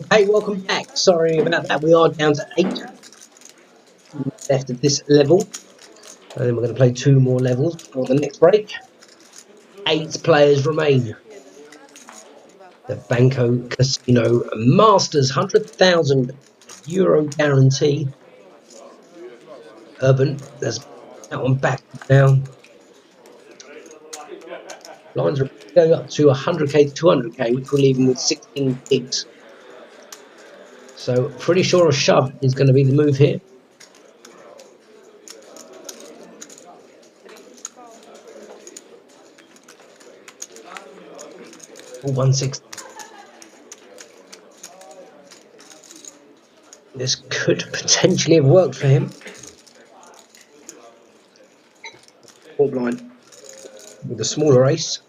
Hey, welcome back. Sorry about that. We are down to 8 left of this level. And then we're going to play 2 more levels before the next break. 8 players remain. The Banco Casino Masters €100,000 guarantee. Urban, there's that one back now. Lines are going up to 100k to 200k, which will leave him with 16 gigs. So pretty sure a shove is going to be the move here. 160. This could potentially have worked for him. Blind with a smaller ace.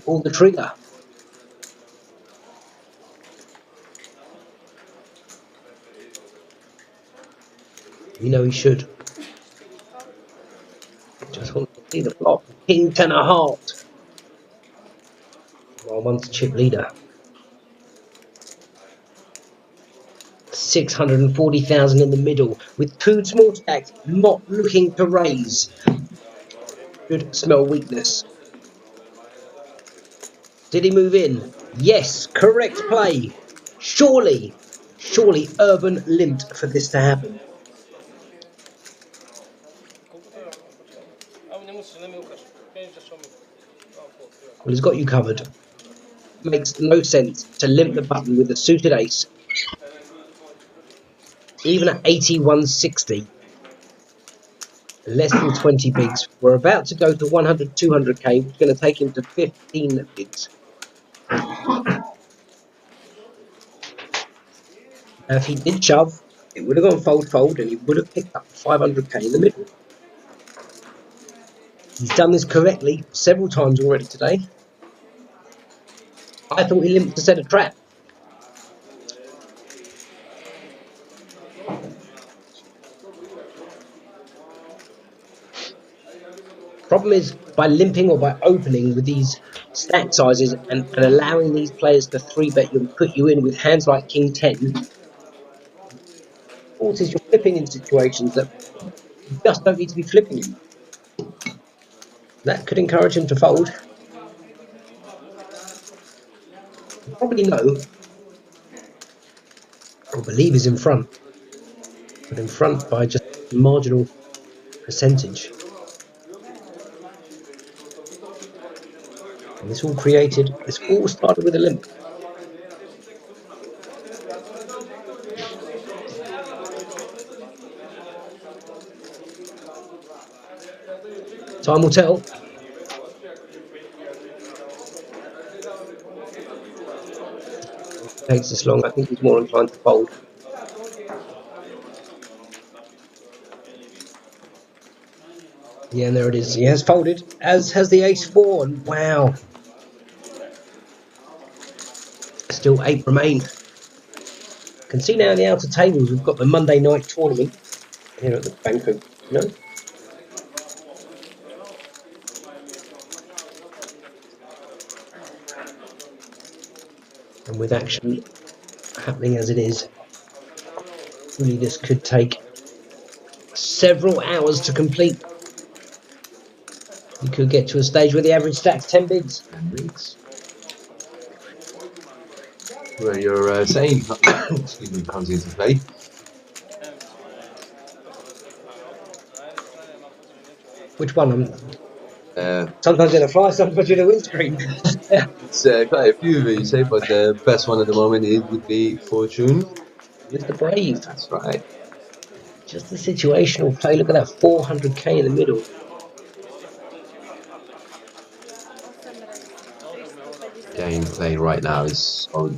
Pull the trigger. You know he should. Just want to see the flop. King, 10 of heart. Well, one's chip leader. 640,000 in the middle with 2 small stacks, not looking to raise. Should smell weakness. Did he move in? Yes, correct play. Surely Urban limped for this to happen. Well, he's got you covered. Makes no sense to limp the button with a suited ace. Even at 8160, less than 20 bigs. We're about to go to 100, 200k, which is going to take him to 15 bigs. Now, if he did shove, it would have gone fold, and he would have picked up 500k in the middle. He's done this correctly several times already today. I thought he limped to set a trap. Problem is, by limping or by opening with these stack sizes and allowing these players to 3-bet you and put you in with hands like King 10, forces you're flipping in situations that you just don't need to be flipping in. That could encourage him to fold. You probably know, or believe he's in front, but in front by just a marginal percentage. And this all started with a limp. Time will tell. If it takes this long, I think he's more inclined to fold. Yeah, and there it is. He has folded, as has the ace-4. And wow. Still 8 remain. Can see now in the outer tables we've got the Monday night tournament here at the Banco Casino. And with action happening as it is, really this could take several hours to complete. You could get to a stage where the average stack's 10 bigs. 10 bigs. Where you're saying, excuse me, comes into play. Which one? Sometimes in a fly, sometimes in a windscreen. It's quite a few, you say, but the best one at the moment would be Fortune. Mr. Brave. That's right. Just a situational play. Look at that 400k in the middle. Gameplay right now is so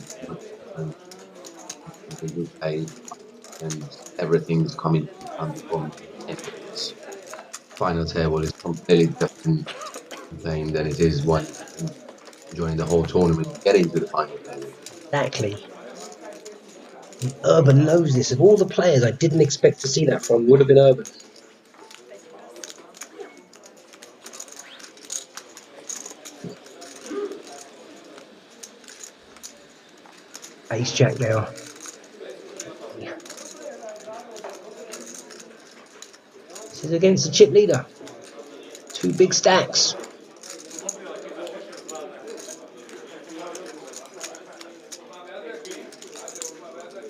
good play, and everything's coming from final table is completely different playing than it is when joining the whole tournament, getting to the final table. Exactly. Urban knows this. Of all the players I didn't expect to see that from, would have been Urban. Ace jack now. This is against the chip leader. 2 big stacks.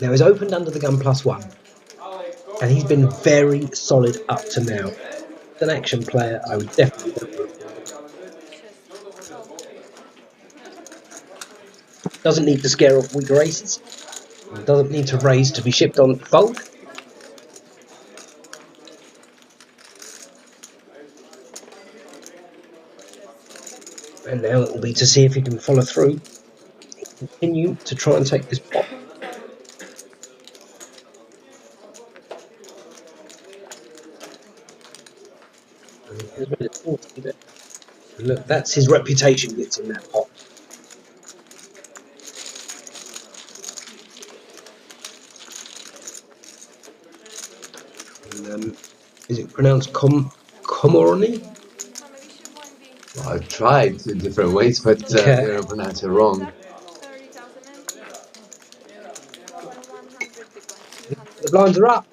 Now he's opened under the gun +1. And he's been very solid up to now. As an action player, I would definitely go for it. Doesn't need to scare off weaker aces. Doesn't need to raise to be shipped on fold. And now it will be to see if he can follow through. Continue to try and take this pot. Look, that's his reputation gets in that pot. And, is it pronounced Komoroni? Well, I've tried in different ways, but they don't pronounce it wrong. The blinds are up.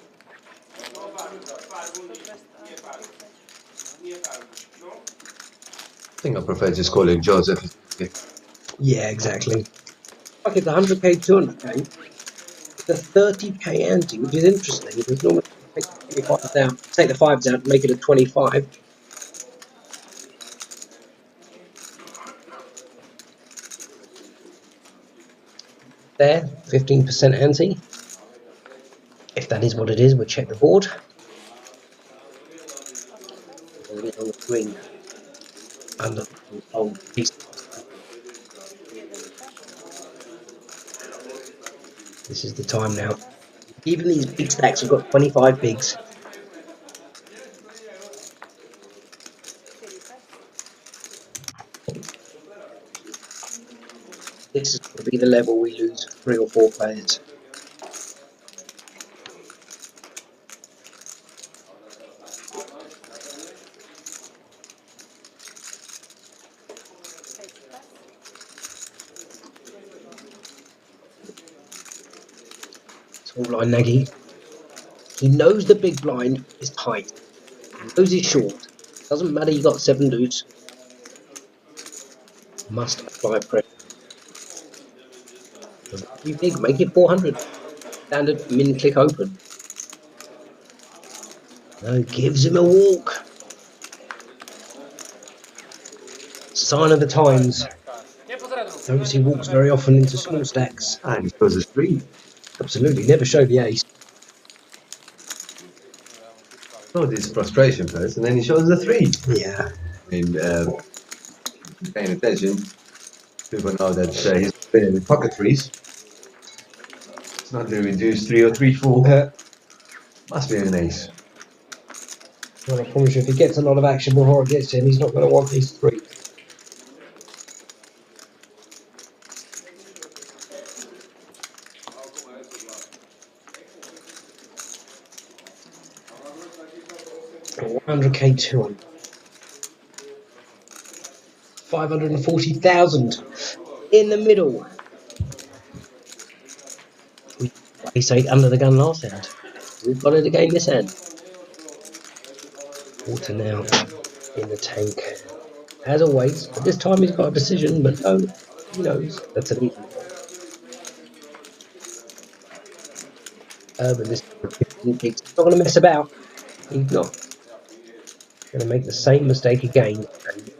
I think I prefer just calling Joseph. Yeah, exactly. Like it's 100k, 200k. It's a 30k ante, which is interesting. Because normally take the 5s out, take the 5s out, and make it a 25. There, 15% ante. If that is what it is, we'll check the board. On the green. Under the old piece. This is the time now. Even these big stacks have got 25 bigs. This is going to be the level we lose 3 or 4 players. Small blind Nagy. He knows the big blind is tight. He knows he's short. Doesn't matter you got 7 deuce. Must apply pressure. Doesn't be big, make it 400. Standard min click open. No, gives him a walk. Sign of the times. Don't see walks very often into small stacks. And he shows a 3. Absolutely, never show the ace. Oh, this frustration first, and then he shows the 3. Yeah. I mean, paying attention, people know that he's playing with pocket 3s. It's not the reduced 3 or 3-4. Must be an ace. Well, I promise you, if he gets a lot of action before it gets to him, he's not going to want these 3. $100k, 200. 540,000 in the middle. We say under the gun last hand. We've got it again this hand. Water now in the tank. As always, but this time he's got a decision, but no, he knows that's an easy one. Urban, this he's not going to mess about. He's not going to make the same mistake again and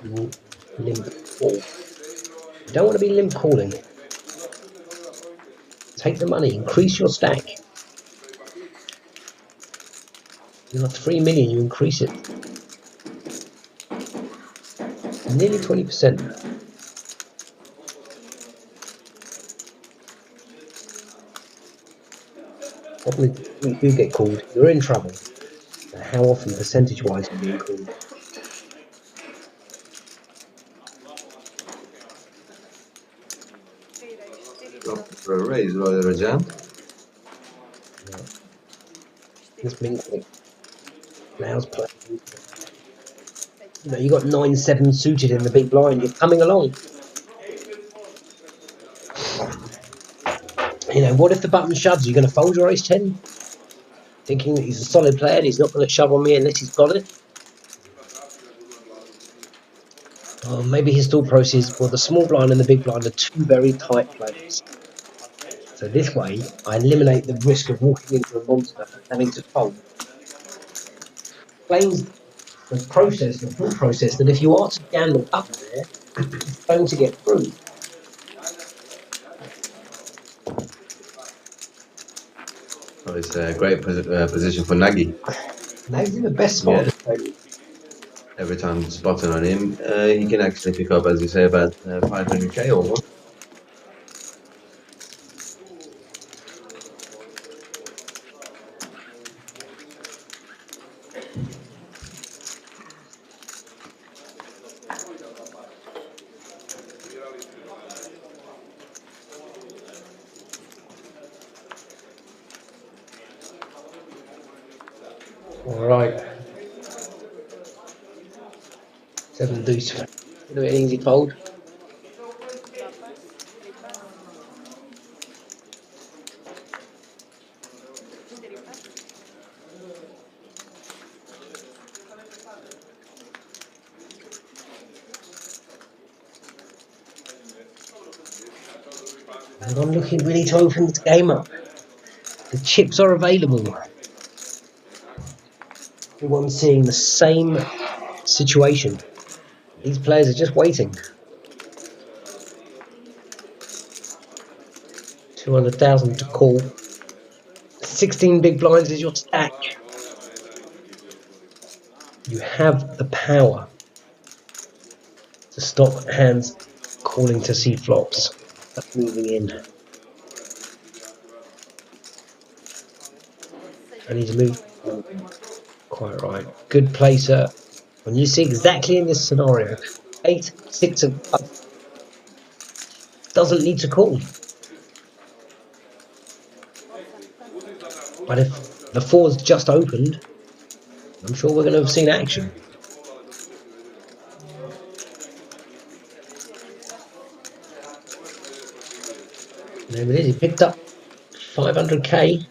he will limp call. You don't want to be limp calling. Take the money, increase your stack. You got 3 million, you increase it. Nearly 20%. Probably if you get called, you're in trouble. But how often, percentage-wise, are you being called? For a raise rather a jam. Yeah. This Michalik allows play. You know, you got 9-7 suited in the big blind. You're coming along. And what if the button shoves? Are you going to fold your ace-10? Thinking that he's a solid player and he's not going to shove on me unless he's got it? Or maybe his thought process, well, the small blind and the big blind are two very tight players. So this way, I eliminate the risk of walking into a monster and having to fold. Explains the process, the thought process, that if you are to jam the button there, it's going to get through. Oh, it's a great position for Nagy. Nagy's in the best spot of the table. Every time spotting on him, he can actually pick up, as you say, about 500k almost. All right. 7 deuce. Do an easy fold. And I'm looking really to open this game up. The chips are available. Everyone's seeing the same situation. These players are just waiting. 200,000 to call. 16 big blinds is your stack. You have the power to stop hands calling to see flops. That's moving in. I need to move. Quite right. Good placer. When you see exactly in this scenario, 8, 6 of doesn't need to call. But if the 4's just opened, I'm sure we're going to have seen action. There it is. He picked up 500k.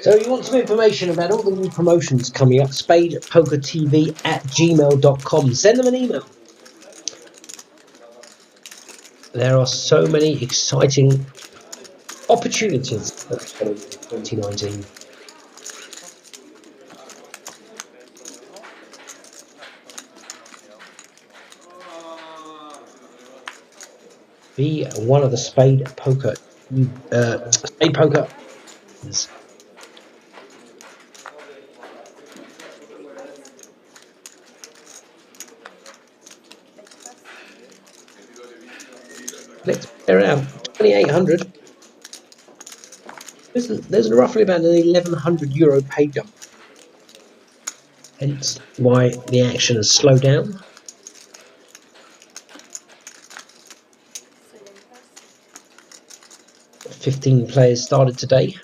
So you want some information about all the new promotions coming up, spadepokertv@gmail.com. Send them an email. There are so many exciting opportunities in 2019. Be one of the Spade Poker. Spade Poker. Let's play around 2,800. There's roughly about an €1,100 pay jump. Hence why the action has slowed down. $15 players started today.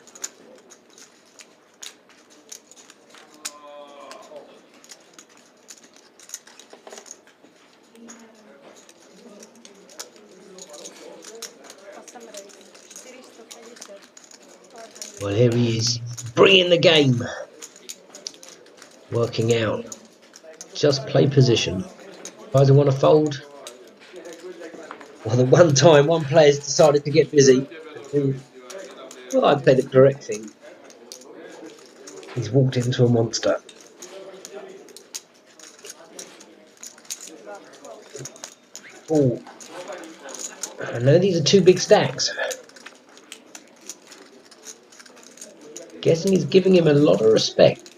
Well, here he is, bringing the game. Working out. Just play position. Guys who want to fold. Well, the one time one player's decided to get busy. Well, I'd play the correct thing. He's walked into a monster. Oh. I know these are two big stacks. Guessing he's giving him a lot of respect.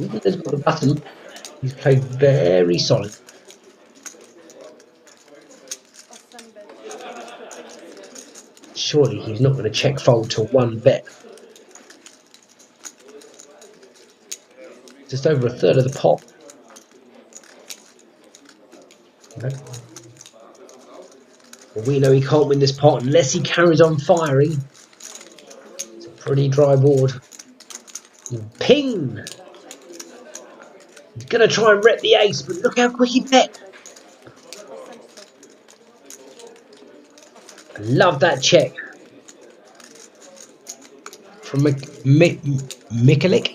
Even though he's got the button, he's played very solid. Surely he's not going to check fold to one bet. Just over a third of the pot. Okay. We know he can't win this pot unless he carries on firing. It's a pretty dry board. Ping! He's going to try and rep the ace, but look how quick he bet. I love that check from Michalik.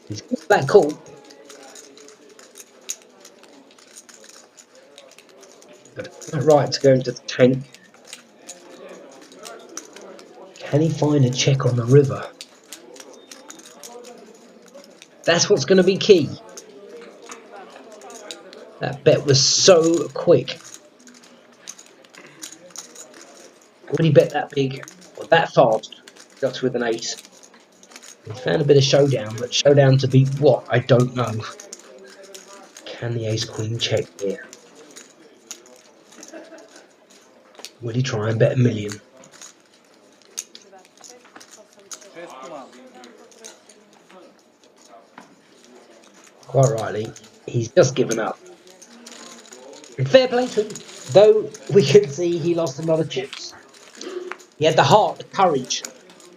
He's got that call. But right to go into the tank. Can he find a check on the river? That's what's going to be key. That bet was so quick. Would he bet that big or that fast? Just with an ace. He found a bit of showdown, but showdown to beat what? I don't know. Can the ace queen check here? Would he try and bet a million? Quite rightly, he's just given up. And fair play to him, though we can see he lost a lot of chips. He had the heart, the courage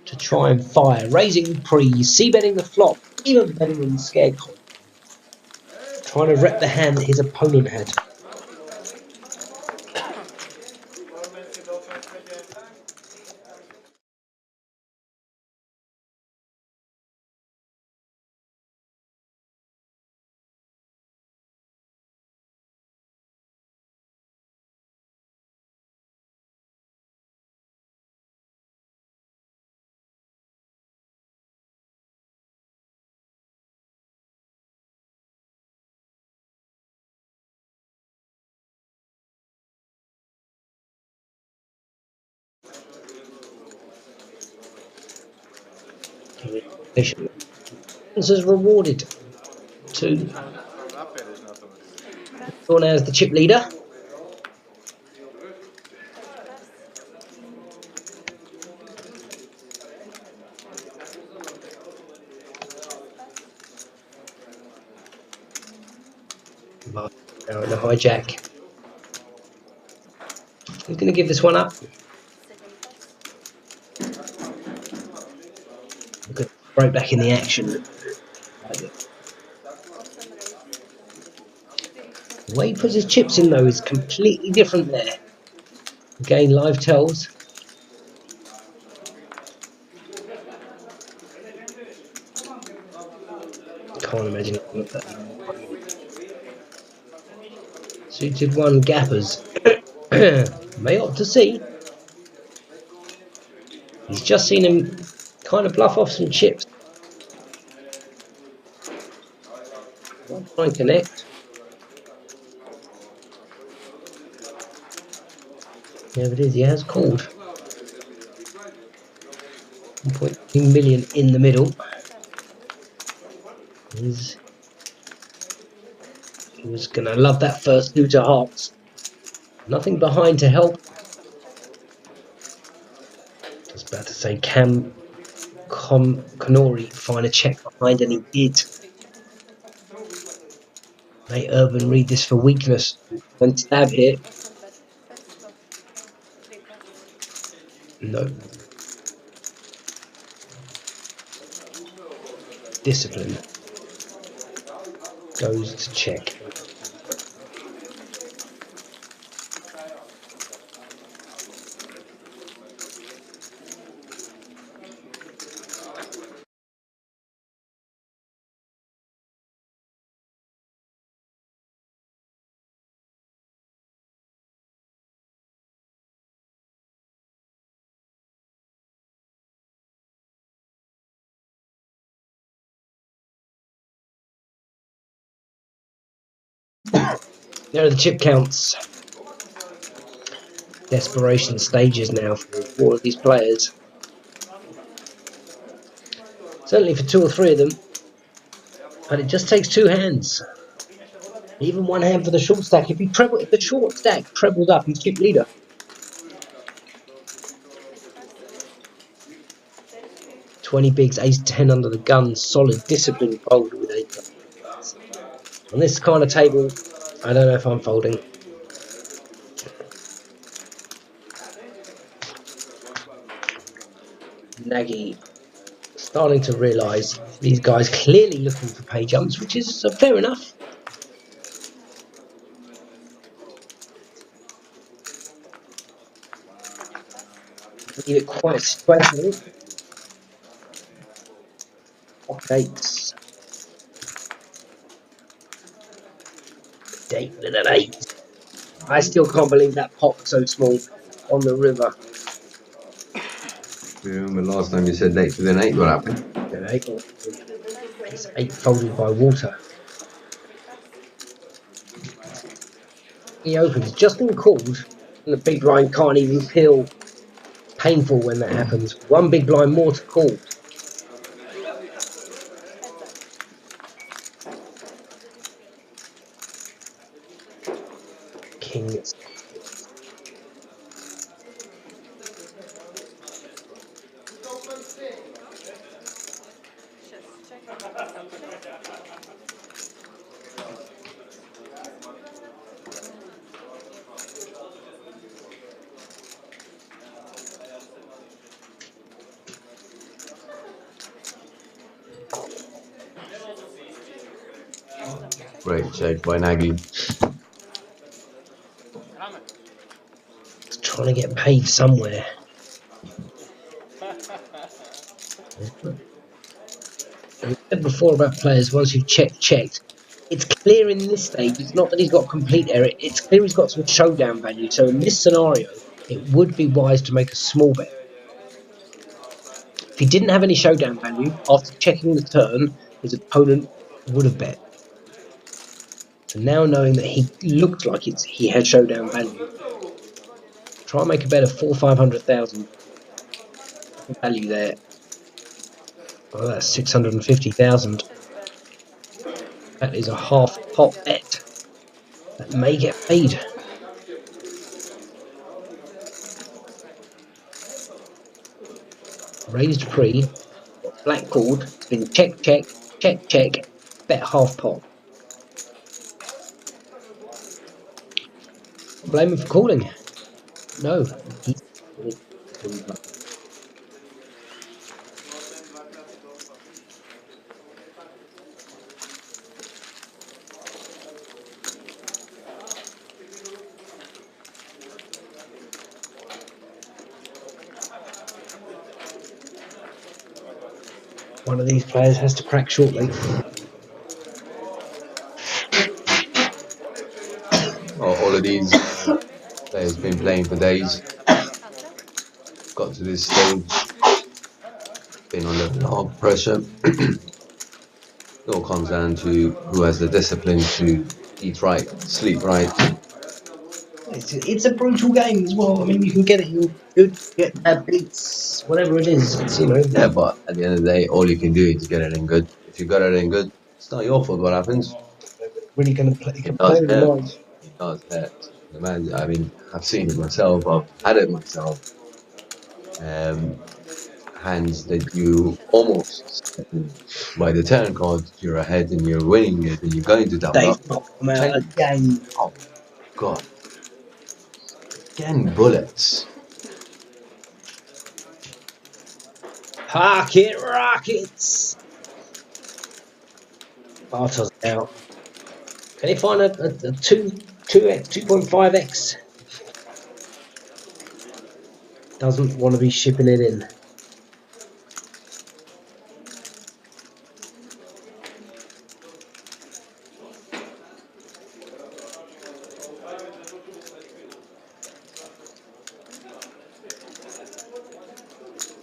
to try and fire, raising pre, c-betting the flop, even betting on the scared coin, trying to rep the hand that his opponent had. This is rewarded to Dawn as the chip leader. Now in the hijack. Who's going to give this one up? Look at right back in the action. The way he puts his chips in though is completely different there. Again, live tells. Can't imagine it like that. Suited one gappers. May opt to see. He's just seen him kind of bluff off some chips. Try and connect. Yeah, it is. He has called. 1.2 million in the middle. He was going to love that first suit of hearts. Nothing behind to help. Just about to say, can Konori find a check behind? And he did. May Urban read this for weakness and stab here. No. Discipline goes to check. There are the chip counts. Desperation stages now for all of these players. Certainly for two or three of them. And it just takes two hands. Even one hand for the short stack. If the short stack trebled up, he's chip leader. $20 bigs, ace 10 under the gun, solid discipline fold with 8. On this kind of table, I don't know if I'm folding. Nagy starting to realise these guys clearly looking for pay jumps, which is fair enough. Leave it quite situational. Eights. David at 8. I still can't believe that pot so small on the river. Remember last time you said late with an 8, what happened? It's 8 folded by water. He opens, just been called, and the big blind can't even peel. Painful when that happens. One big blind more to call. King. Great check by Nagy. Trying to get paid somewhere. We said before about players, once you've checked, it's clear in this stage, it's not that he's got complete error, it's clear he's got some showdown value. So in this scenario, it would be wise to make a small bet. If he didn't have any showdown value, after checking the turn, his opponent would have bet. So now knowing that he looked like he had showdown value, try and make a bet of 400,000 or 500,000 value there. Well, that's 650,000. That is a half pot bet that may get paid. Raised pre, black called, been check, bet half pot. Blame him for calling. No. One of these players has to crack shortly. All of these players been playing for days. Got to this stage, been under a lot of pressure. It all comes down to who has the discipline to eat right, sleep right. It's a brutal game as well. I mean, you can get it in good, get bad beats, whatever it is. It's, you know. Yeah, but at the end of the day, all you can do is get it in good. If you got it in good, it's not your fault what happens. Really going to play. You can It does play with the hurt. mind. It does hurt. The man, I mean, I've seen it myself. I've had it myself. Hands that you almost, by the turn card, you're ahead and you're winning it and you're going to double up. They've knocked them out again. Oh, God. Again, bullets. Pocket rockets. Bartos out. Can he find a 2.5x? Doesn't want to be shipping it in.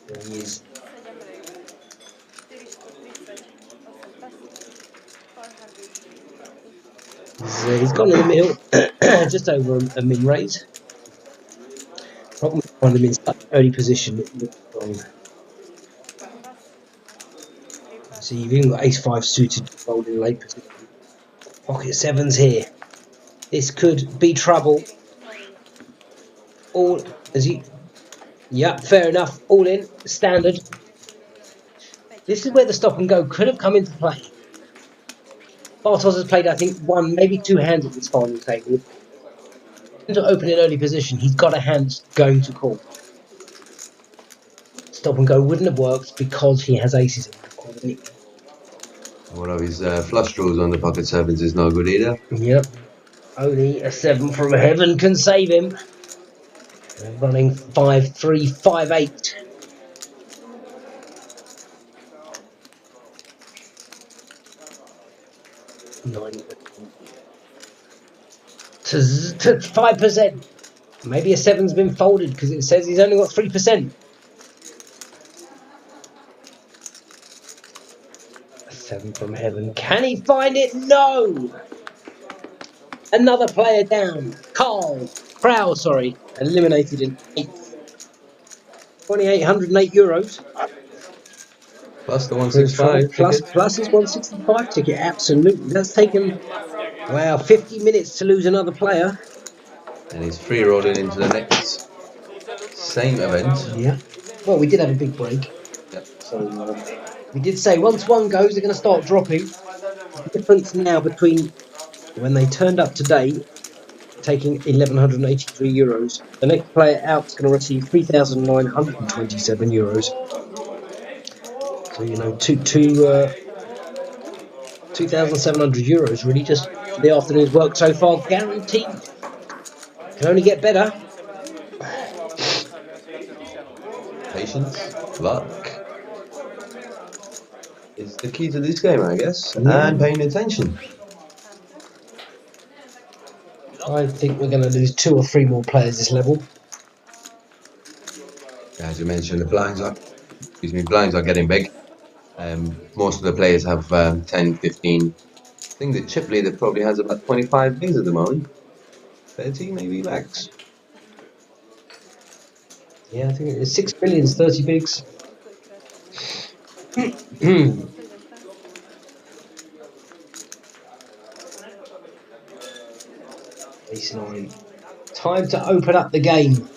There he is. He's gone in the middle, just over a min raise. Problem with finding him in such early position, it looks wrong. So you've even got ace-5 suited to fold in late position. Pocket sevens here. This could be trouble. All as you. Yeah, fair enough. All in standard. This is where the stop and go could have come into play. Bartos has played, I think, one, maybe two hands at this final table. To open in early position, he's got a hand going to call. Stop and go wouldn't have worked because he has aces in that quality. One of his flush draws on the pocket sevens is no good either. Yep. Only a 7 from heaven can save him. They're running 5-3, 5-8. To 5%. Maybe a 7's been folded because it says he's only got 3%. A 7 from heaven. Can he find it? No! Another player down. Crow, sorry. Eliminated in 8th. 2,808 euros. Plus the 165 ticket. Plus his 165 ticket. Absolutely. That's taken, wow, 50 minutes to lose another player. And he's free rolling into the next same event. Yeah. Well, we did have a big break. Yep. So we did say once one goes, they're going to start dropping. The difference now between when they turned up today, taking 1,183 euros. The next player out is going to receive 3,927 euros. So, you know, 2,700 euros really just for the afternoon's work so far, guaranteed. Can only get better. Patience, luck is the key to this game, I guess, Yeah. and paying attention. I think we're going to lose 2 or 3 more players this level. As you mentioned, the blinds are getting big. Most of the players have 10, 15. I think the chip leader probably has about 25 bigs at the moment. 30 maybe max. Yeah, I think it's 6 billions, 30 bigs. Ace 9. Time to open up the game.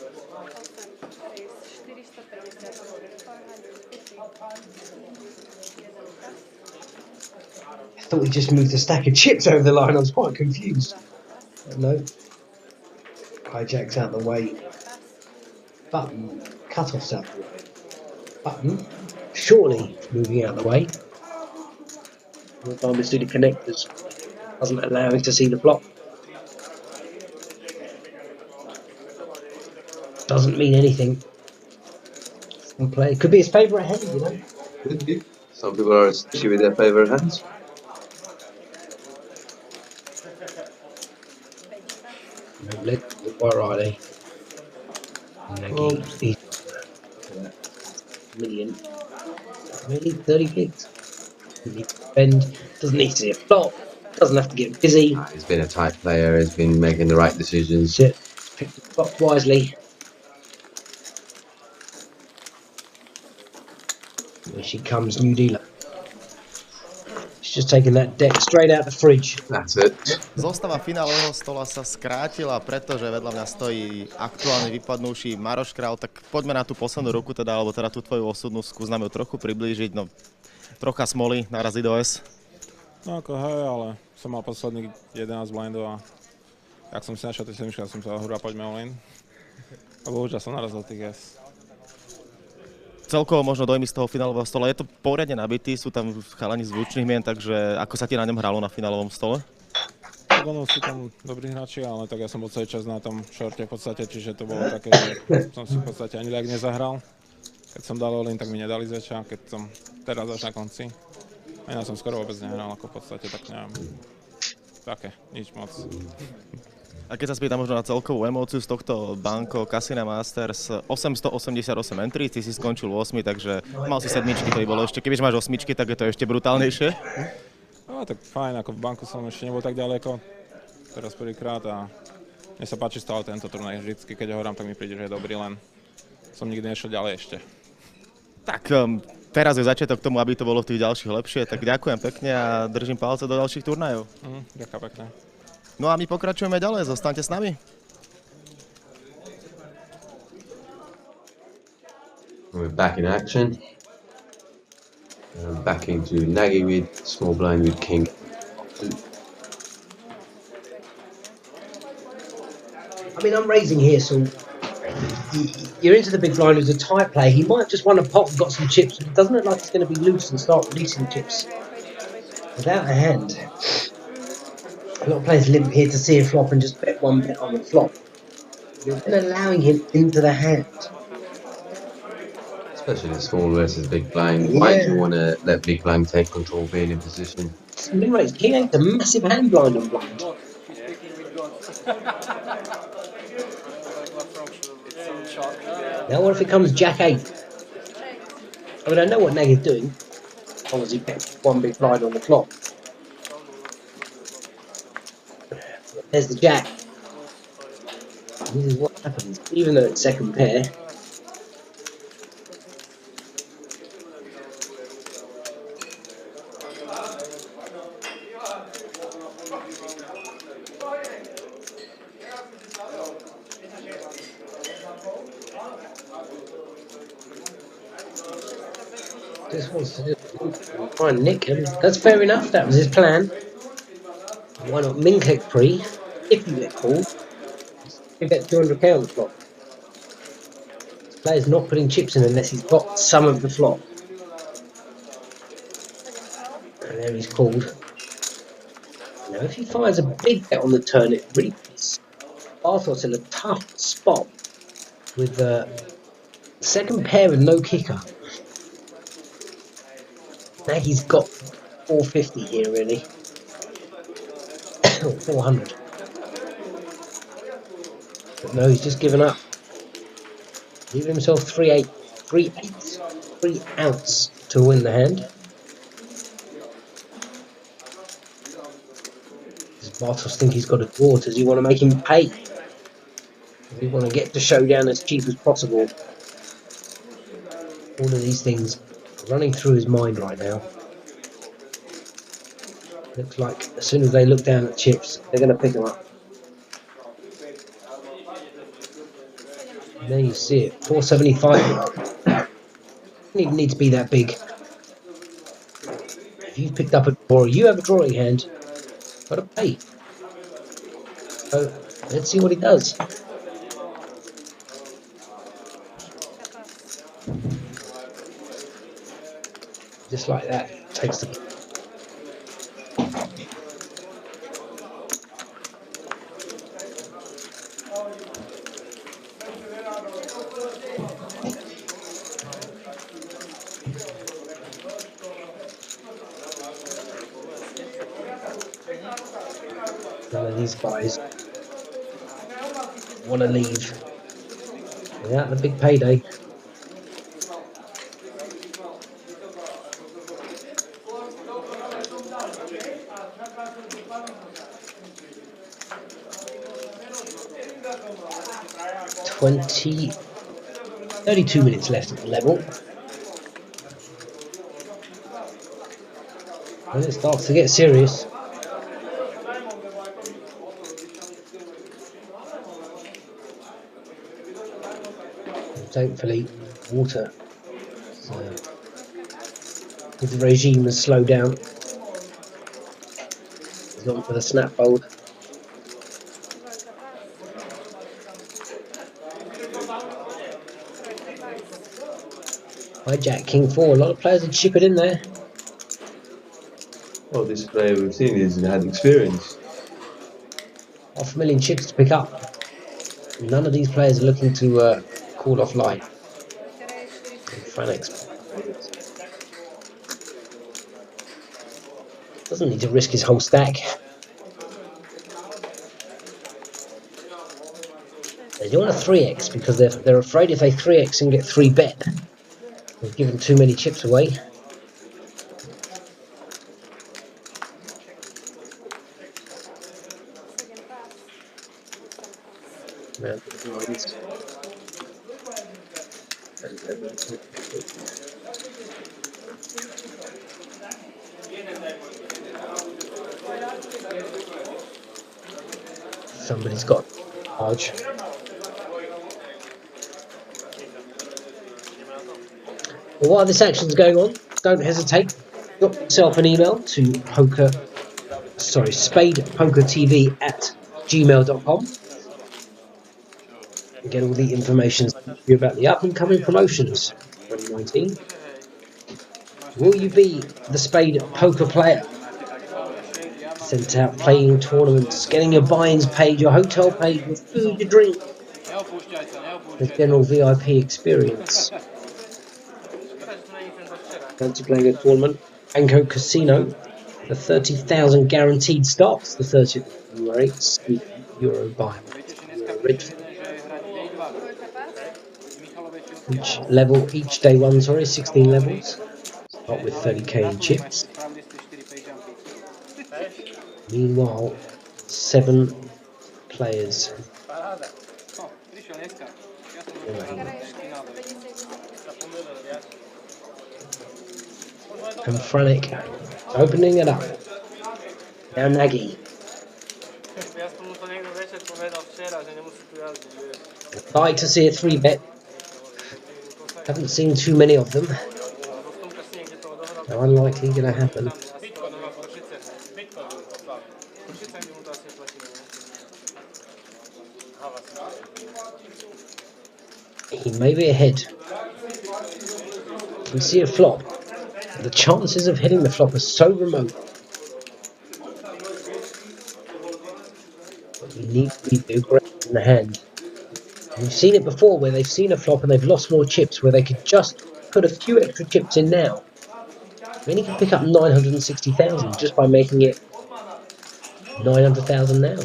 I thought we just moved a stack of chips over the line. I was quite confused. But no. Hijack's out the way. Button. Cut-off's out the way. Button. Surely moving out the way. The time to do the connectors. Doesn't allow him to see the flop. Doesn't mean anything. Some player could be his favourite hand, you know. Could be. Some people are sticky with their favorite hands. Quite rightly. Well, Million. Really? 30 gigs? Doesn't need to spend. Doesn't need to see a flop. Doesn't have to get busy. he's been a tight player. He's been making the right decisions. Pick the flop wisely. Here she comes, new dealer. She's just taking that deck straight out the fridge. That's it. Zostava finálového stola sa skrátila, pretože vedľa mňa stojí aktuálne vypadnúši Maroš Král, tak poďme na tú poslednú ruku teda, alebo teda tú tvoju osudnú, skús nám ju trochu priblížiť, no trocha smoly, narazí do S. No ako hej, ale som mal posledných 11 blindov a jak som si našiel tie semičky, som sa hurá, poďme all in. A bohužiaľ som narazil tých S. Celkovo možno dojmy z toho finálového stola, je to poriadne nabitý, sú tam chalani z zvučných mien, takže ako sa ti na ňom hralo na finálovom stole? Ono sú tam dobrí hráči, ale tak ja som bol celý čas na tom shorte v podstate, čiže to bolo také, že som si v podstate ani tak nezahral. Keď som dal all in, tak mi nedali zväčša, keď som teraz až na konci. Ja som skoro vôbec nehral, ako v podstate, tak neviem. Také, nič moc. A keď sa spýtam možno na celkovú emóciu z tohto Banco Casino Masters, 888 entry, ty si skončil 8, takže mal si sedmičky, to by bolo ešte, kebyže máš osmičky, tak je to ešte brutálnejšie. No tak fajn, ako v banku som ešte nebol tak ďaleko, teraz prvýkrát a mne sa páči stále tento turnaj, vždycky keď ho hrám, tak mi príde, že je dobrý, len som nikdy nešiel ďalej ešte. Tak teraz je začiatok k tomu, aby to bolo v tých ďalších lepšie, tak ďakujem pekne a držím palce do ďalších turnajov. Ďakujem pekne. No a my pokračujeme ďalej, zostaňte s nami. We're back in action. Back into Nagy with small blind with king. I mean, I'm raising here, so you're into the big blind who's a tight player. He might have just won a pot and got some chips, but it doesn't look like he's going to be loose and start releasing chips without a hand. A lot of players limp here to see a flop and just bet one bet on the flop. You're then allowing him into the hand. Especially small versus big blind. Yeah. Why do you want to let big blind take control being in position? Min-raise king 8's a massive hand blind on blind. Now what if it comes jack 8? I mean, I know what Nag is doing. As long as he bets one big blind on the flop. There's the jack. This is what happens, even though it's second pair. Just wants to find Nick, and that's fair enough. That was his plan. Why not min click pre? If you get called, you bet 200k on the flop. This player's not putting chips in unless he's got some of the flop. And there he's called. Now, if he finds a big bet on the turn, it really puts Bartos in a tough spot with the second pair with no kicker. Now he's got 450 here, really. 400. But no, he's just given up. Giving himself 3 outs to win the hand. Does Bartos think he's got a draw? Does he want to make him pay? Does he want to get the showdown as cheap as possible? All of these things running through his mind right now. Looks like as soon as they look down at chips, they're going to pick them up. And there you see it, 475. Doesn't even need to be that big. If you've picked up a draw, you have a drawing hand, got to pay. So let's see what he does. Just like that, takes the. None of these guys want to leave without the big payday. $20, 32 minutes left at the level. And it starts to get serious. Thankfully, water. So, the regime has slowed down. He's gone for the snap fold. Hijack King 4. A lot of players would chip it in there. Well, this player we've seen has had experience. 500,000 chips to pick up. None of these players are looking to call off light. Franek's doesn't need to risk his whole stack. They don't want a 3x because they're afraid if they 3x and get 3 bet, they've given too many chips away. Somebody's got large. Well, while this action's going on, don't hesitate. Drop yourself an email to spadepokertv@gmail.com. Get all the information about the up-and-coming promotions 2019. Will you be the spade poker player? Sent out playing tournaments, getting your buy-ins paid, your hotel paid, your food, your drink. The general VIP experience. Fancy playing a tournament. Banco Casino. The 30,000 guaranteed starts the 30th of February. Euro buy. Each day one, 16 levels. Start with 30k in chips. Meanwhile, 7 players. And Franek opening it up. Now Nagy. I'd like to see a 3-bet. Haven't seen too many of them. They're unlikely going to happen. He may be ahead. We see a flop. The chances of hitting the flop are so remote. But you need to be aggressive in the hand. And we've seen it before where they've seen a flop and they've lost more chips, where they could just put a few extra chips in now. I mean, he can pick up 960,000 just by making it 900,000 now.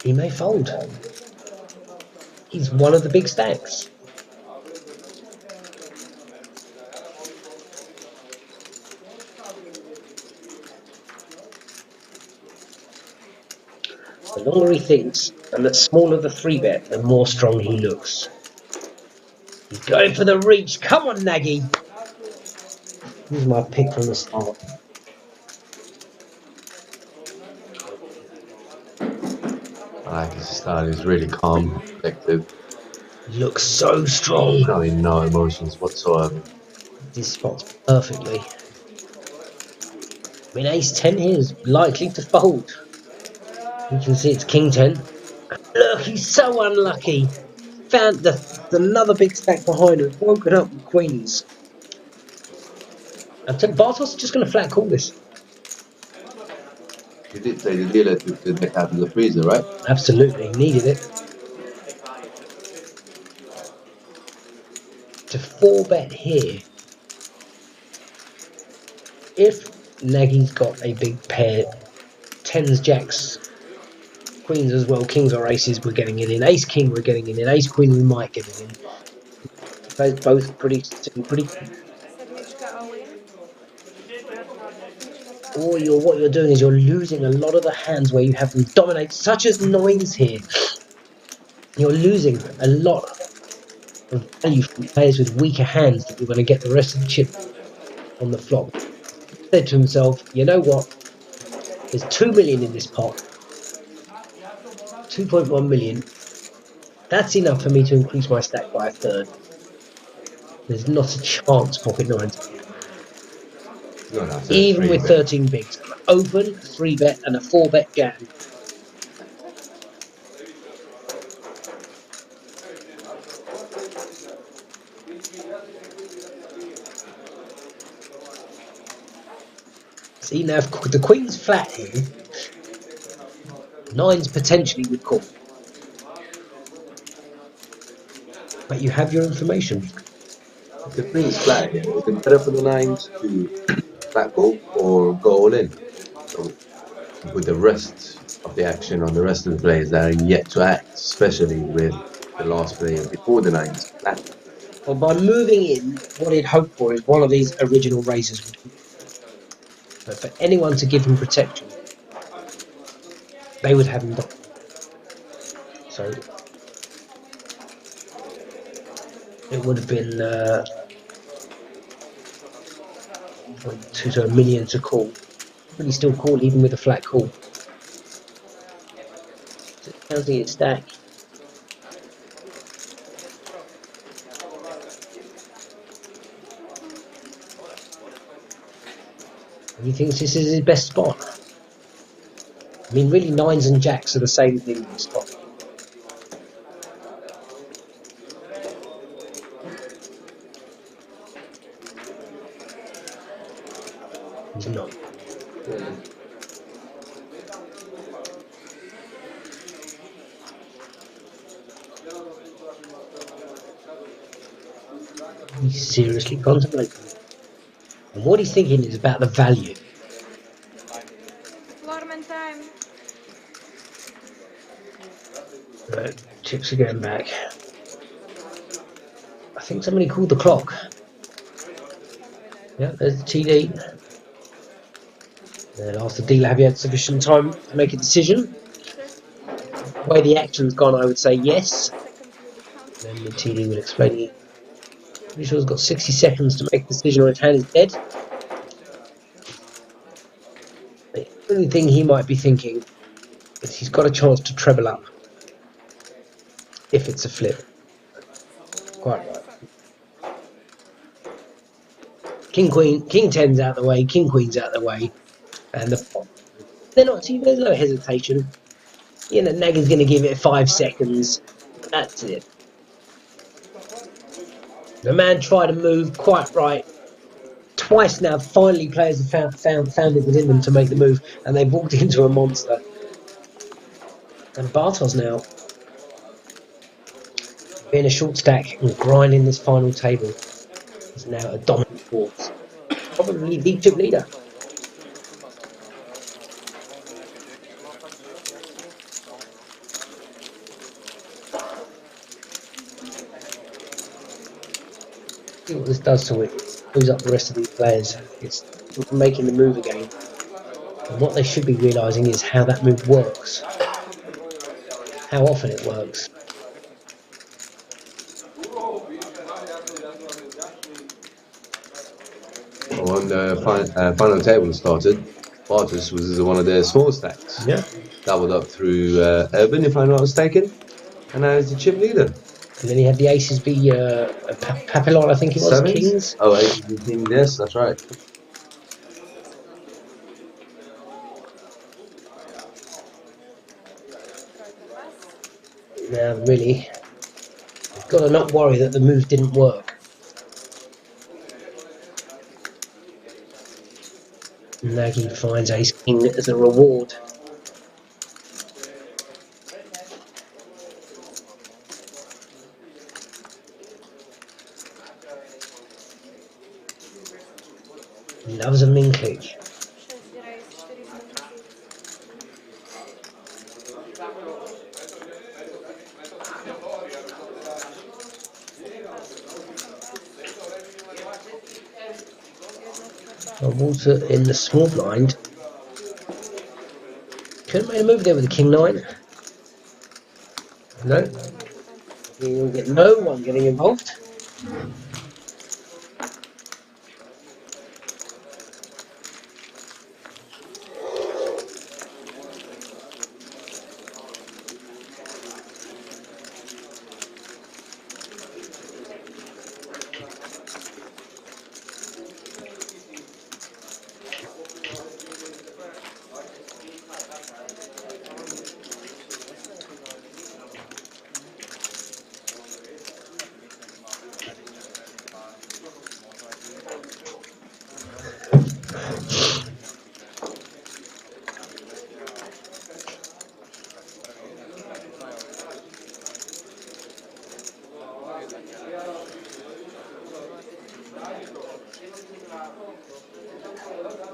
He may fold. He's one of the big stacks. The longer he thinks, and the smaller the 3-bet, the more strong he looks. He's going for the reach. Come on, Nagy. Here's my pick from the start. I like his style. He's really calm, collected. Looks so strong. Showing no emotions whatsoever. This spots perfectly. I mean, ace 10 here is likely to fold. You can see it's king 10. Look, he's so unlucky. Found another big stack behind him. Woken up with queens. And Bartos is just going to flat call this. You did say the dealer took the deck out of the freezer, right? Absolutely, needed it. To 4-bet here. If Nagy's got a big pair, 10s, jacks, queens as well, kings or aces, we're getting it in. Ace king, we're getting it in. Ace queen, we might get it in. Both pretty. Or what you're doing is you're losing a lot of the hands where you have them dominate, such as 9s here. You're losing a lot of value from players with weaker hands that you're going to get the rest of the chip on the flop. He said to himself, you know what? There's 2 million in this pot. 2.1 million. That's enough for me to increase my stack by a third. There's not a chance pocket 9s. Even with 13 bigs. Open, 3-bet, and a 4-bet jam. See, now if the queen's flat here, 9s potentially would call. But you have your information. If the queen's flat here, is it better for the 9s to flat call or go all in? So with the rest of the action on the rest of the players that are yet to act, especially with the last player before the 9s flat. Well, by moving in, what he'd hope for is one of these original raisers would do. But for anyone to give him protection, they would have him done. So it would have been 1.2 to a million to call. But he still called even with a flat call. So counting his stack. He thinks this is his best spot. I mean, really, nines and jacks are the same thing in this spot. He's not. He's seriously contemplating it. And what he's thinking is about the value. Time. Right, chips are going back. I think somebody called the clock. Yeah, there's the TD. And after the deal, have you had sufficient time to make a decision? The way the action's gone, I would say yes. Then the TD will explain you. Pretty sure he's got 60 seconds to make a decision or his hand is dead. The only thing he might be thinking is he's got a chance to treble up if it's a flip. Quite right. King Queen, King 10's out the way, King Queen's out the way, and they're not. See, there's no hesitation. You know, Naga's going to give it 5 seconds. That's it. The man tried to move quite right. Twice now, finally players have found it within them to make the move, and they've walked into a monster. And Bartos now being a short stack and grinding this final table is now a dominant force. Probably the chip leader. See what this does to it. Moves up the rest of these players. It's making the move again. And what they should be realising is how that move works. How often it works. When the final table started, Bartos was one of their small stacks. Yeah. Doubled up through Urban, if I'm not mistaken. And now he's the chip leader. And then he had the aces be Papillon, I think it was, Sevens? kings. Oh, aces and kings, yes, that's right. Now, really, you've got to not worry that the move didn't work. Nagy finds ace king as a reward. He loves a min click. Water in the small blind. Could have made a move there with the king 9. No. You'll get no one getting involved.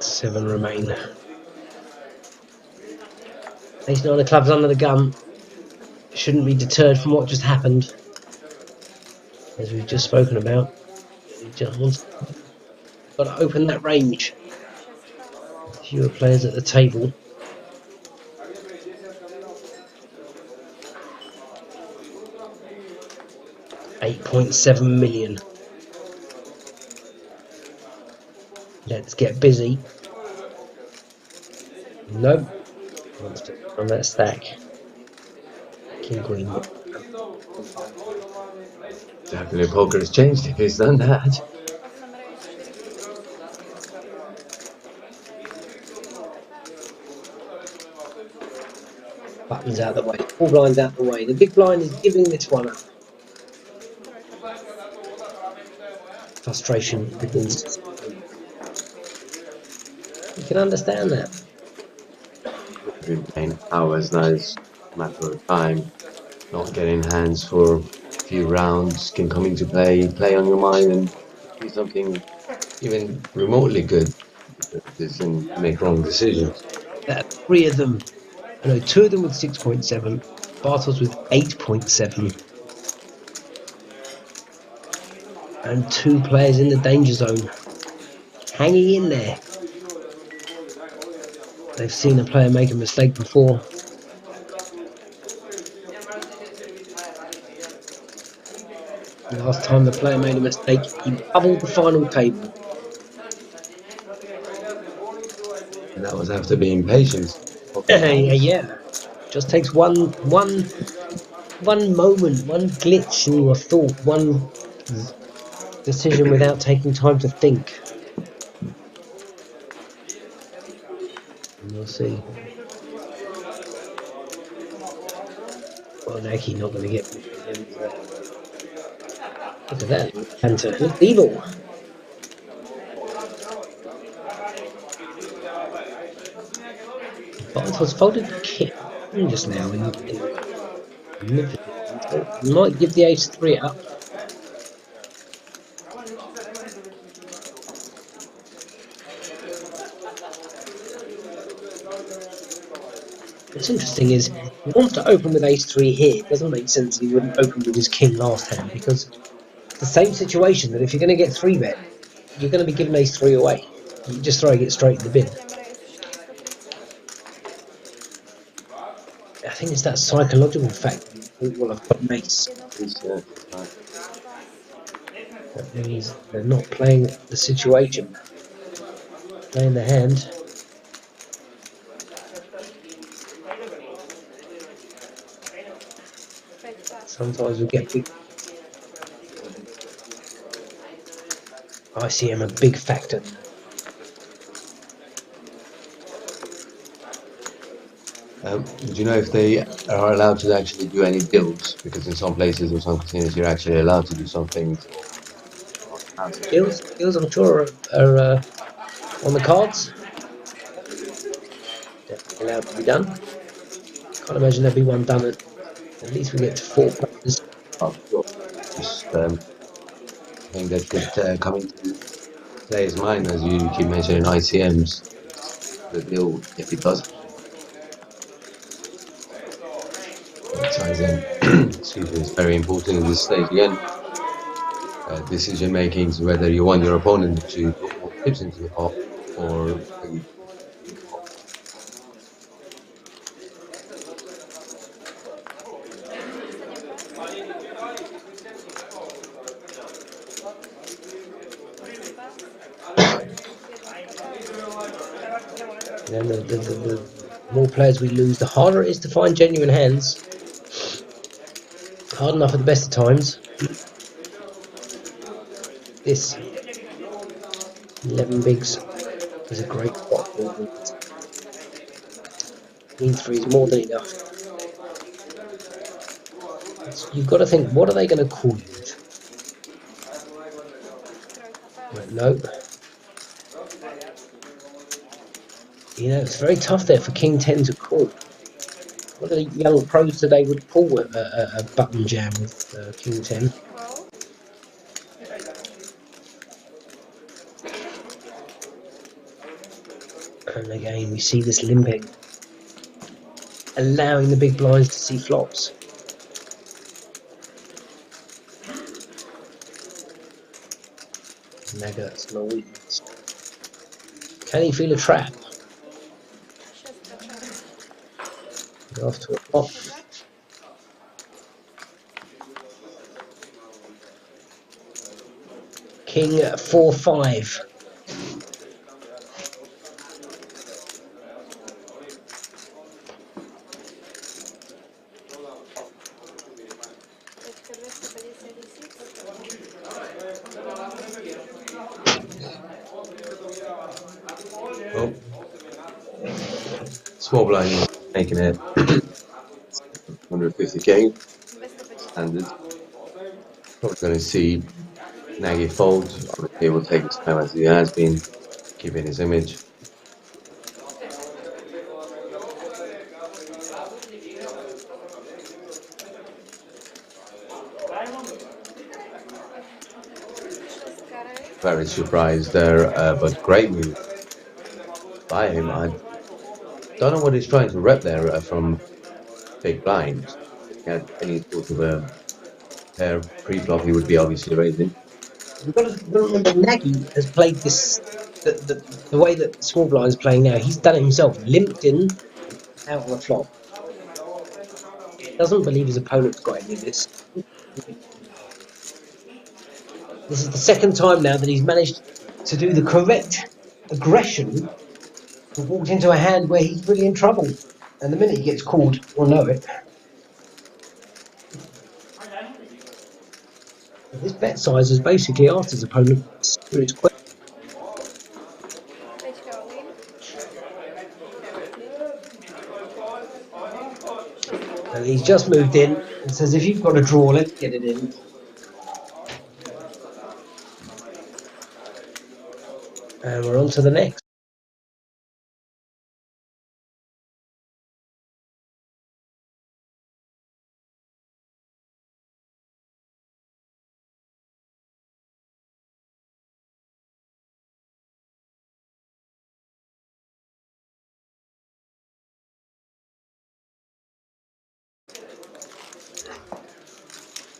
Seven remain. Ace 9 of clubs under the gun. Shouldn't be deterred from what just happened, as we've just spoken about. He just wants got to open that range. Fewer players at the table. $8.7 million. Let's get busy. Nope. Wants to on that stack. King Queen. Definitely poker has changed if he's done that. Buttons out the way. All blinds out the way. The big blind is giving this one up. Frustration begins to speak. You can understand that. Been playing hours now. It's a matter of time. Not getting hands for a few rounds can come into play on your mind, and do something even remotely good. This and make wrong decisions. 3 of them. I know 2 of them with 6.7. Bartels with 8.7. And 2 players in the danger zone. Hanging in there. They've seen a player make a mistake before. Last time the player made a mistake, he bubbled the final table. And that was after being patient. Yeah. Just takes one moment, one glitch in your thought, one decision without taking time to think. And we'll see. Well, Nike not going to get. Look at that. Panther. Looks evil. Bartels folded the king just now in he might give the ace 3 up. What's interesting is he wants to open with ace 3 here. It doesn't make sense he wouldn't open with his king last hand, because it's the same situation that if you're going to get 3 bet, you're going to be giving ace 3 away. You just throwing it straight in the bin. I think it's that psychological fact that will have got an ace. That means they're not playing the situation, playing the hand. Sometimes we get big. ICM a big factor. Do you know if they are allowed to actually do any builds? Because in some places or some casinos you're actually allowed to do some things. Builds I'm sure are on the cards. Definitely allowed to be done. Can't imagine there'd be one done at least we get to 4 players. Just I think that could come into player's mind as you keep mentioning ICMs. The deal, if it does. Sizing, excuse me, is very important in this stage again. Decision making, so whether you want your opponent to put more chips into the pot or. And the more players we lose, the harder it is to find genuine hands. Hard enough at the best of times. This 11 bigs is a great spot. Queen 3 is more than enough. You've got to think, what are they going to call you? No. You know, it's very tough there for King 10 to call. What are the young pros today would call a button jam with King 10? And again, we see this limping, allowing the big blinds to see flops. Naggert's no weakness. Can he feel a trap? Go off to a pop. King 4-5. Oh. Small blind making it 150k standard. Probably going to see Nagy fold. Obviously, he will take his time as he has been, keeping his image. Very surprised there, but great move by him. I don't know what he's trying to rep there from big blind. If he had any sort of a pair pre-flop, he would be obviously raising. You've got to remember, Nagy has played this the way that small blind is playing now. He's done it himself, limped in out on the flop. Doesn't believe his opponent's got any of this. This is the second time now that he's managed to do the correct aggression and walked into a hand where he's really in trouble. And the minute he gets called, we'll know it. This bet size has basically asked his opponent serious questions. And he's just moved in and says, if you've got a draw, let's get it in. And we're on to the next.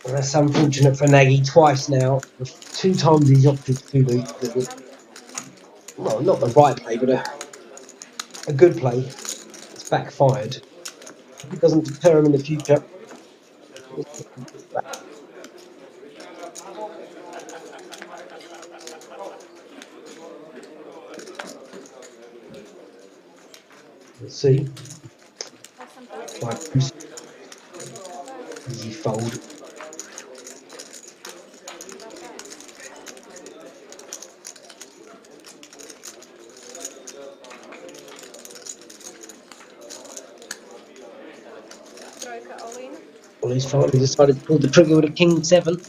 Well, that's unfortunate for Nagy twice now. 2 times he's opted to do well, not the right play, but a good play. It's backfired. If it doesn't deter him in the future. Let's see. Easy fold. Well, he's finally decided to pull the trigger with a king 7.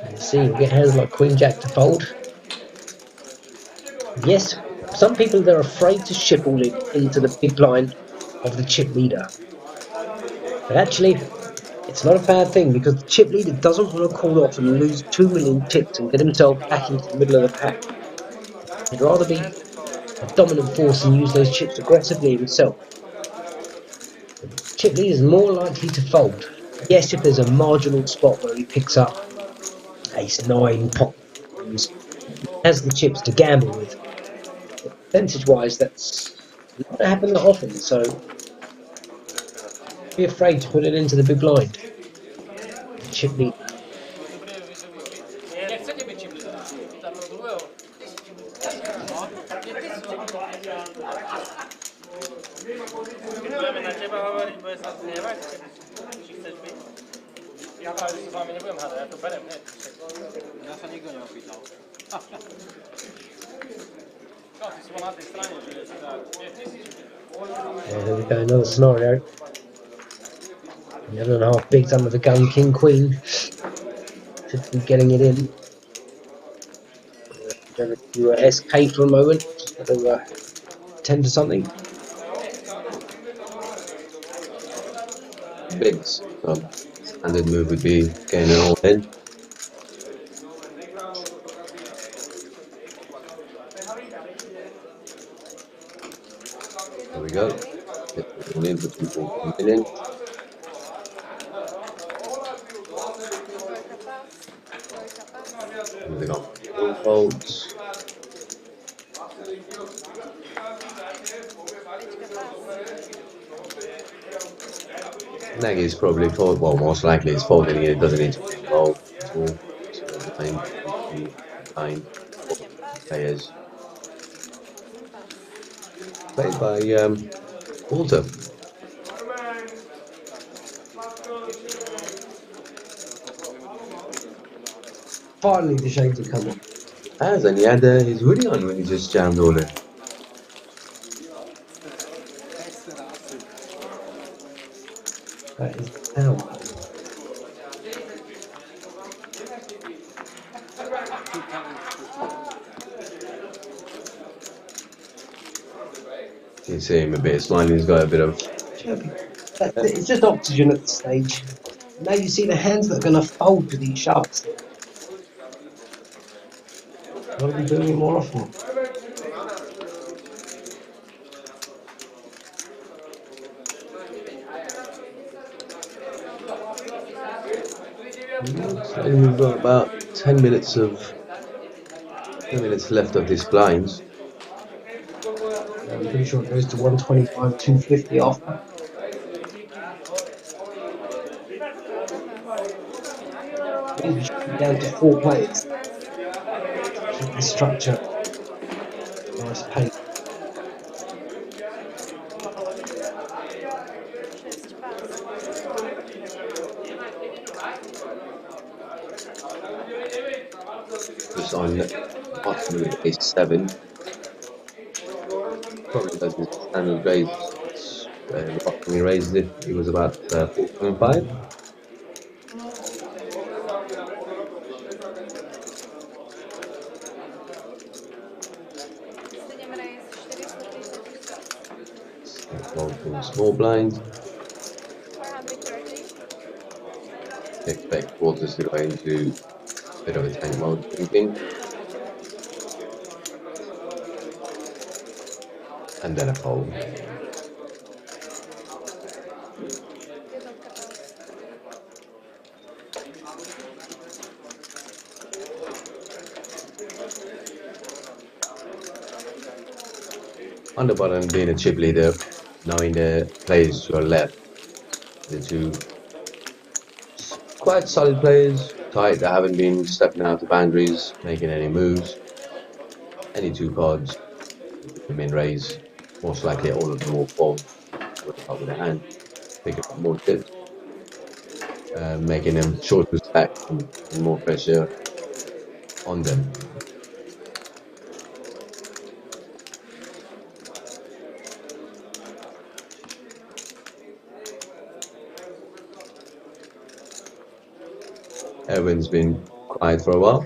Let's see, we'll get hands like queen jack to fold. Yes, some people, they're afraid to chip all in into the big blind of the chip leader. But actually, it's not a bad thing, because the chip leader doesn't want to call off and lose 2 million chips and get himself back into the middle of the pack. He'd rather be a dominant force and use those chips aggressively himself. The chip leader is more likely to fold. Yes, if there's a marginal spot where he picks up ace 9 pot, he has the chips to gamble with. Percentage-wise, that's not going to happen that often, so be afraid to put it into the big blind. Chip leader. There we go, another scenario. 11.5 bigs under the gun, king, queen. Should be getting it in. Going to do a SK for a moment, just to tend to something. Bigs. Standard move would be getting an all in. There we go. Get all in for 2.1 million. Moving on. All folds. Nagy is probably fold. Well, most likely it's folding here. It doesn't need to be involved at all. So 9 players. Played by Walter. Finally, the shades have come on. has, and he had his hoodie on when he just jammed all in. That is out. You see him a bit smiling, he's got a bit of... Chirpy. It's just oxygen at this stage. Now you see the hands that are going to fold to these shoves. Got to be doing it more often. So we've got about 10 minutes left of this blinds. I'm pretty sure it goes to 125, 250 after. We should be down to 4 players. Keep the structure nice pace. Just on bottom of base 7. Probably does his standard raise. The bottom he raised it was about 4.5. Small blind. Expect waters to go into a bit of a tank mode thinking. And then a fold. On the bottom, being a chip leader, knowing the players to your left, the two quite solid players, tight, that haven't been stepping out the boundaries, making any moves. Any two cards, the main raise, most likely all of them will fold with the top of the hand, picking up more chips, making them short to stack and more pressure on them. Everyone's been quiet for a while.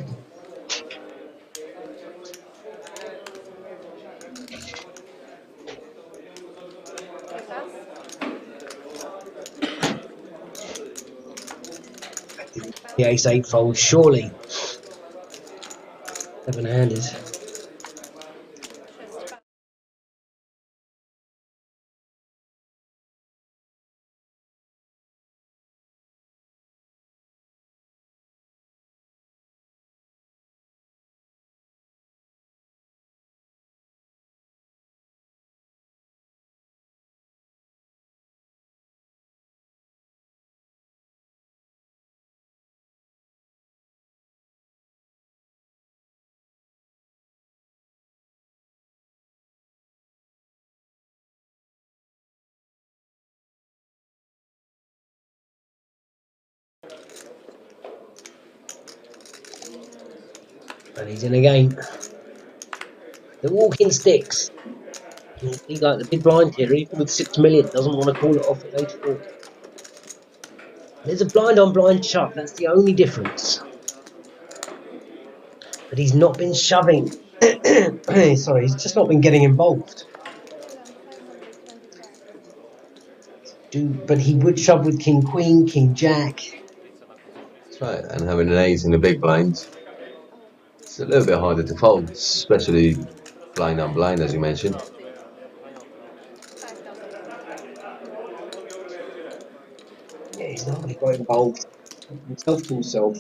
The ace-8 fold, surely. 7-handed. And he's in again. The walking sticks. He's like the big blind here, even with 6 million, doesn't want to call it off at 84. There's a blind on blind shove, that's the only difference. But he's not been shoving. Sorry, he's just not been getting involved. But he would shove with King Queen, King Jack. That's right, and having an ace in the big blinds, it's a little bit harder to fold, especially blind on blind, as you mentioned. Yeah, he's not really got involved. Himself to himself.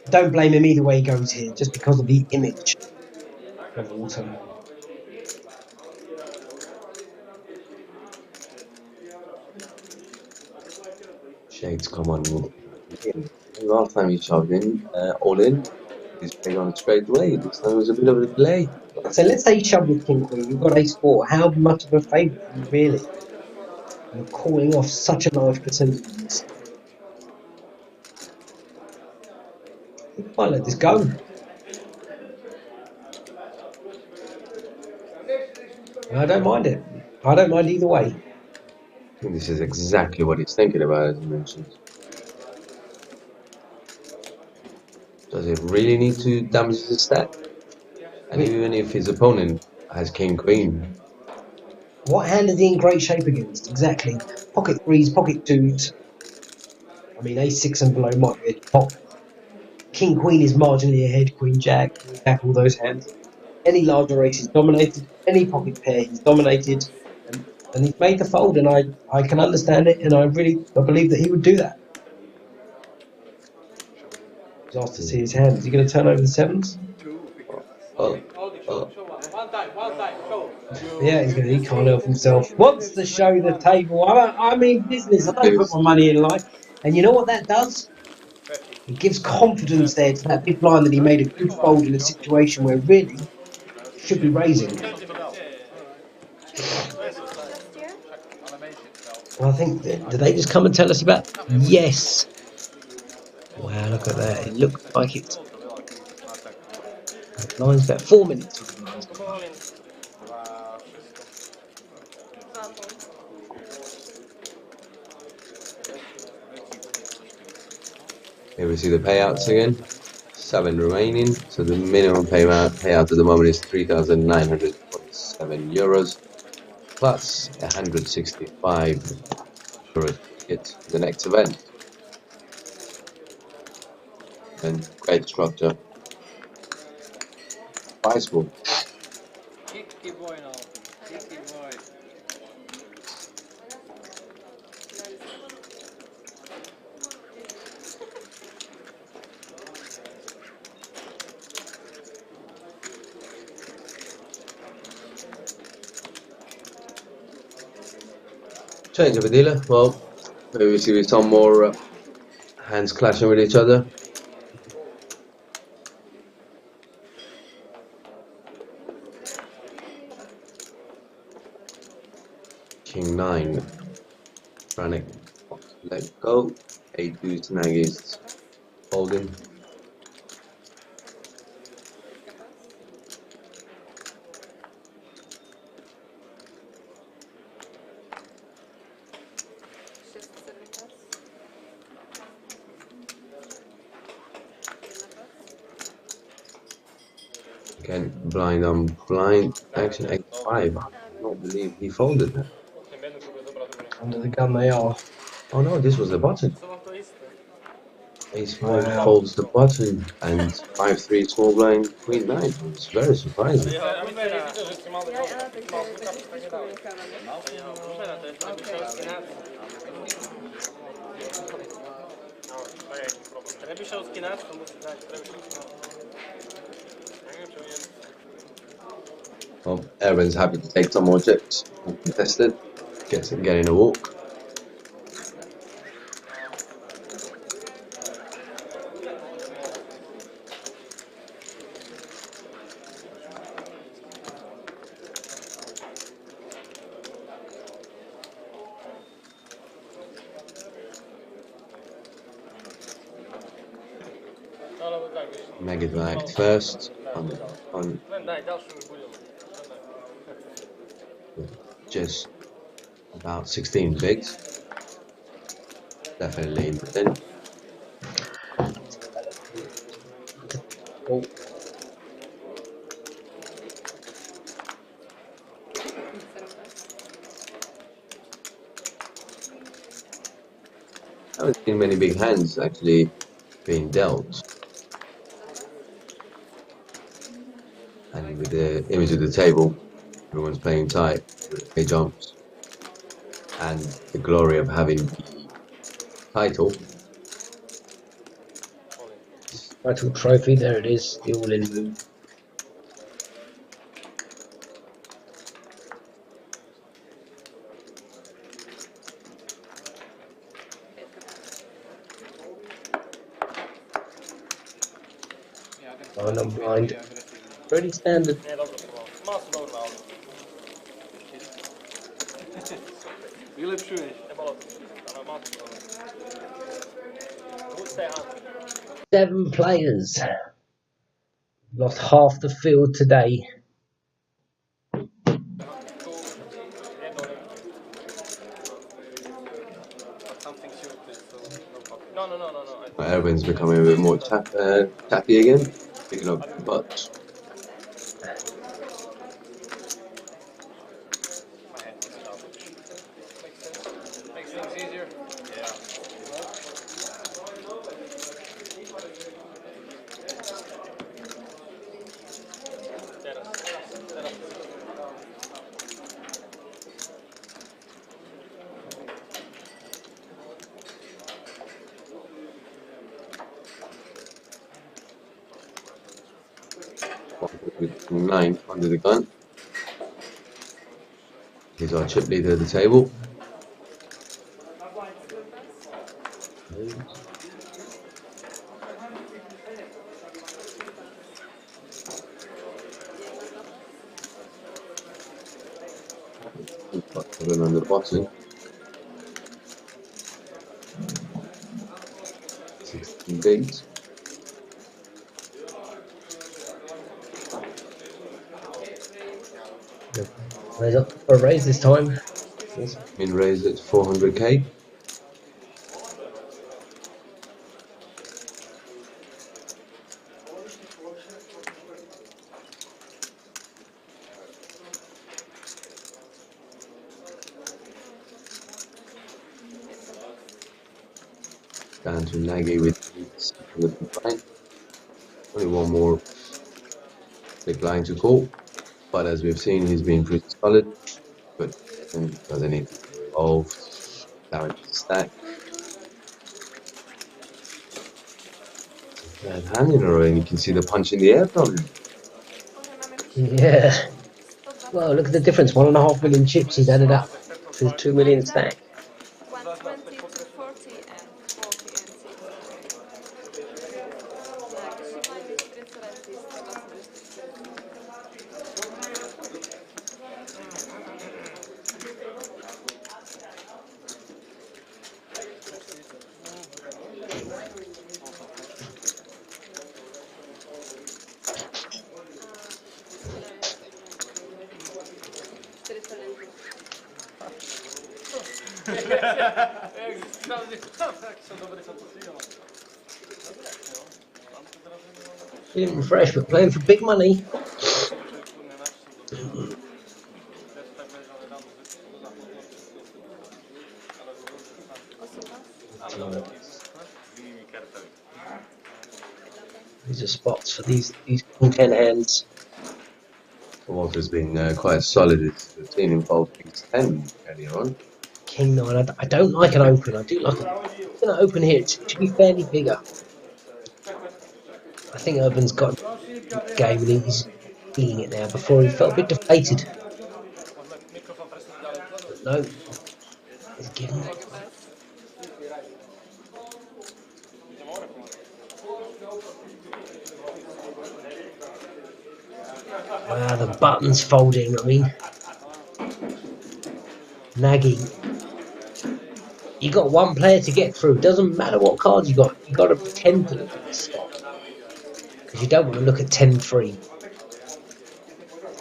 Don't blame him either way he goes here, just because of the image of Autumn. Shades, come on. Last time he shoved in, all in, he's playing on it straight away. This time was a bit of a delay. So let's say you shove with King Queen, you've got ace-4. How much of a favourite are you really? You're calling off such a large percentage of this. You might let this go. I don't mind it. I don't mind either way. I think this is exactly what he's thinking about, as he mentioned. Does it really need to damage the stack? And even if his opponent has king queen, What hand is he in great shape against? Exactly. Pocket threes, pocket twos. I mean, ace six and below might be a top. King queen is marginally ahead. Queen jack, all those hands. Any larger ace is dominated. Any pocket pair he's dominated, and he's made the fold. And I can understand it, and I believe that he would do that. He's asked to see his hand. Is he going to turn over the sevens? Yeah, he can't help himself. Wants to show the table. I mean business. I don't put my money in life. And you know what that does? It gives confidence there to that big blind that he made a good fold in a situation where really should be raising. Well, I think, did they just come and tell us about? Yes. Wow, look at that. It looks like it's. The blind's about 4 minutes. here we see the payouts again. 7 remaining, so the minimum payout at the moment is 3,947 euros plus 165 euros to get the next event. And great structure. Price pool. Change of a dealer. Well, maybe we see some more hands clashing with each other. King 9. Franek. Let go. 8 deuce naggies. Folding. Again, blind on blind. Action 8-5. I don't believe he folded that. Under the gun they are. Oh no, this was the button. Ace-5 folds the button and 5-3 small blind queen 9. It's very surprising. Well, everyone's happy to take some more chips. Contested. Getting a walk. Negative act first on just about 16 bigs. Definitely in the 10. Oh. I haven't seen many big hands actually being dealt. And with the image of the table, everyone's playing tight with a jumps. And the glory of having the title. Title trophy, there it is, the all-in move. Blind on blind. Pretty standard. Seven players. Lost half the field today. Erwin's becoming a bit more tappy again, picking up butts. With 9 under the gun. He's our chip leader at the table. Even on the bottom. 16 bigs. Raise up for a raise this time. Been raised at 400k. Down to Nagy with the blind. Only one more big blind to call, but as we've seen, he's been pretty solid. But doesn't need to be involved. Damage the stack. Bad hand in a row, and you can see the punch in the air from him. Yeah. Well, look at the difference. 1.5 million chips he's added up to his 2 million stack. 120 to 40 and 40 and Feeling refreshed, but playing for big money. These are spots for these King 10 hands. Walter's been quite solid. It's the team involved King's 10 earlier on. King 9, I don't like an open. I do like an open here. It should be fairly bigger. I think Urban's got a game and he's feeling it now. Before he felt a bit deflated. But no, he's giving it. Wow, the button's folding. I mean, Nagy, you got one player to get through. Doesn't matter what cards you got. You got to pretend to look at this spot because you don't want to look at 10-3.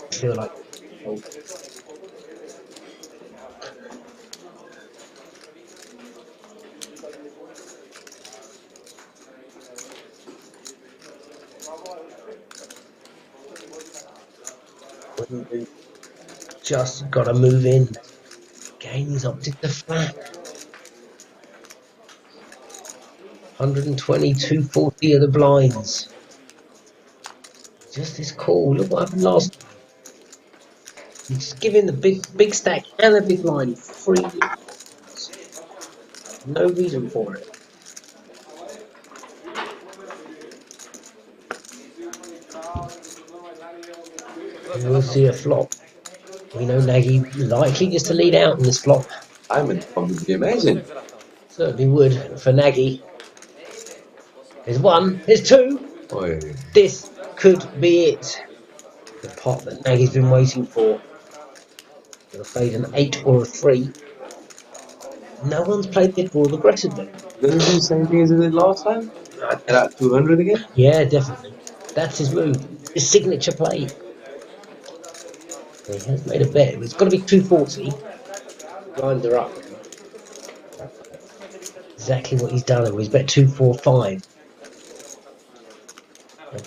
I feel like. Oh. Just got to move in. Again, he's opted to flat. 120, 240 are the blinds. Just this call. Look what happened last time. He's giving the big stack and a big blind free. No reason for it. And we'll see a flop. We know Nagy likely just to lead out in this flop. Diamond would be amazing. Certainly would for Nagy. There's one, there's two. Oy. This could be it. The pot that Nagy's been waiting for. Gonna fade an 8 or a 3. No one's played this board aggressively. Did he do the same thing as he did last time? Get out 200 again? Yeah, definitely. That's his move. His signature play. He has made a bet. It's got to be 240. Blinds are up. exactly what he's done. He's bet 2, 4, 5.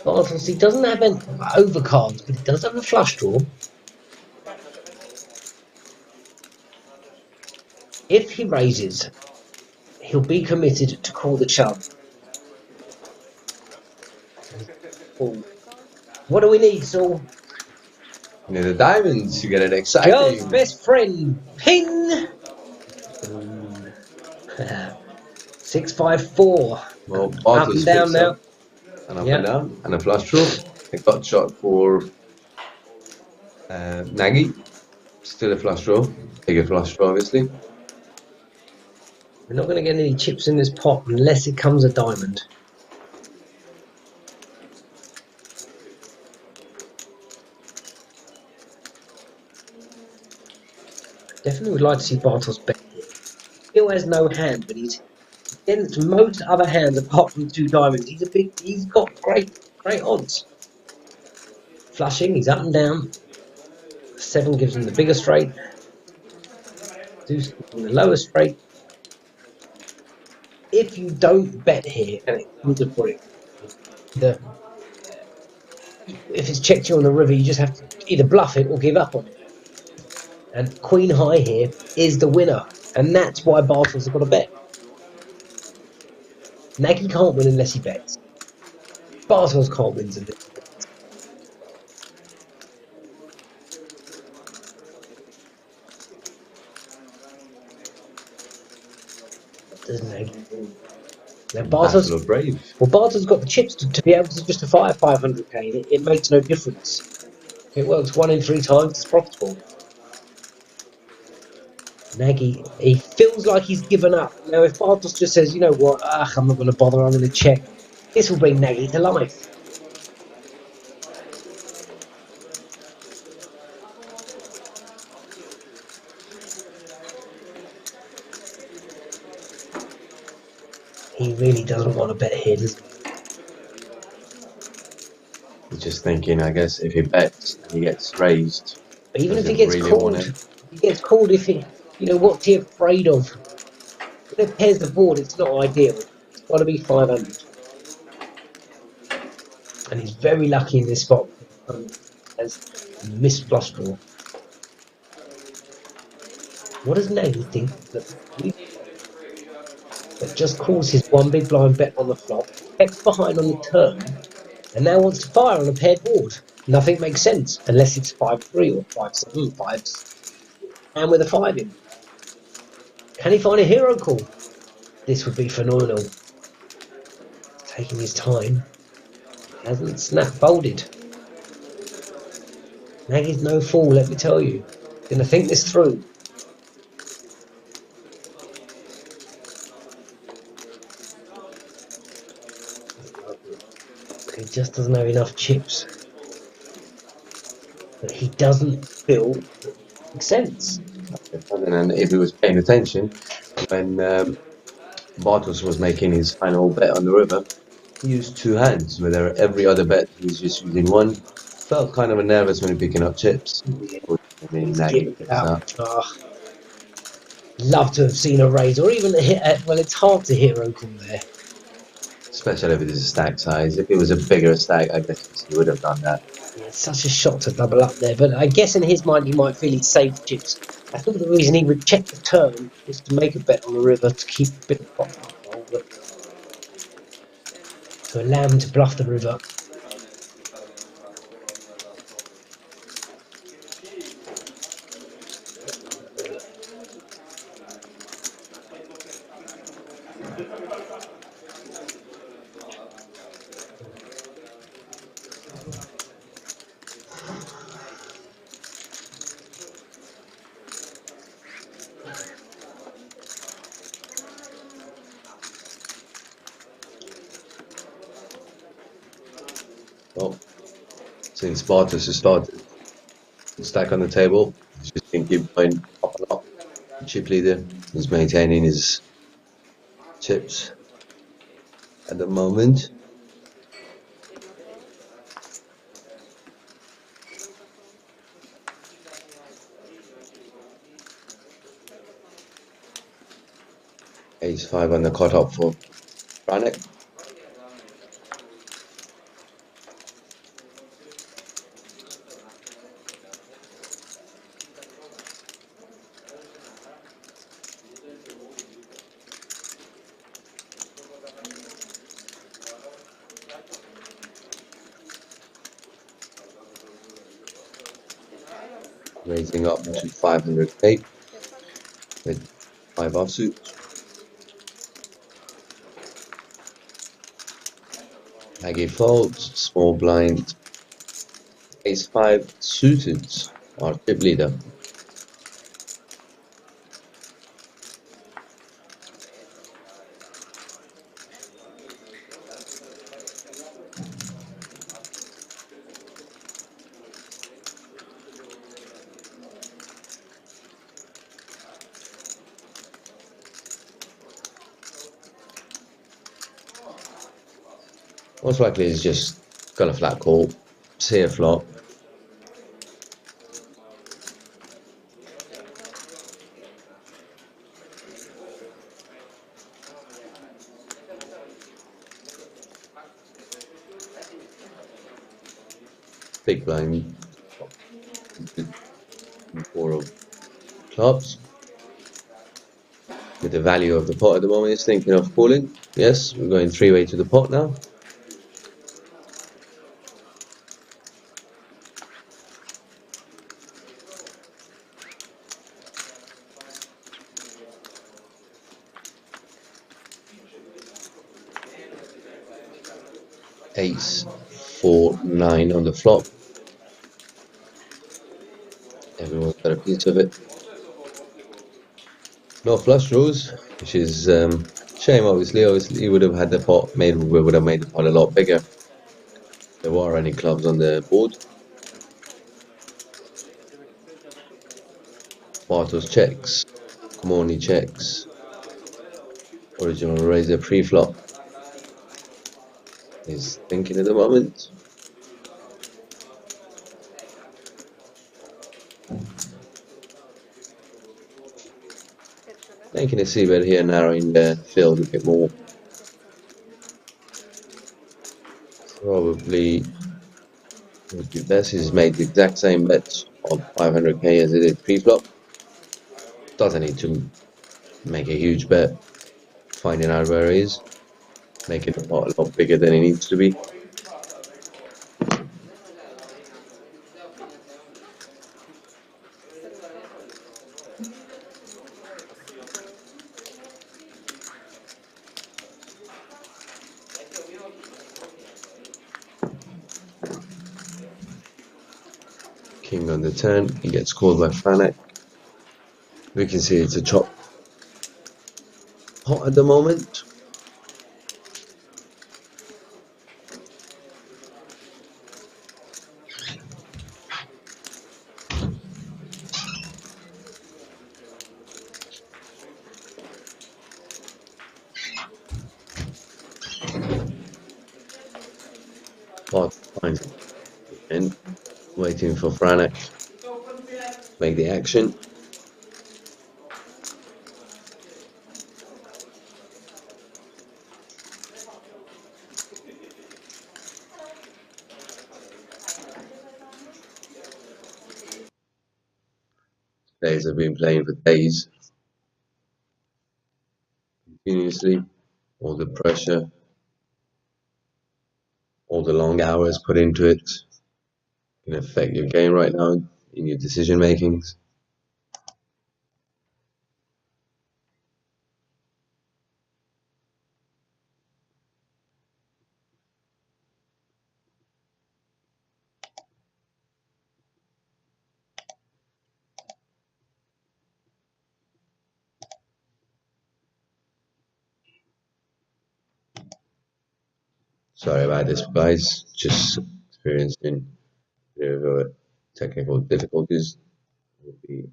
Bartels, he doesn't have any overcards, but he does have a flush draw. If he raises, he'll be committed to call the shove. What do we need, Saul? You know, the diamonds to get it Joe's exciting. best friend, ping! 654. Well, Up Bartos and down picks now. up and up Yeah. and down and a flush draw. A gut shot for Nagy. Still a flush draw. Bigger flush draw, obviously. We're not going to get any chips in this pot unless it comes a diamond. Definitely would like to see Bartos bet here. Still has no hand, but he's against most other hands apart from 2 diamonds. He's got great odds. Flushing, he's up and down. 7 gives him the bigger straight. 2 gives him the lower straight. If you don't bet here and it comes a brick, if it's checked you on the river, you just have to either bluff it or give up on it. And Queen High here is the winner, and that's why Bartels has got to bet. Nagy can't win unless he bets. Bartels can't win unless he bets. Does Nagy win? Now Bartels, Battle of Brave. well, Bartels got the chips to be able to justify a 500k. It makes no difference. If it works 1 in 3 times, it's profitable. Nagy, he feels like he's given up. Now, if Bartels just says, you know what, I'm not going to bother, I'm going to check, this will bring Nagy to life. He really doesn't want to bet here, does he? He's just thinking, I guess, if he bets and he gets raised. But even if he doesn't gets really called, want it. what's he afraid of? When it pairs the board, it's not ideal. It's got to be 500. And he's very lucky in this spot. As missed flush draw. What does Nagy think that just calls his 1 big blind bet on the flop, checks behind on the turn, and now wants to fire on a paired board? Nothing makes sense unless it's 5-3 or 5-7, 5, and with a 5 in. Can he find a hero call? This would be phenomenal. Taking his time. Hasn't snap folded. Nagy's no fool, let me tell you. Gonna think this through. He just doesn't have enough chips. But he doesn't feel it makes sense. And if he was paying attention when Bartos was making his final bet on the river, he used 2 hands, where every other bet he was just using 1. Felt kind of nervous when he picking up chips. I mean, He's Nagy giving it picks up. up. Love to have seen a raise, or even a hit. Well, it's hard to hero call there. Especially if it is a stack size. If it was a bigger stack, I guess he would have done that. Yeah, it's such a shot to double up there, but I guess in his mind he might feel he'd saved chips. I thought the reason he would check the turn was to make a bet on the river to keep a bit of pot control, but to allow him to bluff the river. Well, since Bartos has started the stack on the table, he's just been keep going up and up. Chip leader is maintaining his chips at the moment. Ace-5 on the cut-up for Franek. Raising up to 500k with 5 offsuits. Aggie folds, small blind, Ace-5 suited, our chip leader. Most likely he's just got a flat call, see a flop. Big blind, 4 of clubs. With the value of the pot at the moment, he's thinking of calling. Yes, we're going 3-way to the pot now. Ace, 4, 9 on the flop. Everyone's got a piece of it. No flush draws, which is shame. Obviously, he would have had the pot made. We would have made the pot a lot bigger. There were any clubs on the board. Bartos checks. Komoni checks. Original razor pre-flop. He's thinking at the moment. Making a c-bet here, narrowing the field a bit more. Probably would be best. He's made the exact same bets on 500k as he did pre-flop. Doesn't need to make a huge bet. Finding out where he is. Making the pot a lot bigger than it needs to be. King on the turn, he gets called by Franek. We can see it's a chop pot at the moment. Pot finds it and waiting for Franek to make the action. Players have been playing for days, continuously. All the pressure, all the long hours put into it can affect your game right now in your decision makings. Sorry about this, guys. Just experiencing a bit of technical difficulties. We'll be back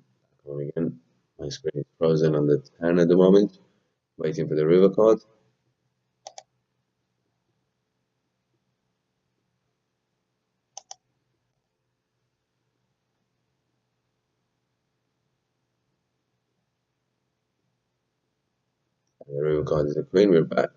on again. My screen is frozen on the 10 at the moment, waiting for the river card. The river card is the queen. We're back.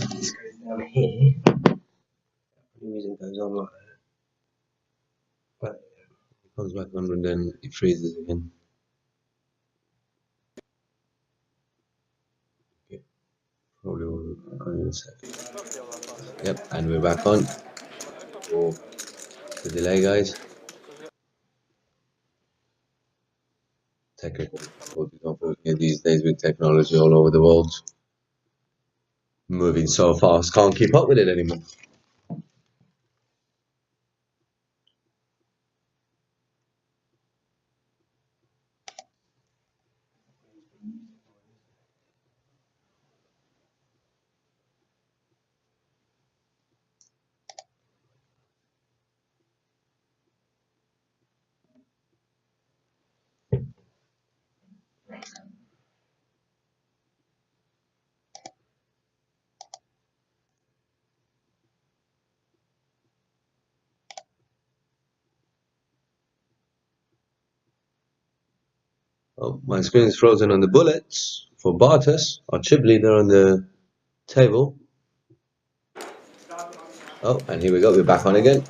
This goes down here. The music goes on like that. But He comes back on and then he freezes again. Okay. Probably on a second. Yep, and we're back on. For the delay, guys. Technical difficulties, unfortunately, these days with technology all over the world. Moving so fast, can't keep up with it anymore. Oh, my screen is frozen on the bullets for Bartas, our chip leader on the table. Oh, and here we go, we're back on again.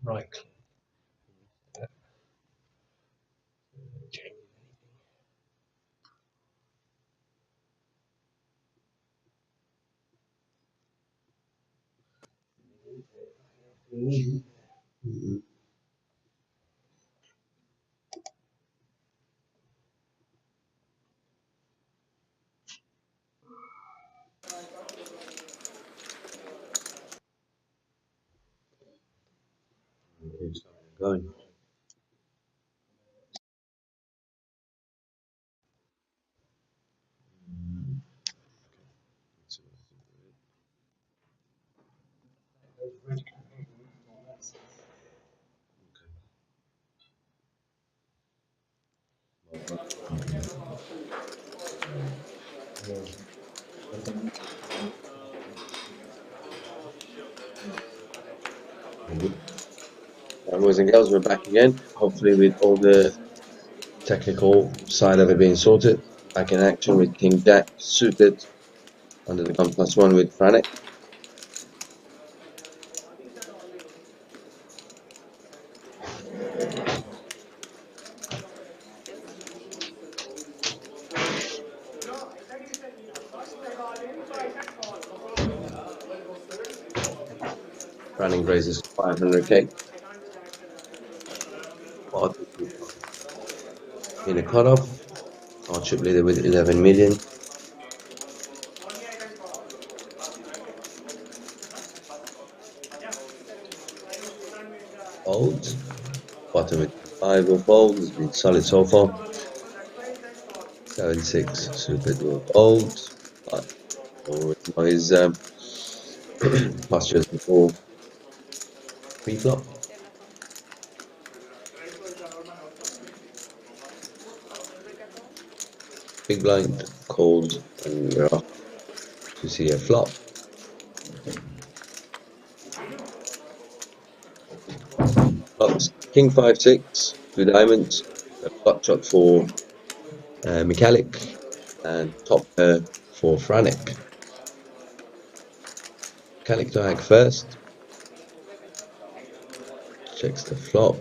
right click. Change anything. Going. Boys and girls, we're back again. Hopefully with all the technical side of it being sorted. Back in action with King Jack suited under the gun +1 with Franek. Franek raises 500k. In a cutoff, our chip leader with 11 million. Fold. Bottom with 5 will fold. It's been solid so far. 7-6 super dual fold. But always postures before pre-flop. Big blind calls, and we're off to see a flop. Flops King 5-6, 2 diamonds, a pot shot for Michalik, and top pair for Franek. Michalik to act first. Checks the flop.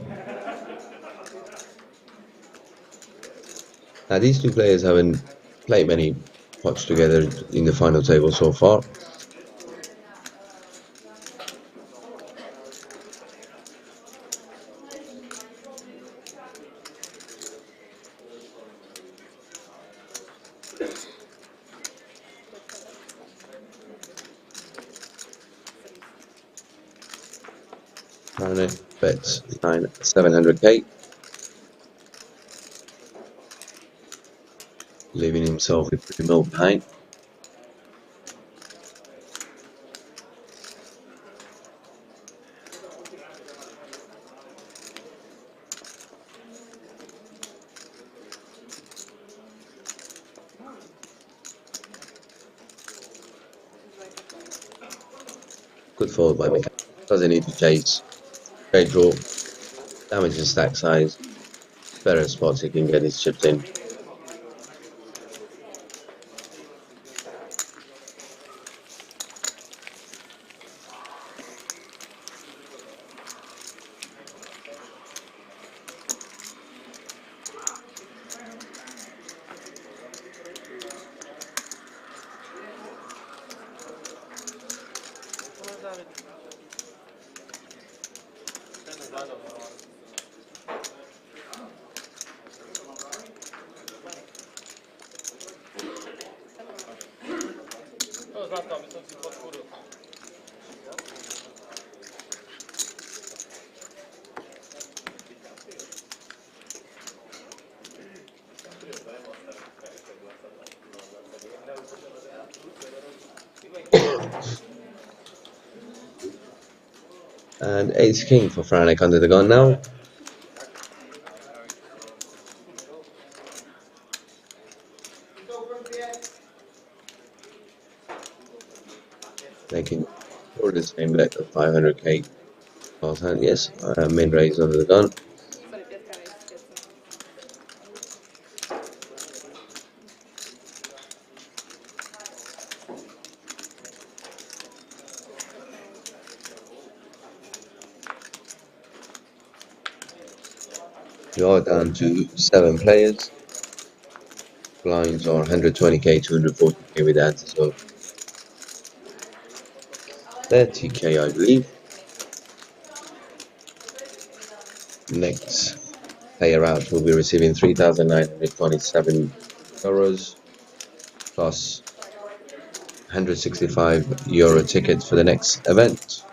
Now these two players haven't played many pots together in the final table so far. Franek bets 700k, leaving himself with 3 mil behind. Good fold by Michalik. Doesn't need to chase. Great draw. Damages stack size. Better spots he can get his chips in. And ace king for Franek under the gun now. Making or the same bet of 500k last hand. Yes, main raise under the gun. We are down to 7 players. Blinds are 120k, 240k with ads as well. 30k, I believe. Next player out will be receiving 3,927 euros plus 165 euro tickets for the next event.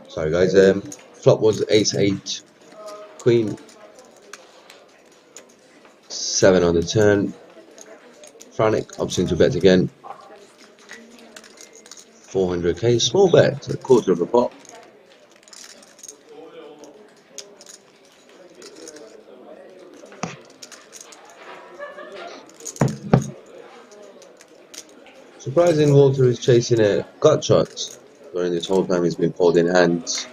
Sorry guys, flop was ace-8, queen 7 on the turn. Franek opting to bet again. 400k, small bet, a quarter of a pot. Surprising, Walter is chasing a gut shot during this whole time he's been folding hands.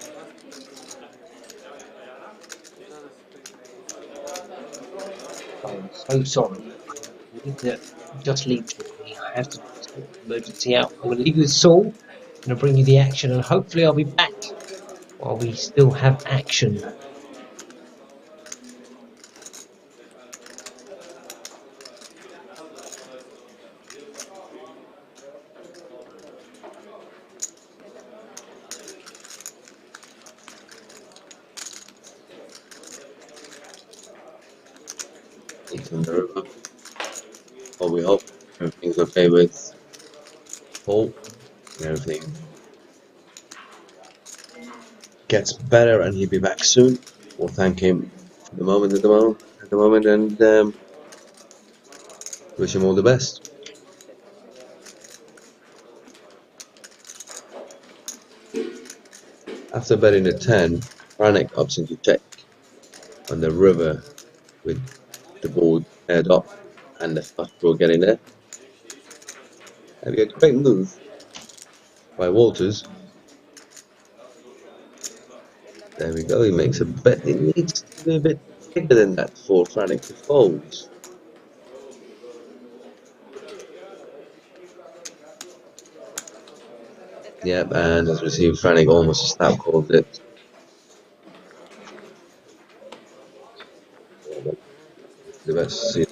I'm so sorry. I need to just leave shortly. I have to sort an emergency out. I'm going to leave you with Saul. I'm going to bring you the action, and hopefully I'll be back while we still have action. It's on the river. Well, we hope everything's okay with Paul and everything gets better and he'll be back soon. We'll thank him for the moment and wish him all the best. After betting the 10, Franek opts into check on the river with the board head up and the flush draw getting there. Have a great move by Walters. There we go, he makes a bet. It needs to be a bit bigger than that for Franek to fold. Yep, and as we see, Franek almost a snap called it. The best season.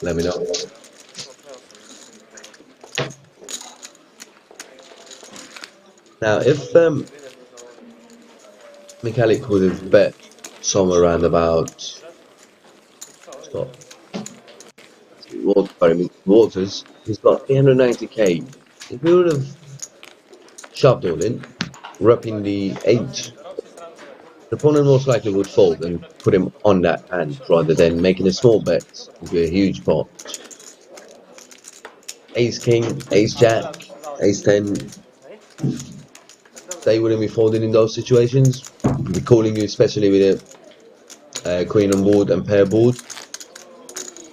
Let me know. Now, if Michalik would have bet somewhere around about Walters, he's got 390k. If we would have shoved all in, repping the 8, the opponent most likely would fold and put him on that hand rather than making a small bet into a huge pot. Ace King, Ace Jack, Ace 10, they wouldn't be folding in those situations. Be calling you, especially with a queen on board and pair board.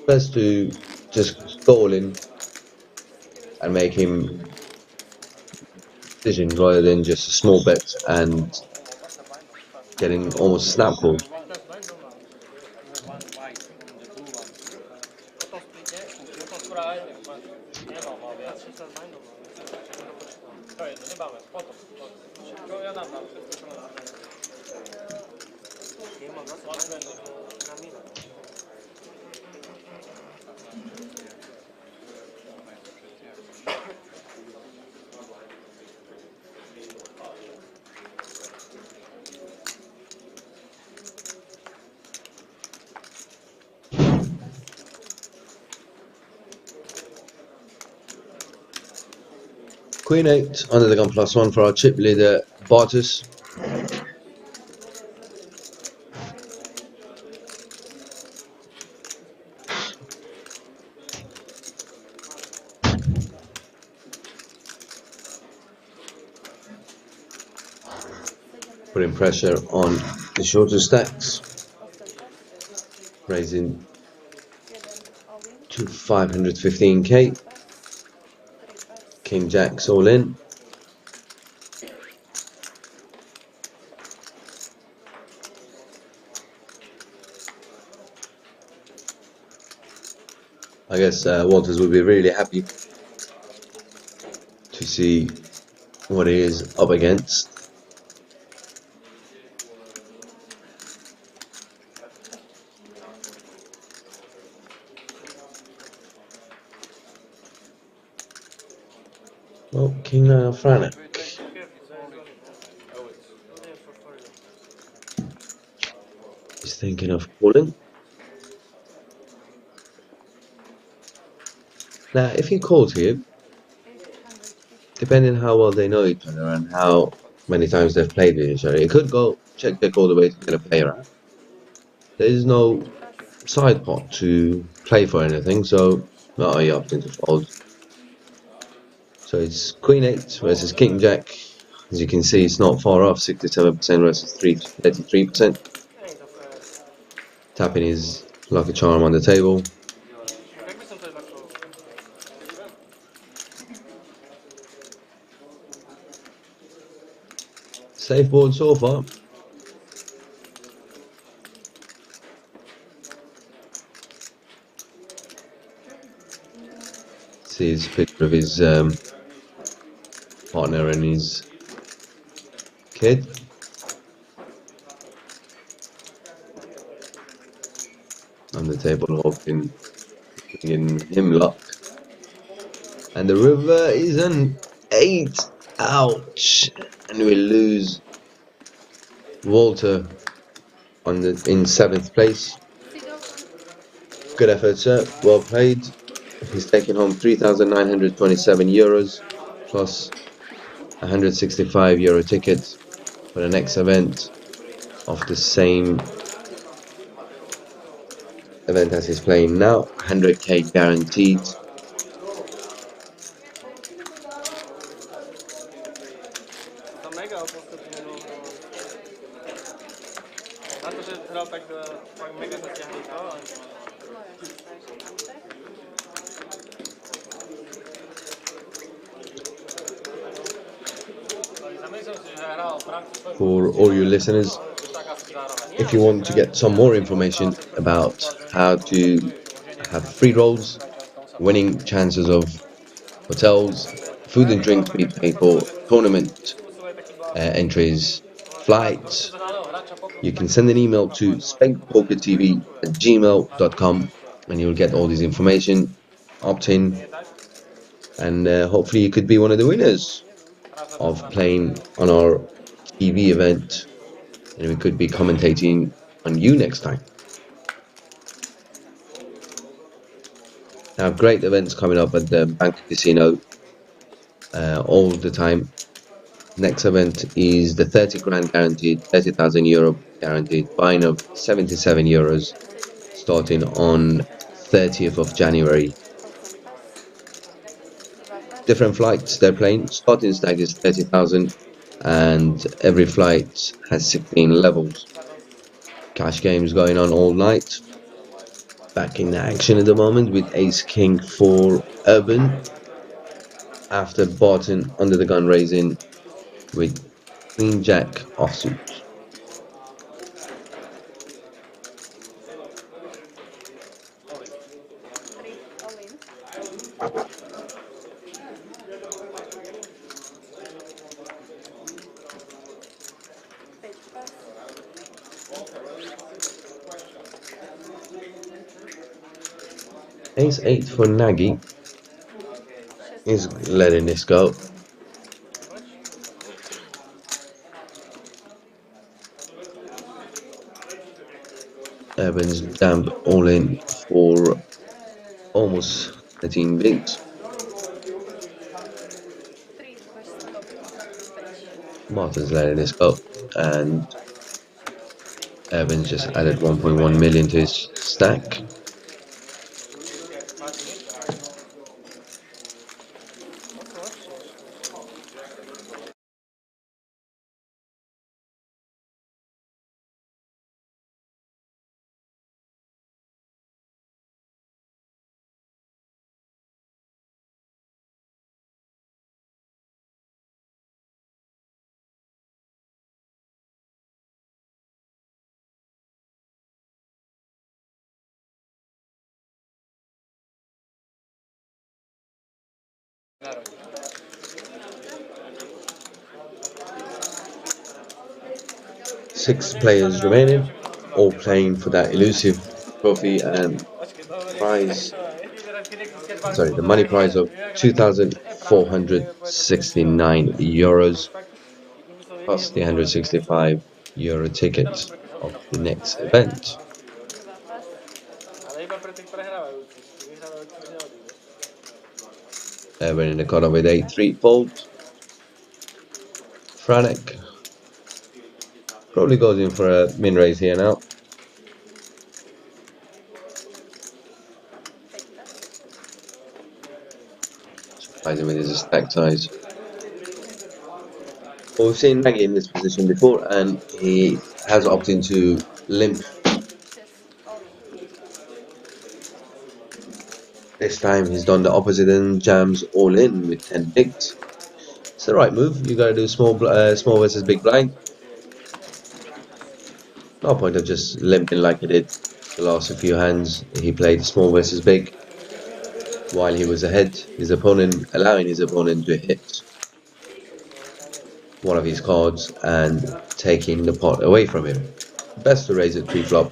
Best to just go all in and make him decision rather than just a small bet and getting almost a snap call. Queen 8 under the gun +1 for our chip leader Bartus. Putting pressure on the shorter stacks, raising to 515k. King Jack's all in. I guess Walters will be really happy to see what he is up against. Well, King Franek is thinking of calling. Now, if he calls here, depending how well they know each other and how many times they've played with each other, it could go check back all the way to get a payout. There is no side pot to play for anything, so he opted to fold. So it's Queen 8 versus King Jack. As you can see, it's not far off, 67% versus 33%. Tapping his lucky charm on the table. Safe board so far. See his picture of his partner and his kid. On the table, hoping in him luck. And the river is an 8. Ouch! And we lose Walter in 7th place. Good effort, sir. Well played. He's taking home €3,927 plus €165 ticket for the next event of the same event as he's playing now. 100k guaranteed. For all you listeners, if you want to get some more information about how to have free rolls, winning chances of hotels, food and drinks we pay for, tournament entries, flights, you can send an email to spankpokertv@gmail.com and you'll get all this information, opt in, and hopefully you could be one of the winners of playing on our TV event, and we could be commentating on you next time. Now, great events coming up at the Banco Casino all the time. Next event is the 30 grand guaranteed, €30,000 guaranteed, buying of €77, starting on 30th of January. Different flights they're playing. Starting stake is 30,000 and every flight has 16 levels. Cash games going on all night. Back in action at the moment with Ace King for Urban after Barton under the gun raising with Queen Jack offsuit. Ace 8 for Nagy is letting this go. Evans jammed all in for almost 13 bigs. Martin's letting this go, and Evans just added 1.1 million to his stack. Six players remaining, all playing for that elusive trophy and prize. Sorry, the money prize of €2,469 plus the €165 ticket of the next event. We're in the corner with 8-3 fold. Franek probably goes in for a min raise here now. Surprising with his stack size. Well, we've seen Nagy in this position before, and he has opted to limp. This time he's done the opposite and jams all in with 10 bigs. It's the right move. You got to do small versus big blind. No point of just limping like he did the last few hands. He played small versus big while he was ahead. His opponent, allowing his opponent to hit one of his cards and taking the pot away from him. Best to raise it pre-flop.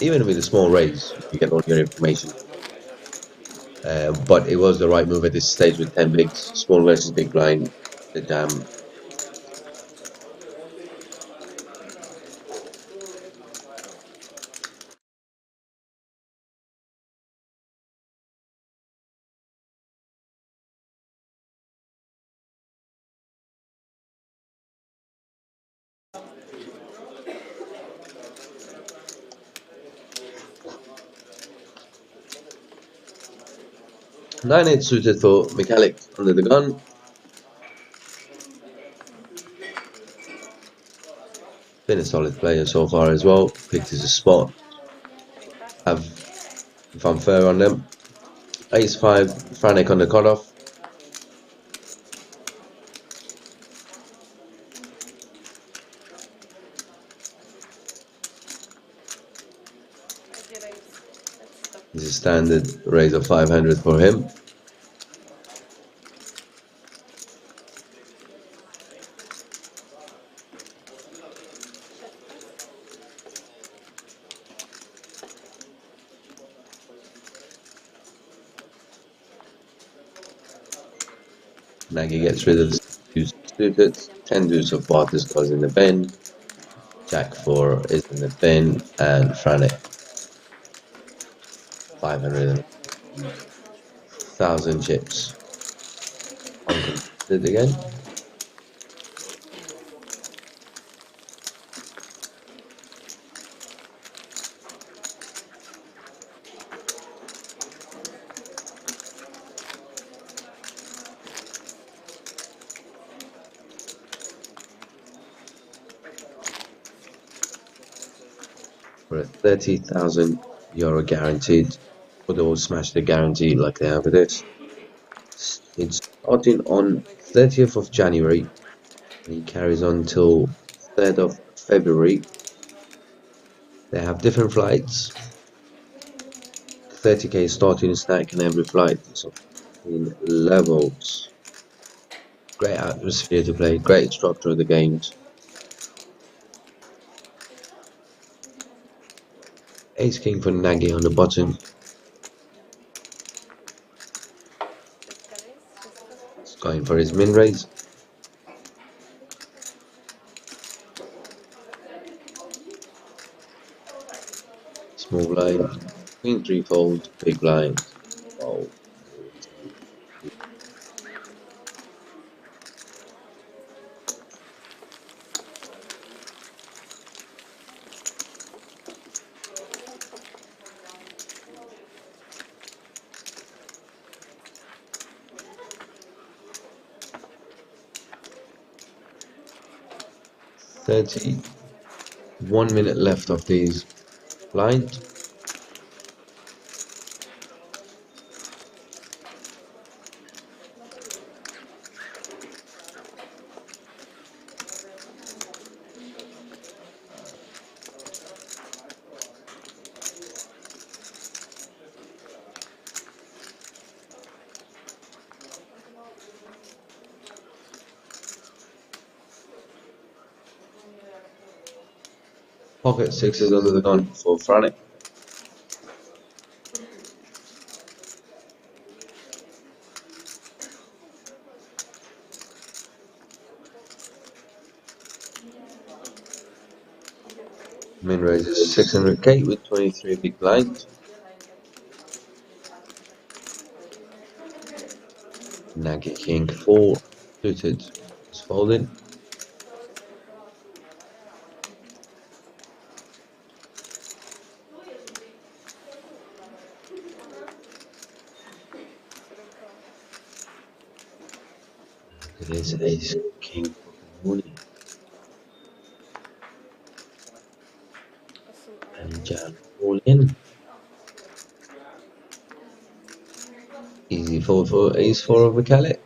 Even with a small raise, you get all your information. But it was the right move at this stage with 10 bigs, small versus big blind, the jam. Nine 8 suited for Michalik under the gun. Been a solid player so far as well. Picked his spot. Have fanfare on them. Ace 5, Franek on the cutoff. This is standard raise of 500 for him. Nagy gets rid of the suited. 10 deuce of Bartes goes in the bin. Jack 4 is in the bin. And Franek 500,000 chips. Uncontested again. For a 30,000 euro guaranteed. Would all smash the guarantee like they have with this. It's starting on 30th of January. And he carries on till 3rd of February. They have different flights. 30k starting stack in every flight. So in levels. Great atmosphere to play. Great structure of the games. Ace King for Nagy on the button. He's going for his min raise. Small blind. Queen 3 fold. Big blind. Oh. One minute left of these blind. Pocket sixes under the gun for Franek. Min raise is 600k with 23 big blind. Nagy King 4 suited is folding. It is Ace King for money. And Jack all in. Easy fold for Ace 4 of Michalik.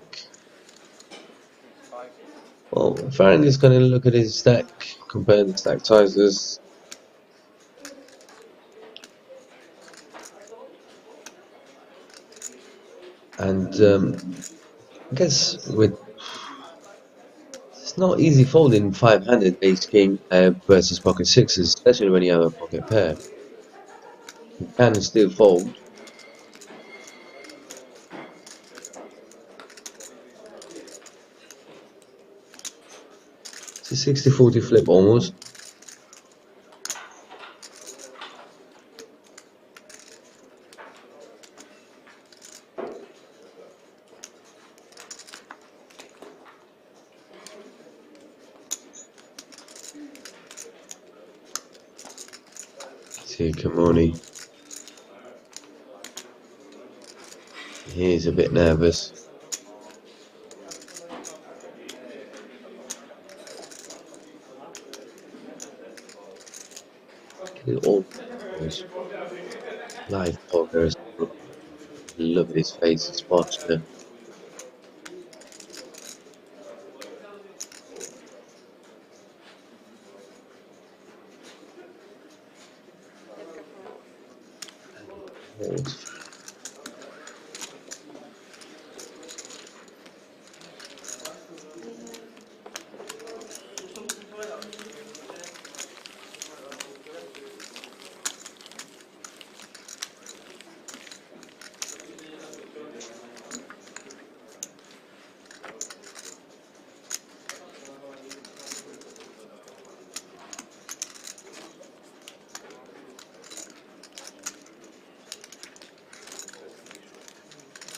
Franek is going to look at his stack, compare the stack sizes. And I guess it's not easy folding 5-handed ace king versus pocket sixes, especially when you have a pocket pair. You can still fold. It's a 60-40 flip almost. See Kamoni. He's a bit nervous. All those live pokers. Look at his face, his posture.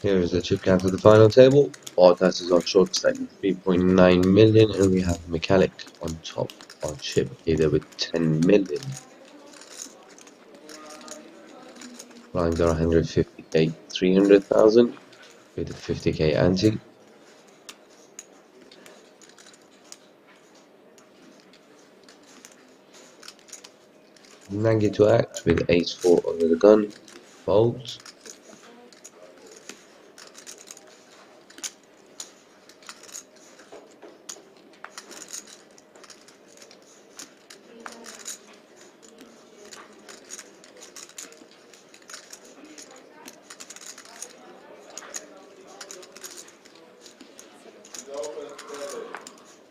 Here is the chip count to the final table. Bottas is on short stack with 3.9 million, and we have Michalik on top on chip either with 10 million. Lines are 150k, 300,000 with a 50k ante. Nagy to act with ace-4 under the gun, folds.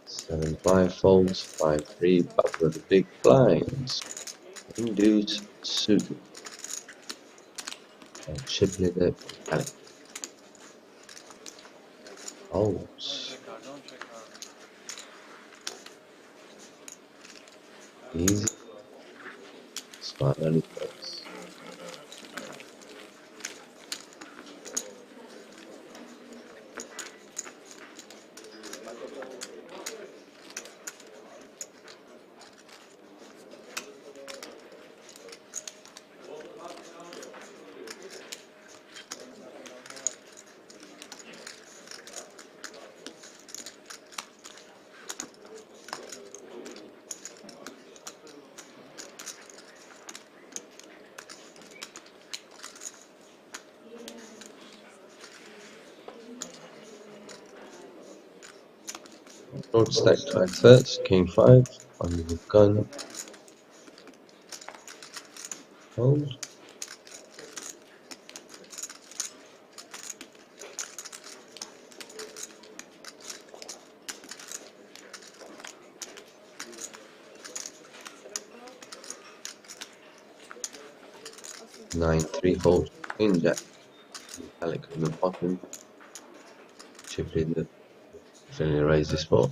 Seven, 5 folds, 5-3, but with the big blinds. Induce suited. And chip leader, Michalik. Folds. Easy. Smart early folds. Short stack tried first, king 5, under the gun, fold. Nine, 3 fold, queen jack, Michalik on the bottom, chip leader, finally raise this spot.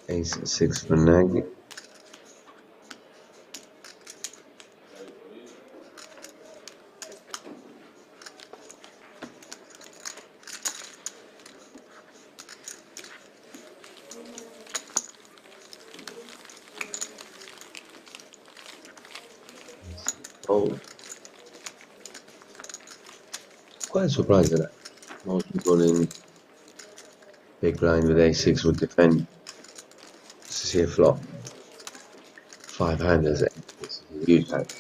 Ace 6 for Nagy. Fold. Quite surprised at that. Most people in big blind with A6 would defend. This is see a flop. 5-handers. This is a huge hand.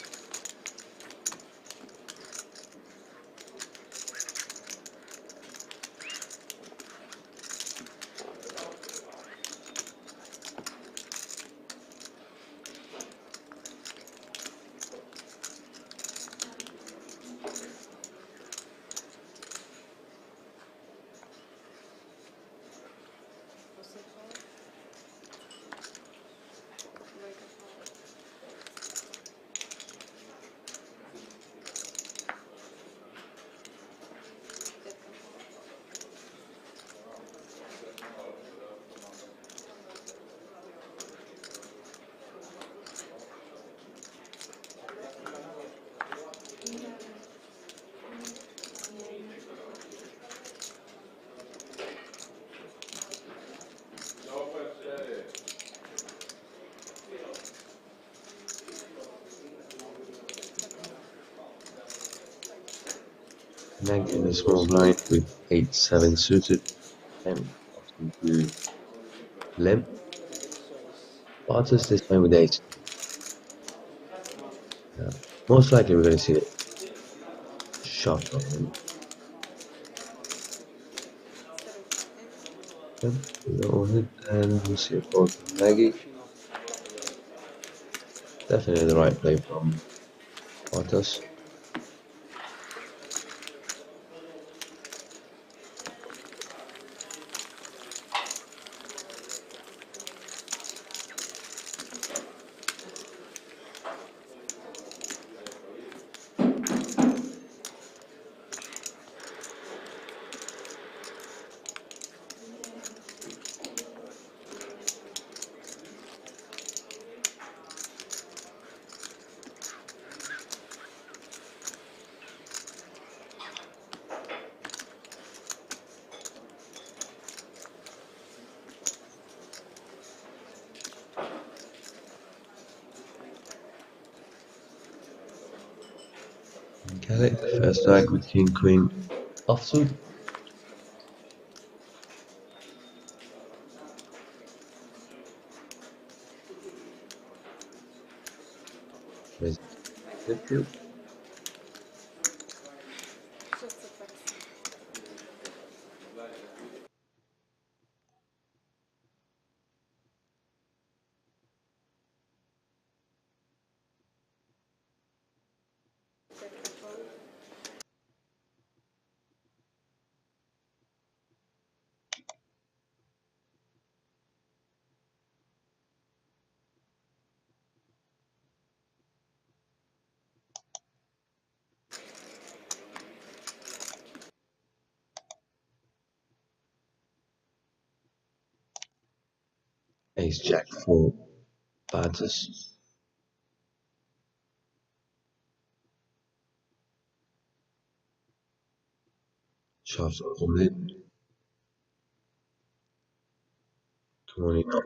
Neck in a small blind with 8-7 suited and opting to limp. Barters this time with ace. Most likely we're going to see it shot on him. Low hit and we'll see a fold from Maggie. Definitely the right play from Bartos. Michalik, first strike with King Queen offsuit. Raise it. Ace Jack for Bartos. Shots on it. 29.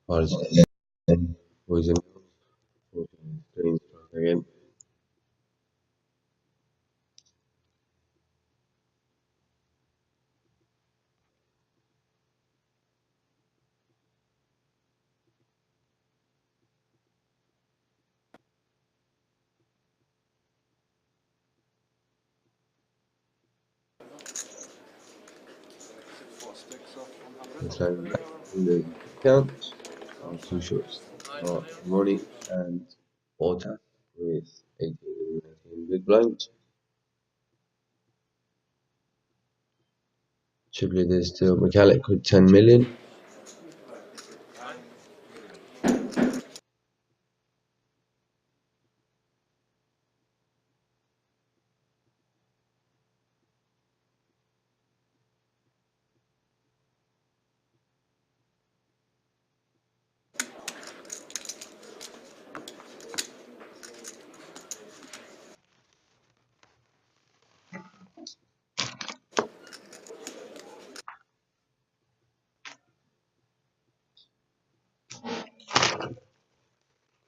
Apologies. Poison. Screen again. So back in the account, our two shots are Ronnie and Orta with 18 big blinds. Chip leaders to Michalik with 10 million.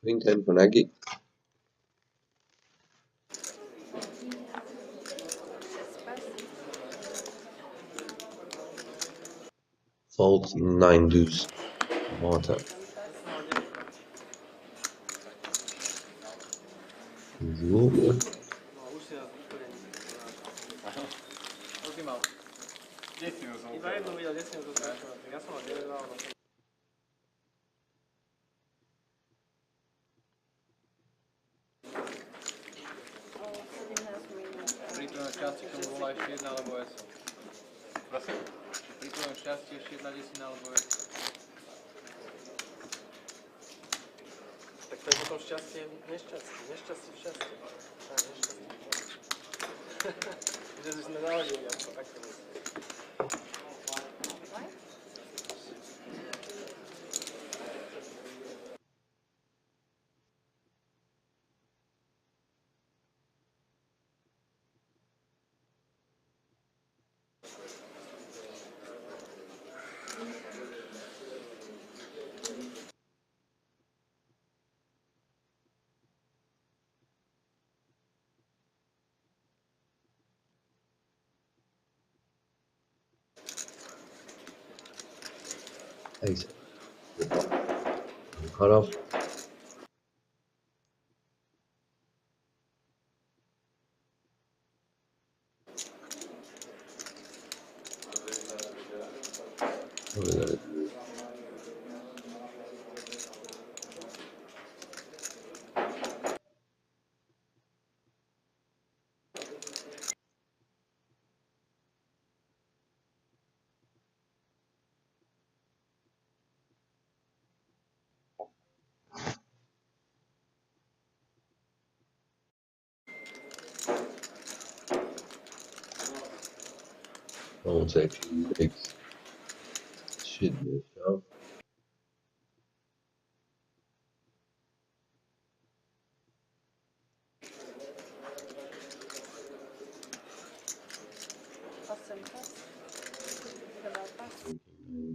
Queen 10 for Nagy. Fold 9 deuce. Marta. Zero. Pri tvojom šťastí k tomu volá ešte jedna alebo ESO. Prosím? Pri tvojom šťastí ešte jedna desina alebo ESO. Tak to je potom šťastie v nešťastí. Nešťastie v šťastí. Tak, nešťastie v šťastí. Že sme naladili, ja to takto myslím. Ace. Cut off. I'll take six. Should be a shove.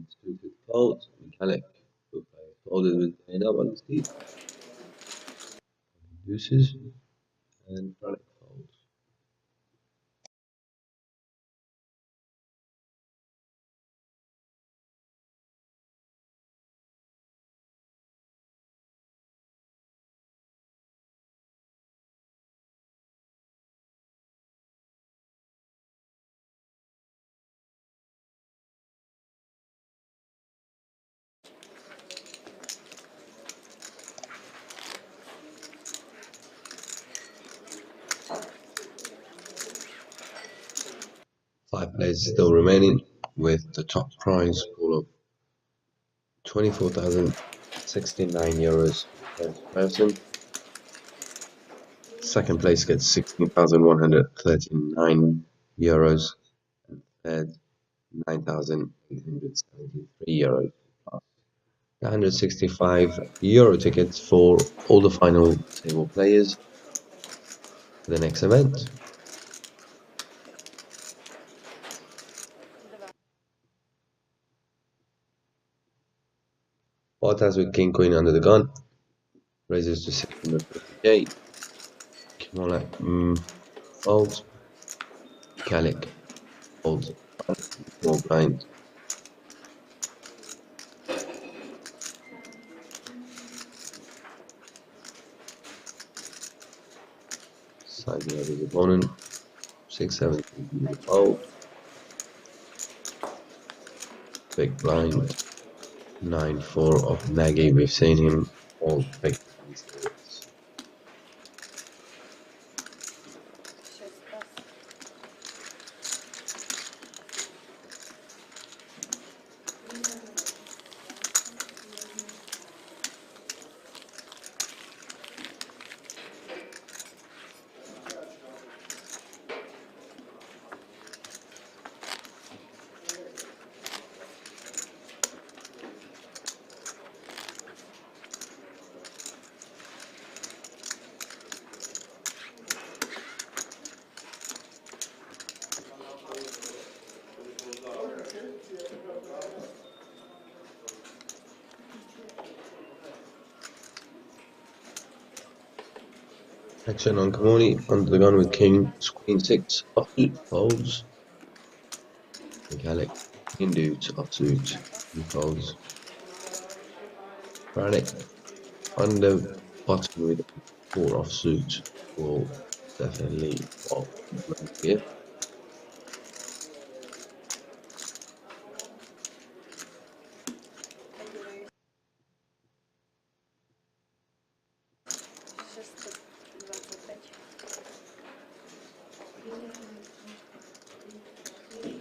Stupid fault. Michalik. Folded with 10 up on his feet. Deuces. And Franek folds. Five players still remaining with the top prize pool of 24,069 euros per person. Second place gets 16,139 euros and third 9,873 euros plus the 165 euro tickets for all the final table players for the next event. Pot has with king queen under the gun. Raises to 650k. Kimona folds. Michalik folds. More blind. Siding out his opponent. 6-7 fold. Big blind. 9-4 of Nagy. We've seen him all big these days. Action on Kamoni under the gun with king, queen 6 offsuit folds. Michalik king deuce offsuit he folds. Franek under bottom with 4 offsuit will definitely fold here.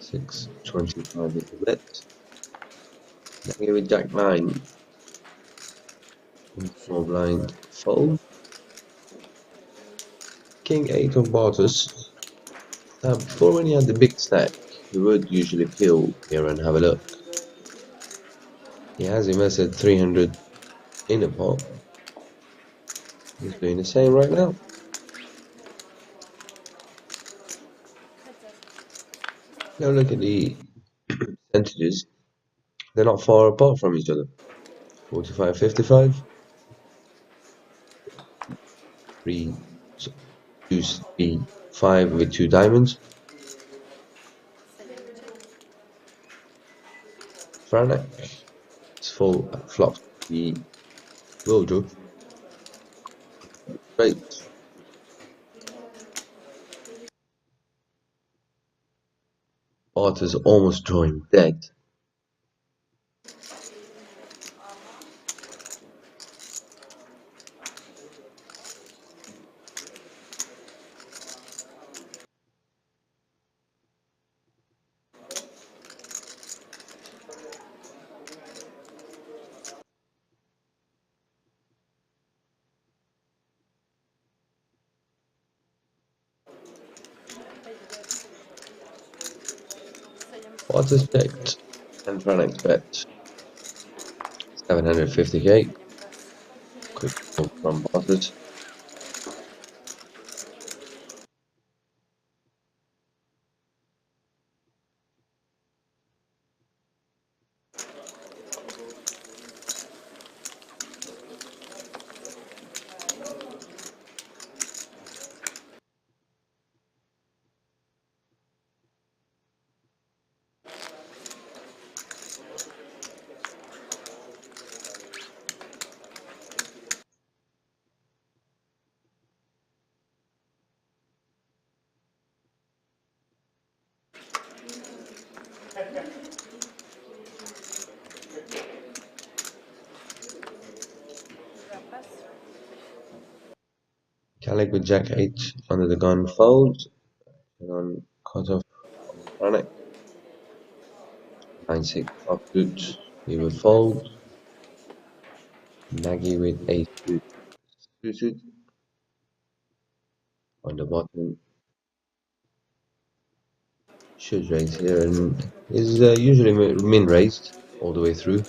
$6.25 is the bet. Here with Jack 9. Small blind fold. King 8 of Bartus. Before when he had the big stack, he would usually peel here and have a look. He has invested 300 in a pot. He's doing the same right now. Now look at the percentages. They're not far apart from each other. 45-55. 3, 2, 3, 5 with 2 diamonds. Franek is full flop. He will do. Great. Bart is almost drawing dead. Bart is checked. And Franek's bet. 750k. Quick call from Bartus. Michalik with Jack 8 under the gun folds. And on cutoff Franek. 9-6 offsuit. He would fold. Nagy with 8 suited. On the bottom. Should raise here and is usually min raised all the way through.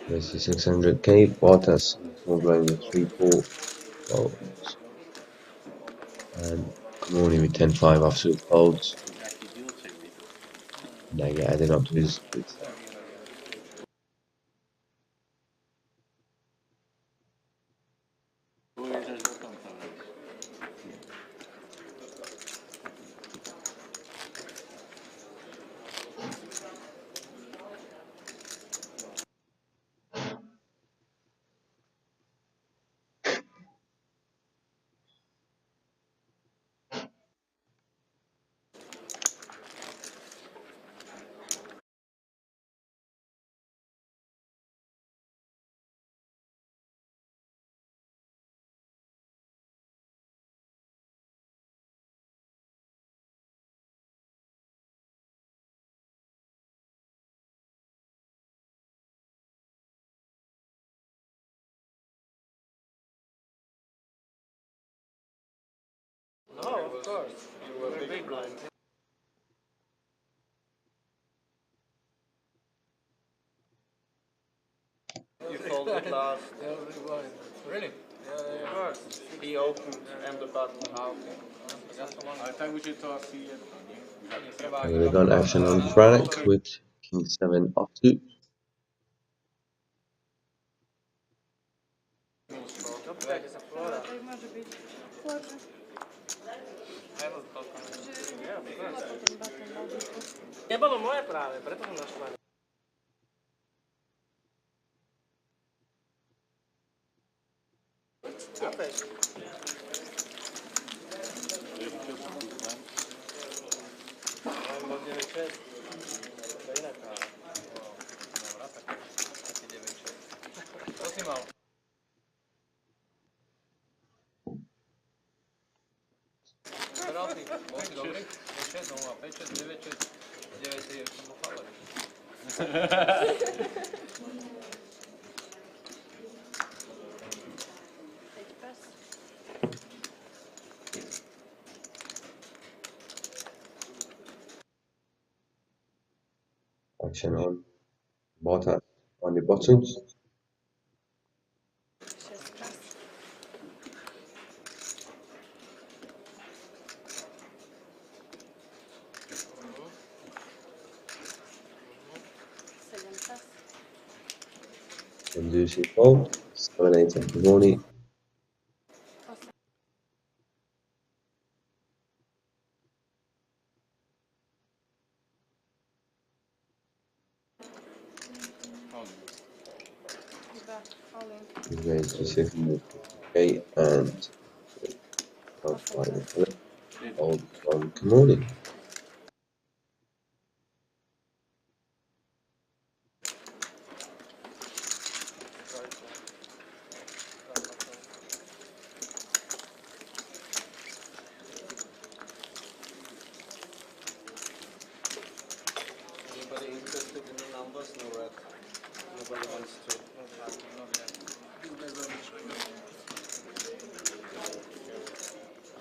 Versus 600k. Bottas small blind with 3-4 folds. And Kamoni with 10-5 offsuit folds. Now yeah, adding up to his big stack. No, of course. You were big blind. You folded last. Yeah, big blind. Really? Yeah, of course. He opened and the button. Ah, okay. I think we should talk to you. And we got action on Franek with King 7 offsuit. Nebolo moje práve, preto som naštvaný. Chápeš? Mám bod 9-6. To je iná káva. Dobrá, tak taký 9-6. To si mal. Vyberal si, bol si dobrý? 5-6, 0, 5-6, 9-6, 9-3, som bol favorit. Action on Bottas on the buttons. And do she fold? 7-8 of Kamoni. Raise to 600k and fold from Kamoni. Anybody interested in the numbers? No red. Nobody wants to.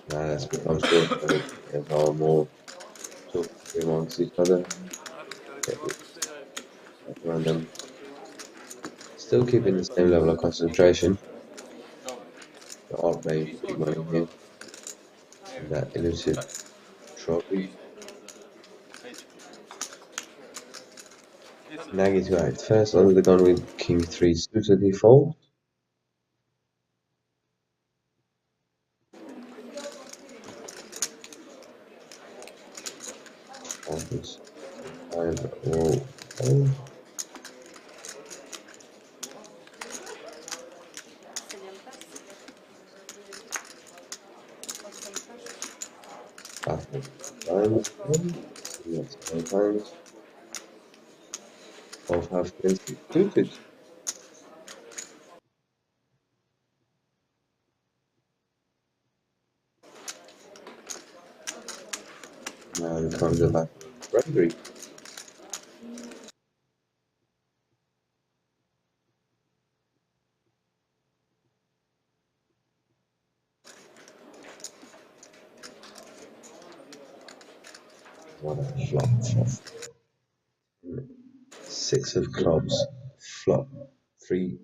Now that's become short. They have all more talk amongst each other. Around them. Still keeping the same level of concentration. They are playing for big money here. And that elusive trophy. Nagy to act first under the gun with King 3 suited he fold. Offers 5 all fold. Baffle diamonds one. Yes, 9 times. Both have been suited. Now comes the back bravery. What a flop. 6 of clubs. Flop. 3,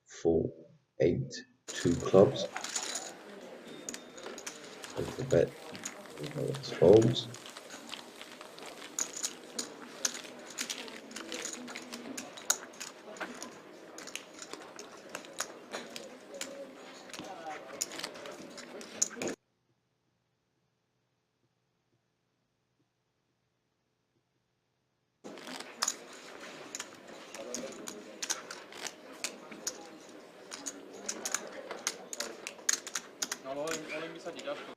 4, 8, 2 clubs. Take the bet. Let's folds. No ale olej mi sadí ďažko.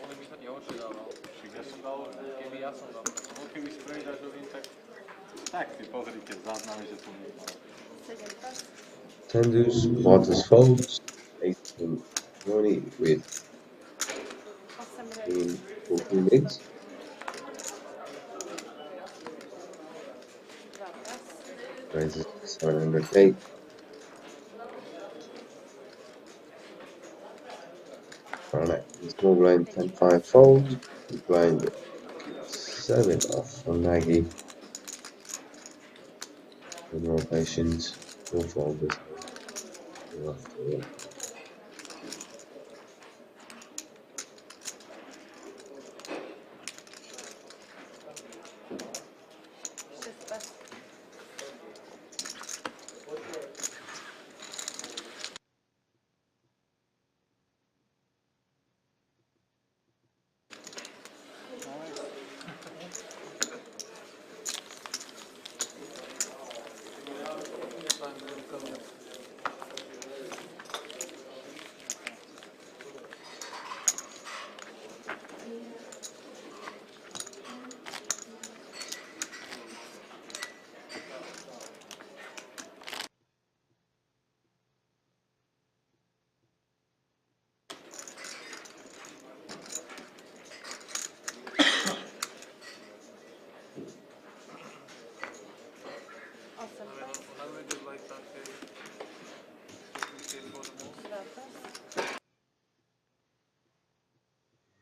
Olej mi sadí horšie dával. Ja som dal, keby ja som dal. Keby sprej dáš do vín, tak si pozrite záznamy, že som nemal. 10 deuce, Martins folds, 18 money with 14 bigs. Raises 700k. Franek, small blind 10-5 fold, big blind 7 off from Nagy. With more patience, we'll fold this one.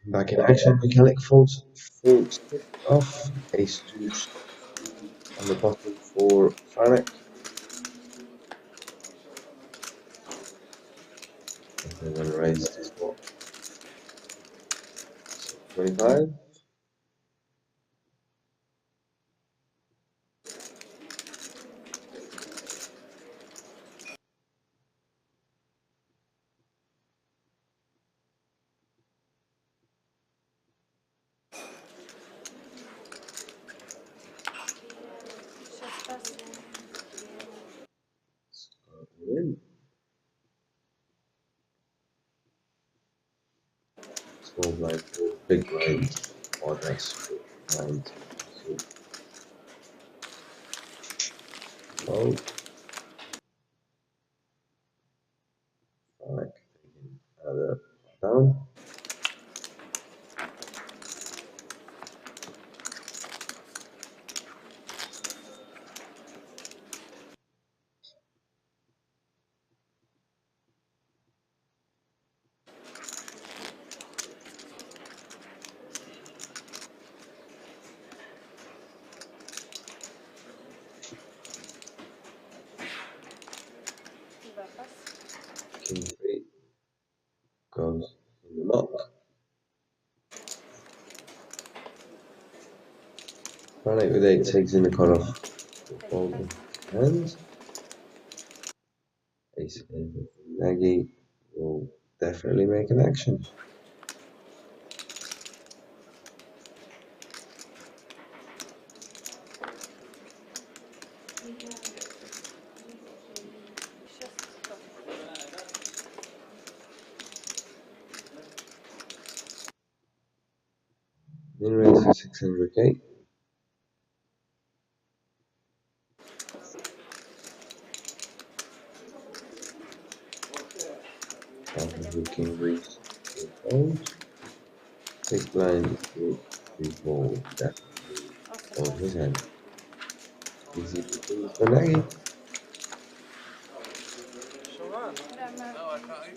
Back in action, Michalik folds off, ace deuce on the bottom for Franek. And then raise this one. 25. In. Small blind, big blind, or nice blind. Fold. Franek taking another down. King 3 goes in the muck. Franek with 8 takes in the cutoff. Fold hands. Ace and Nagy will definitely make an action. Min raise for 600k. King reach to fold. Big blind to fold. Definitely fold his hand. Easy to for Nagy.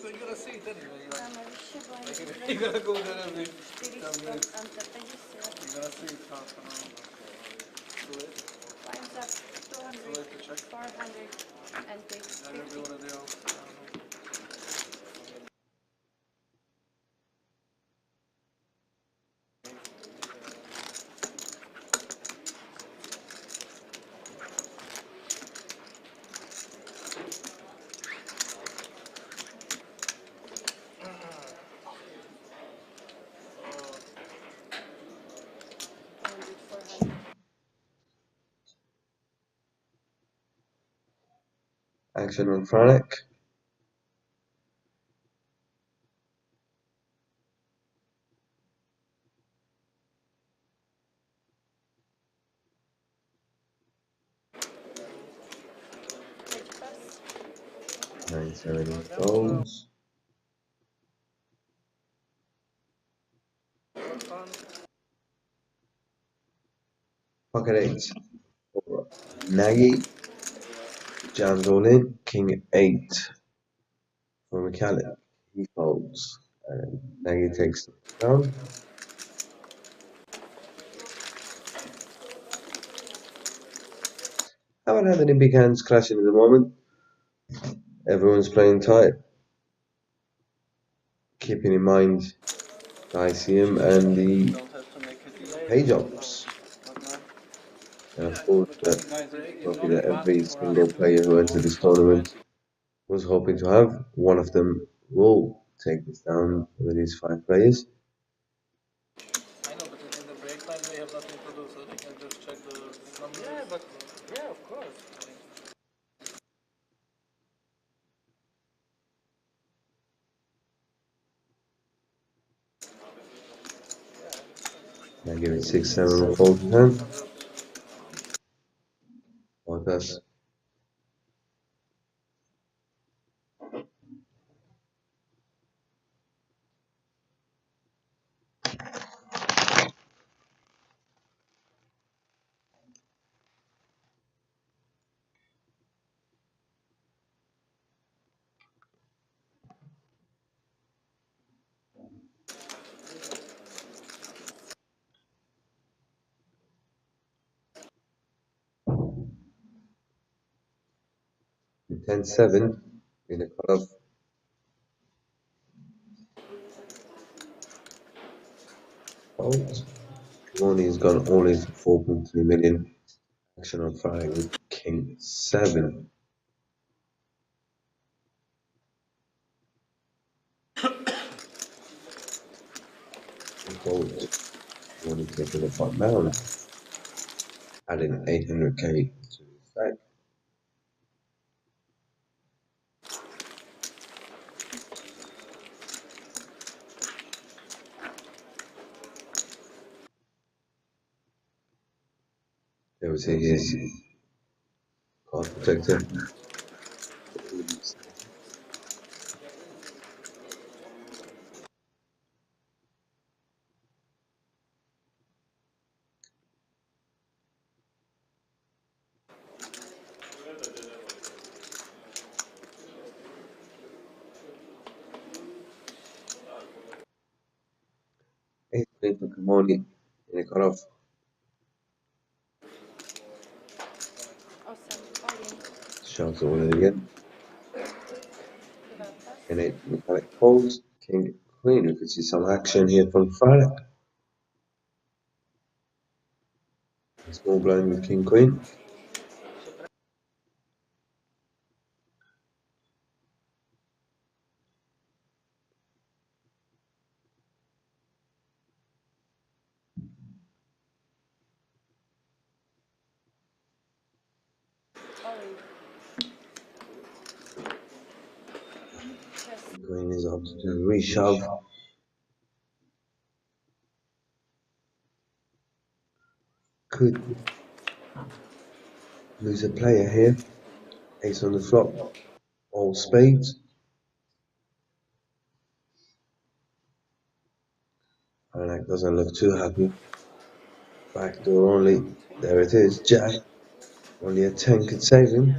You're gonna see it anyway. You're gonna go there and you're gonna see it half an hour. 400 and takes 50. Action on Franek. Take pass. 9-7 goals. Pocket 8 for Nagy. Jams all in. King 8 for Michalik. He folds. And Nagy takes it down. Haven't had any big hands clashing at the moment. Everyone's playing tight. Keeping in mind the ICM and the pay jobs. And of course, probably that every single player who entered this tournament was hoping to have. One of them will take this down with these 5 players. I know, but in the break time they have nothing to do, so they can just check the numbers. Yeah, but yeah, of course. I give it 6-7 fold in hand. Like that. The 10-7 in a cutoff. Fold. Ronnie's gone all in for 4.3 million. Action on Friday with King 7. Fold. Ronnie taking the pot down. Adding 800k to his stack. There was his card protector. Eight play for Kamoni in a cutoff. Awesome. All in. Shoves all in again. Without pass. And 8 Michalik folds. King Queen. We could see some action here from Franek. Small blind with King Queen. All in. Chess. Queen is up to reshove. Could lose a player here. Ace on the flop. All spades. Franek doesn't look too happy. Backdoor only. There it is. Jack. Only a 10 could save him.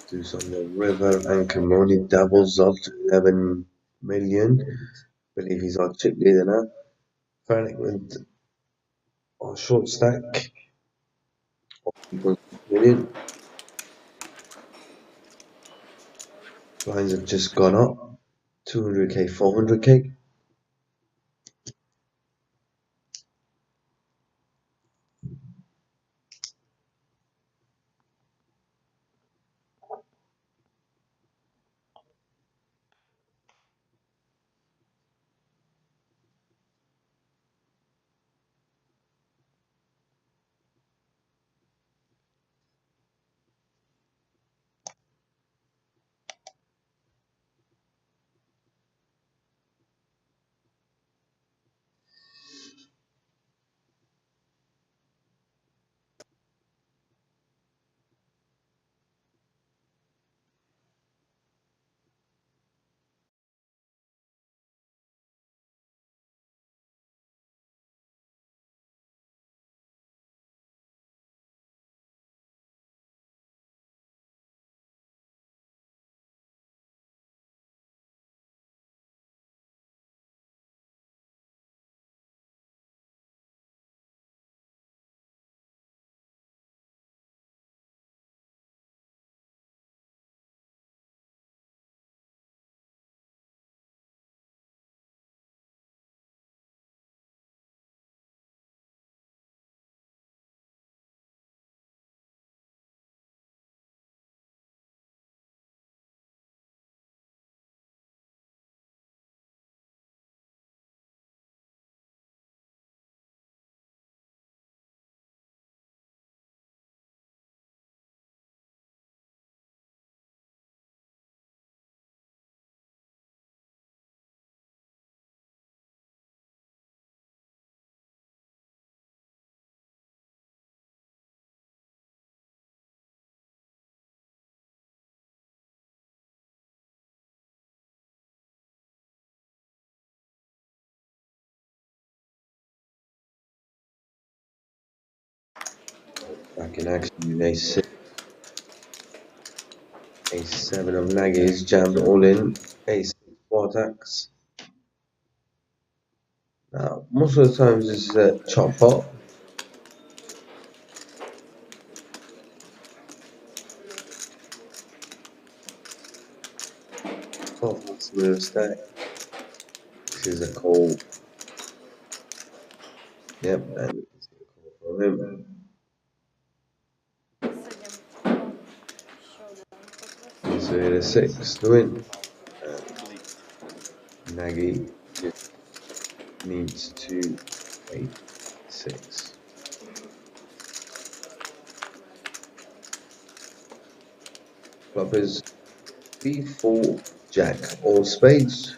Deuce on the river and Kamoni doubles up to 11 million. Believe he's on chip leader now. Franek went Our short stack. 1.6 million. Blinds have just gone up. 200k, 400k. Back in action with ace6. Ace7 of Nagy's jammed all in. Ace6 attacks. Now, most of the times this is a chop pot. With a stack. This is a call. Yep, and it's a call from him. So it is 6 to win. Nagy just needs to 8-6. Flop is B4, Jack, all spades.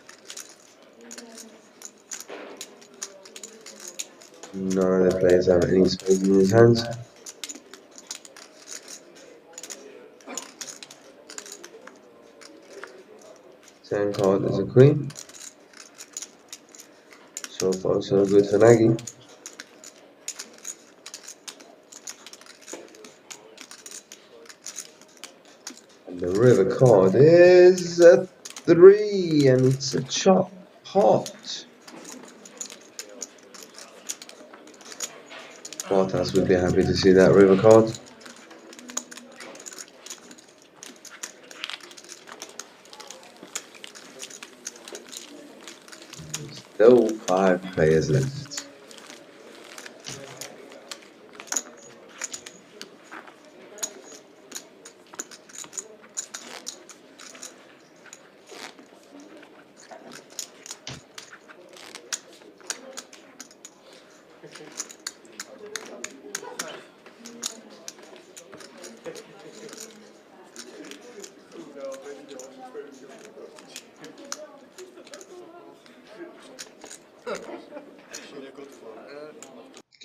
None of the players have any spades in his hands. Second card is a queen. So far, so good for Nagy. And the river card is a 3, and it's a chop pot. Bartas would be happy to see that river card. Still 5 players left.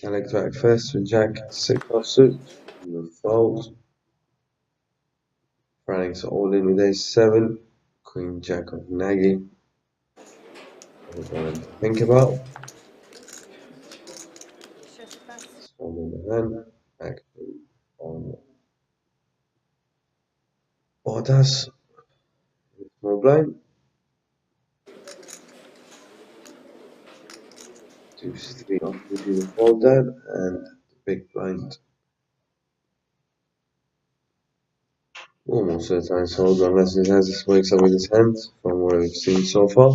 Michalik back first with Jack 6 offsuit. The fold. Franek's all in with ace7. Queen Jack of Nagy. What to think about. Small in the hand. Back on Bartas. Small blind. 2-3 on the fold down, and the big blind almost sometimes holds unless it has a wakes up with his hand from what we've seen so far.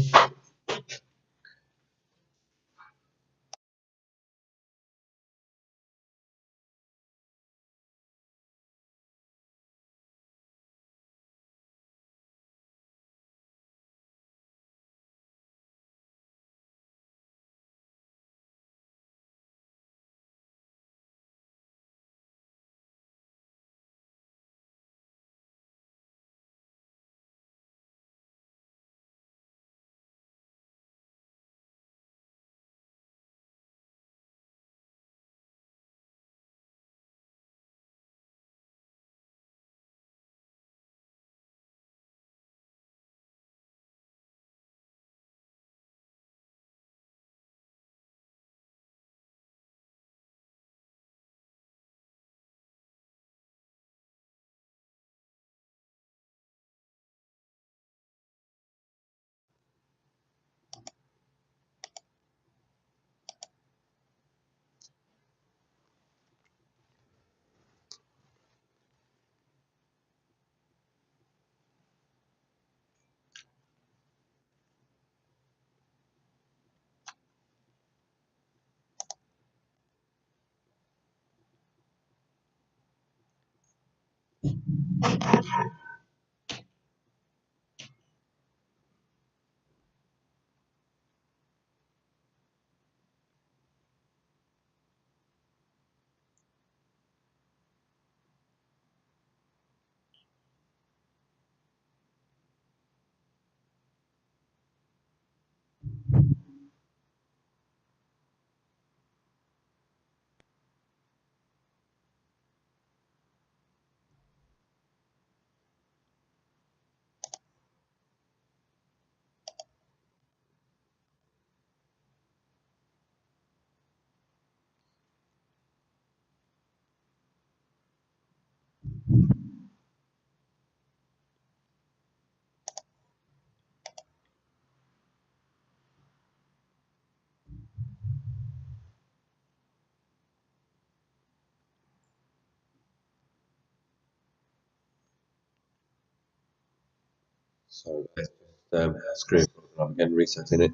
So let's just screen program again, resetting it.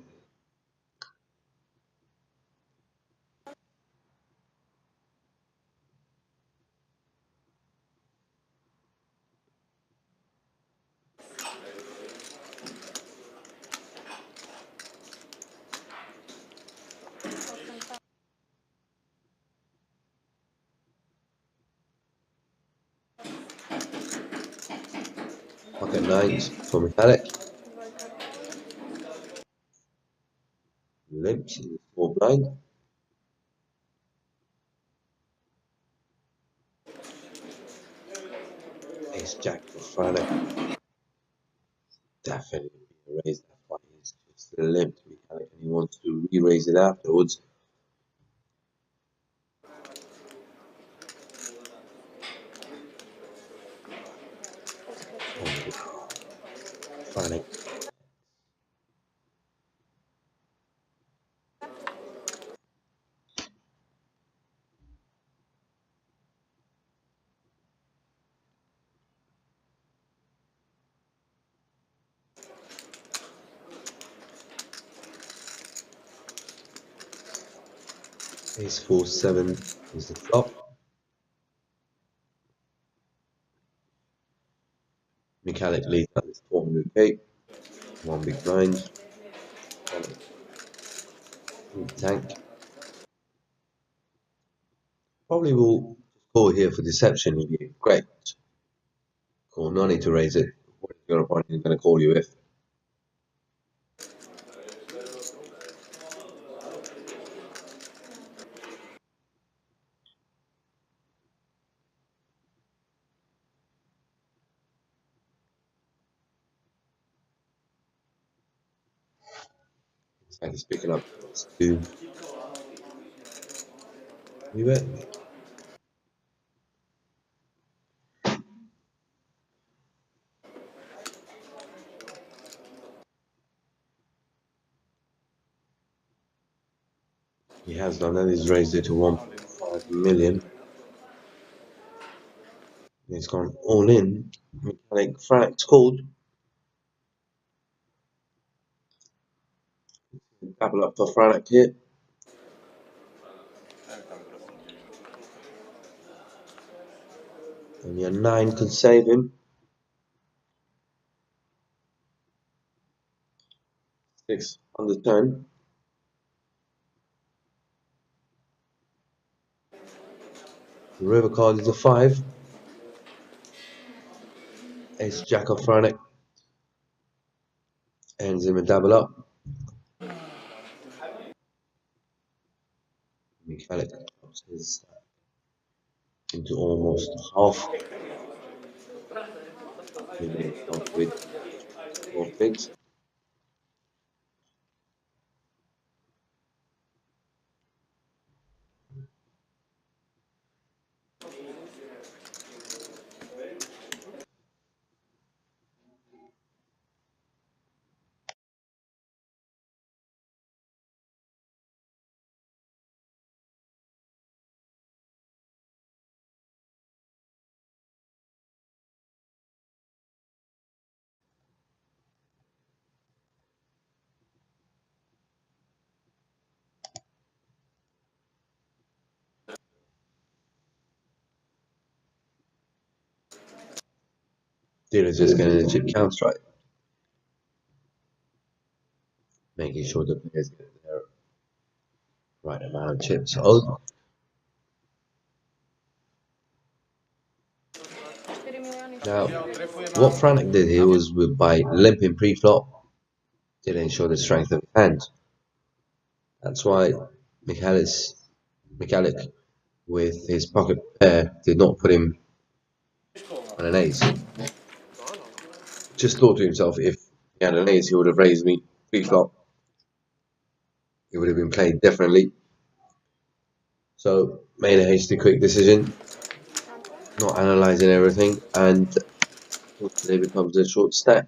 Pocket nines for Michalik. Limps in the small blind. Ace Jack for Franek. Definitely raise that fight. He's just limped Michalik and he wants to re-raise it afterwards. Franek. Ace 4-7 is the flop. Michalik leads at this 400k. One big blind. Tank. Probably will call here for deception. He'd be great. Call, no need to raise it. What is your opponent going to call you if? And he's picking up 2. We bet. He has done that. He's raised it to 1.5 million. He's gone all in. Michalik Franek called. Double up for Franek here. Only a 9 could save him. 6 on the turn. The river card is a 5. Ace Jack of Franek ends him a double up. Michalik drops his into almost half. Eliminates off with 4 bigs. Dealer's just getting a chip count strike. Making sure the players get their right amount of chips owed. Now, what Franek did here was by limping pre-flop, did ensure the strength of his hand. That's why Michalik, with his pocket pair, did not put him on an ace. Just thought to himself, if he had an ace, he would have raised me pre-flop. It would have been played differently. So, made a hasty, quick decision, not analysing everything, and it becomes a short stack.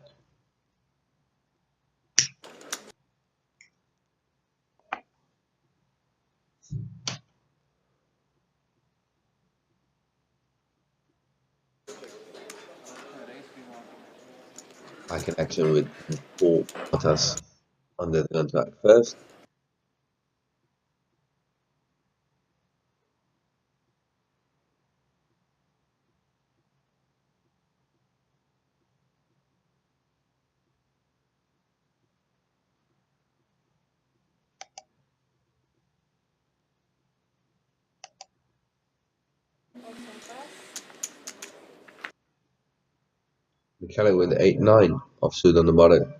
Back in action with 4 Bottas under the contract first. Michalik with 8-9 offsuit on the bottom.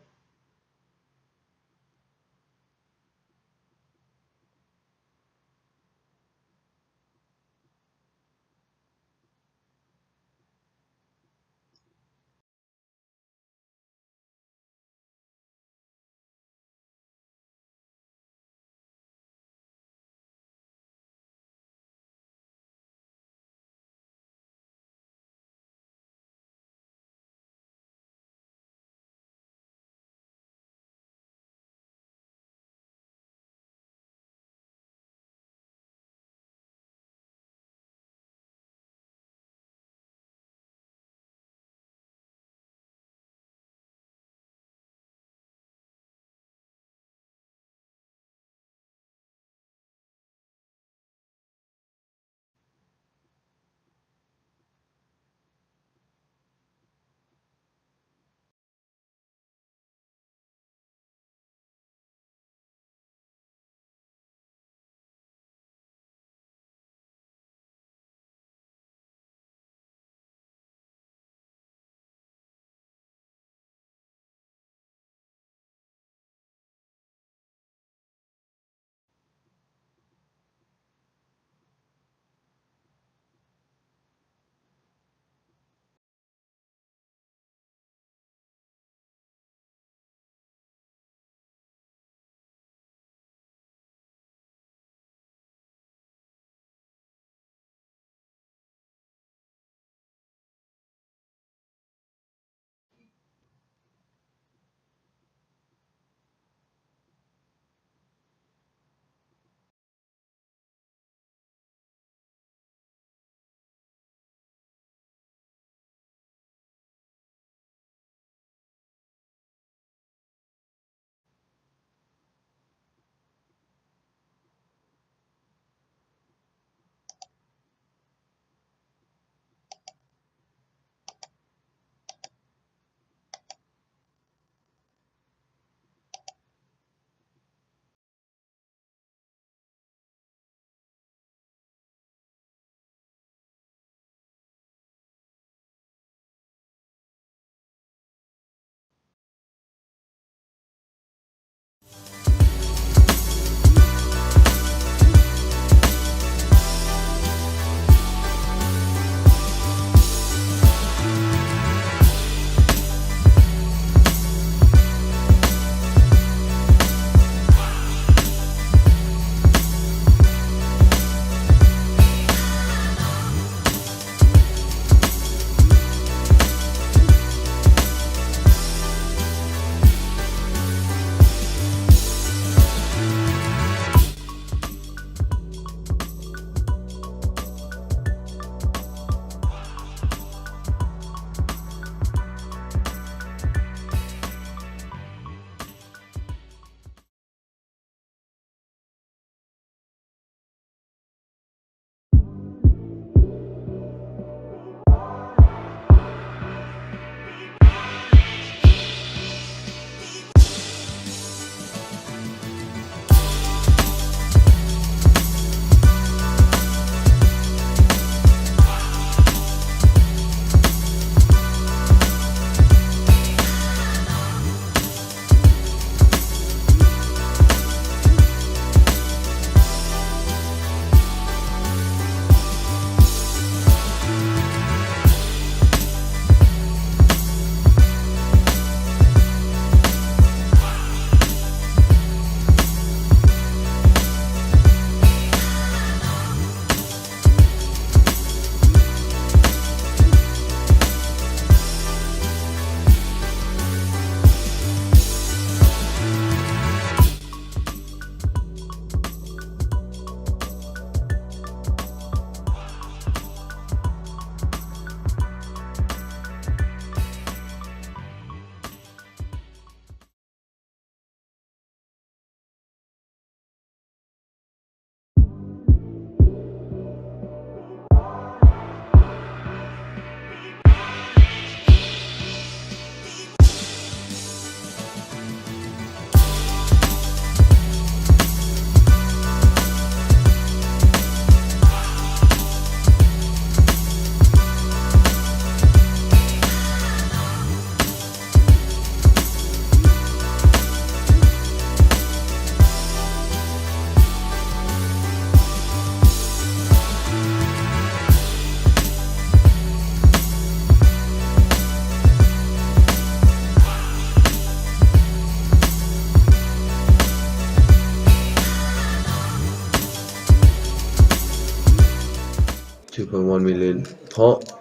2.1 million pot.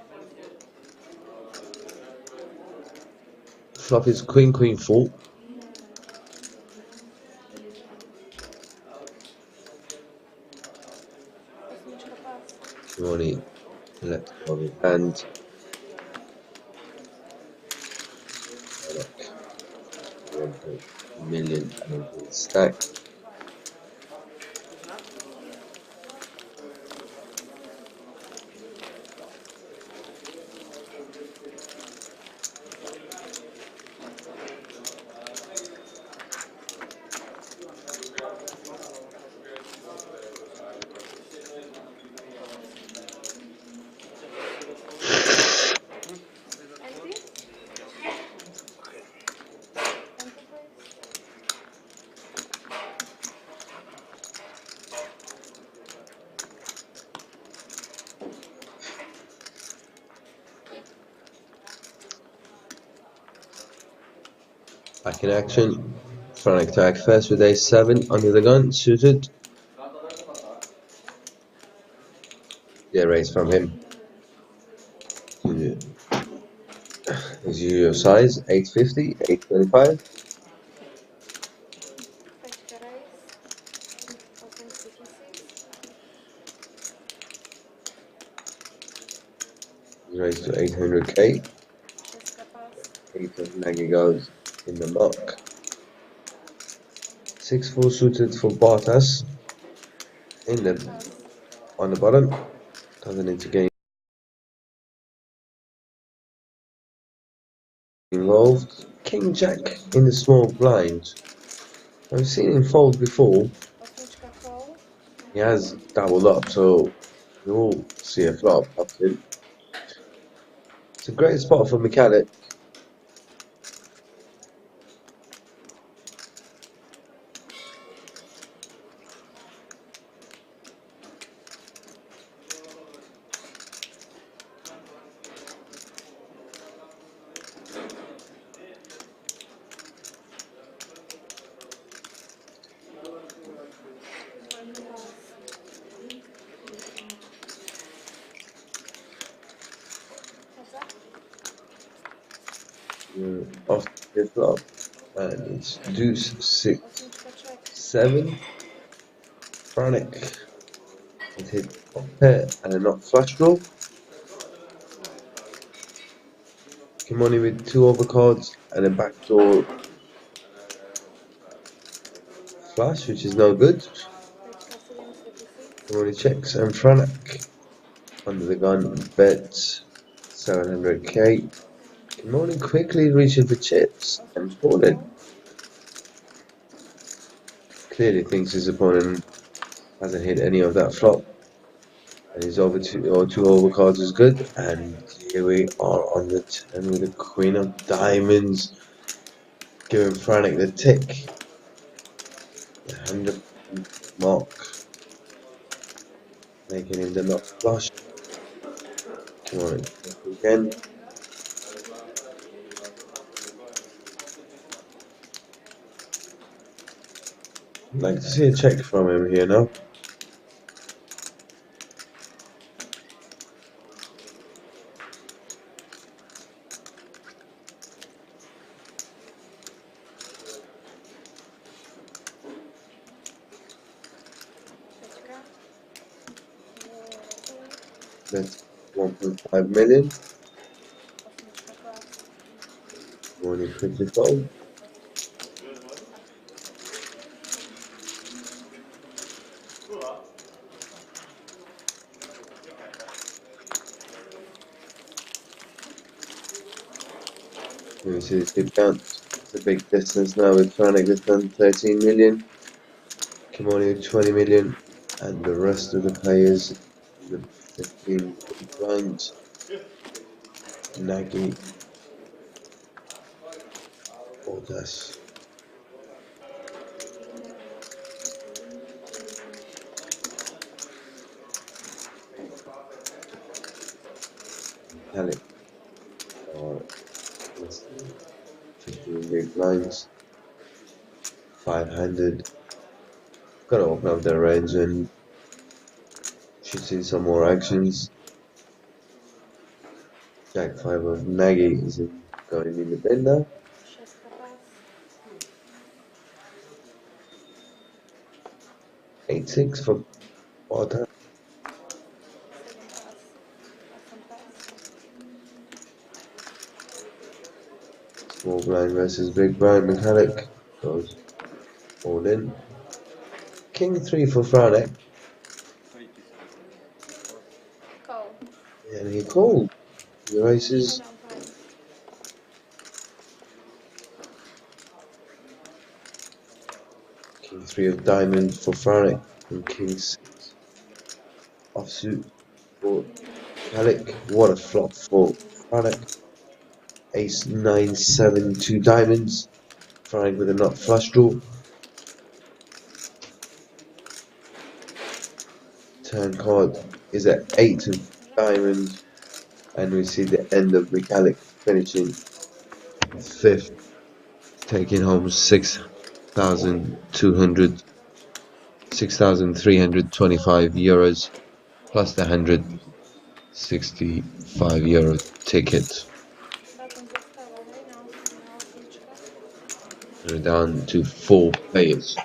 Flop is Queen, Queen, 4. Money left of his hand. 1 million and his stack. Back in action. Franek attack first with ace-7 under the gun, suited. Yeah, raise from him. His usual size, 850, 825. Raised to 800k. 8 of Nagy goes in the muck. 6-4 suited for Bartas. On the bottom. Doesn't need to get involved. King Jack in the small blind. I've seen him fold before. He has doubled up, so we will see a flop up to him. It's a great spot for Michalik. Off the flop, and it's deuce 6, 7. Franek it hit a pair and a not flush draw. Kimoni with 2 overcards and a backdoor flush, which is no good. Kimoni checks and Franek under the gun bets 700k. Kimoni quickly reaching for chips and folded. Clearly thinks his opponent hasn't hit any of that flop. And his over 2 overcards is good. And here we are on the 10 with the Queen of Diamonds. Giving Franek the tick. The 100 mark. Making him the not flush. Come on, again. I'd like to see a check from him here now. That's 1.5 million. Morning quickly fold. Let me see this keep count. It's a big distance now with Franek has done 13 million. Kimoni with 20 million. And the rest of the players, the 15 blinds. Nagy. Odas. Michalik. 15 big blinds. 500. Gotta open up their range and should see some more actions. Jack 5 of Nagy is going in the bin now. Šestka pas. 8-6 for Barton. Sedem pas. Osem pas. Small blind versus big blind. Michalik goes all in. King 3 for Franek. Call. And he called. He races. Showdown price. King 3 of diamond for Franek. And King 6 offsuit for Michalik. What a flop for Franek. Ace 9-7 2 diamonds. Franek with a nut flush draw. Turn card is at 8 of diamonds, and we see the end of Michalik finishing 5th, taking home 6,325 euros plus the €165 ticket. Button zostało, hej, na osmička. We're down to 4 players.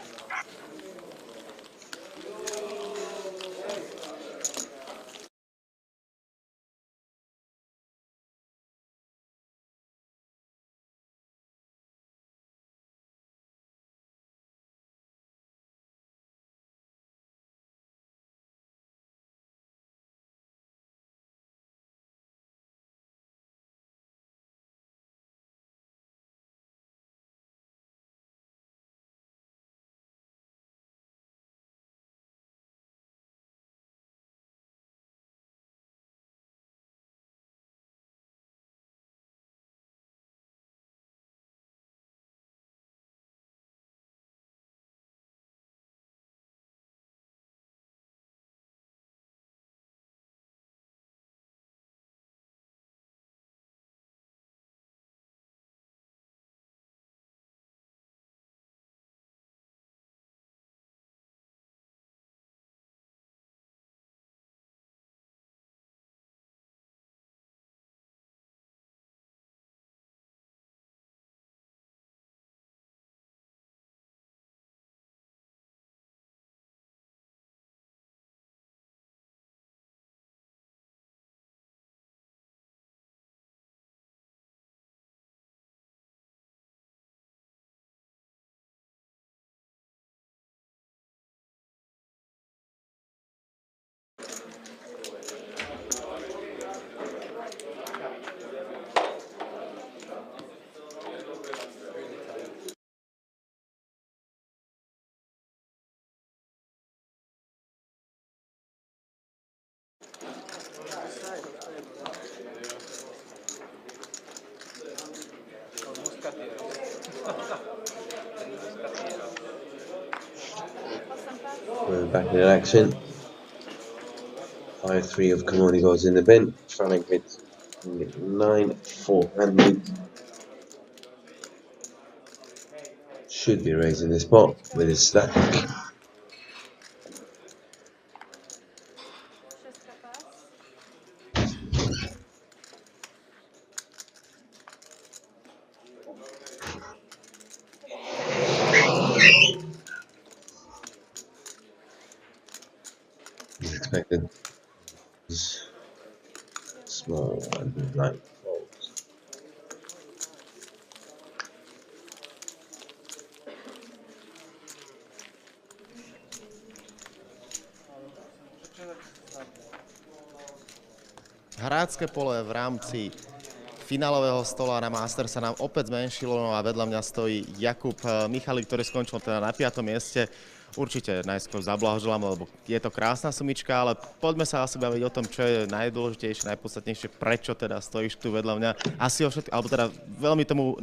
We're back in action. 5-3 of Kamoni goes in the bin. Franek hits 9-400. Should be raising this pot with his stack. Šestka pas. He's expected small and blind folds. Hrácké pole v rámci finálového stola na Masters sa nám opäť zmenšilo, no a vedľa mňa stojí Jakub Michalik, ktorý skončil teda na 5. mieste. Určite najskôr zablahoželám, lebo je to krásna sumička, ale poďme sa asi baviť o tom, čo je najdôležitejšie, najpodstatnejšie, prečo teda stojíš tu vedľa mňa. Asi o všetko, alebo teda veľmi tomu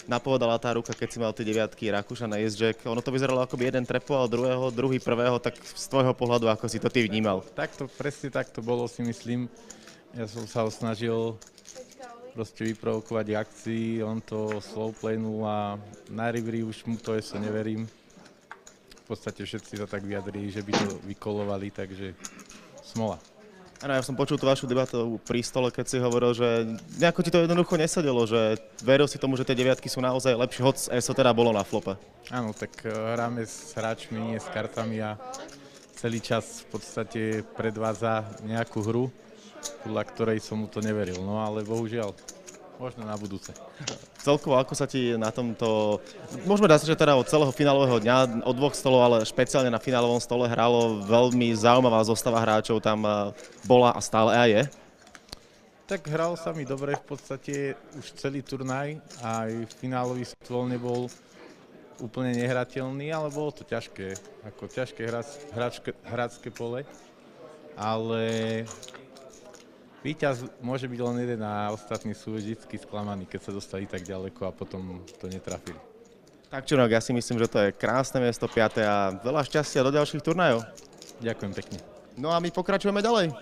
napovedala tá ruka, keď si mal tie 9-ky Rakúšana Jack. Ono to vyzeralo ako by jeden trepoval druhého, druhý prvého, tak z tvojho pohľadu, ako si to ty vnímal? Presne tak to bolo, si myslím. Ja som sa ho snažil proste vyprovokovať akcii, on to slow playnul a na rivery už mu to ešte neverím. V podstate všetci to tak vyjadrili, že by to vykolovali, takže smola. Áno, ja som počul tú vašu debatu pri stole, keď si hovoril, že nejako ti to jednoducho nesedelo, že veril si tomu, že tie deviatky sú naozaj lepšie, hoc ESO teda bolo na flope. Áno, tak hráme s hráčmi, nie s kartami a celý čas v podstate predvádza nejakú hru, podľa ktorej som mu to neveril. No ale bohužiaľ, možno na budúce. Celkovo, ako sa ti na tomto, môžeme dať, že teda od celého finálového dňa, od dvoch stolov, ale špeciálne na finálovom stole hralo veľmi zaujímavá zostava hráčov, tam bola a stále aj je. Tak hral sa mi dobre v podstate už celý turnaj, aj finálový stôl nebol úplne nehrateľný, ale bolo to ťažké, ako ťažké hráčske pole, ale víťaz môže byť len jeden a ostatní sú vždycky sklamaní, keď sa dostali tak ďaleko a potom to netrafili. Tak čo, ja si myslím, že to je krásne miesto 5. a veľa šťastia do ďalších turnajov. Ďakujem pekne. No a my pokračujeme ďalej.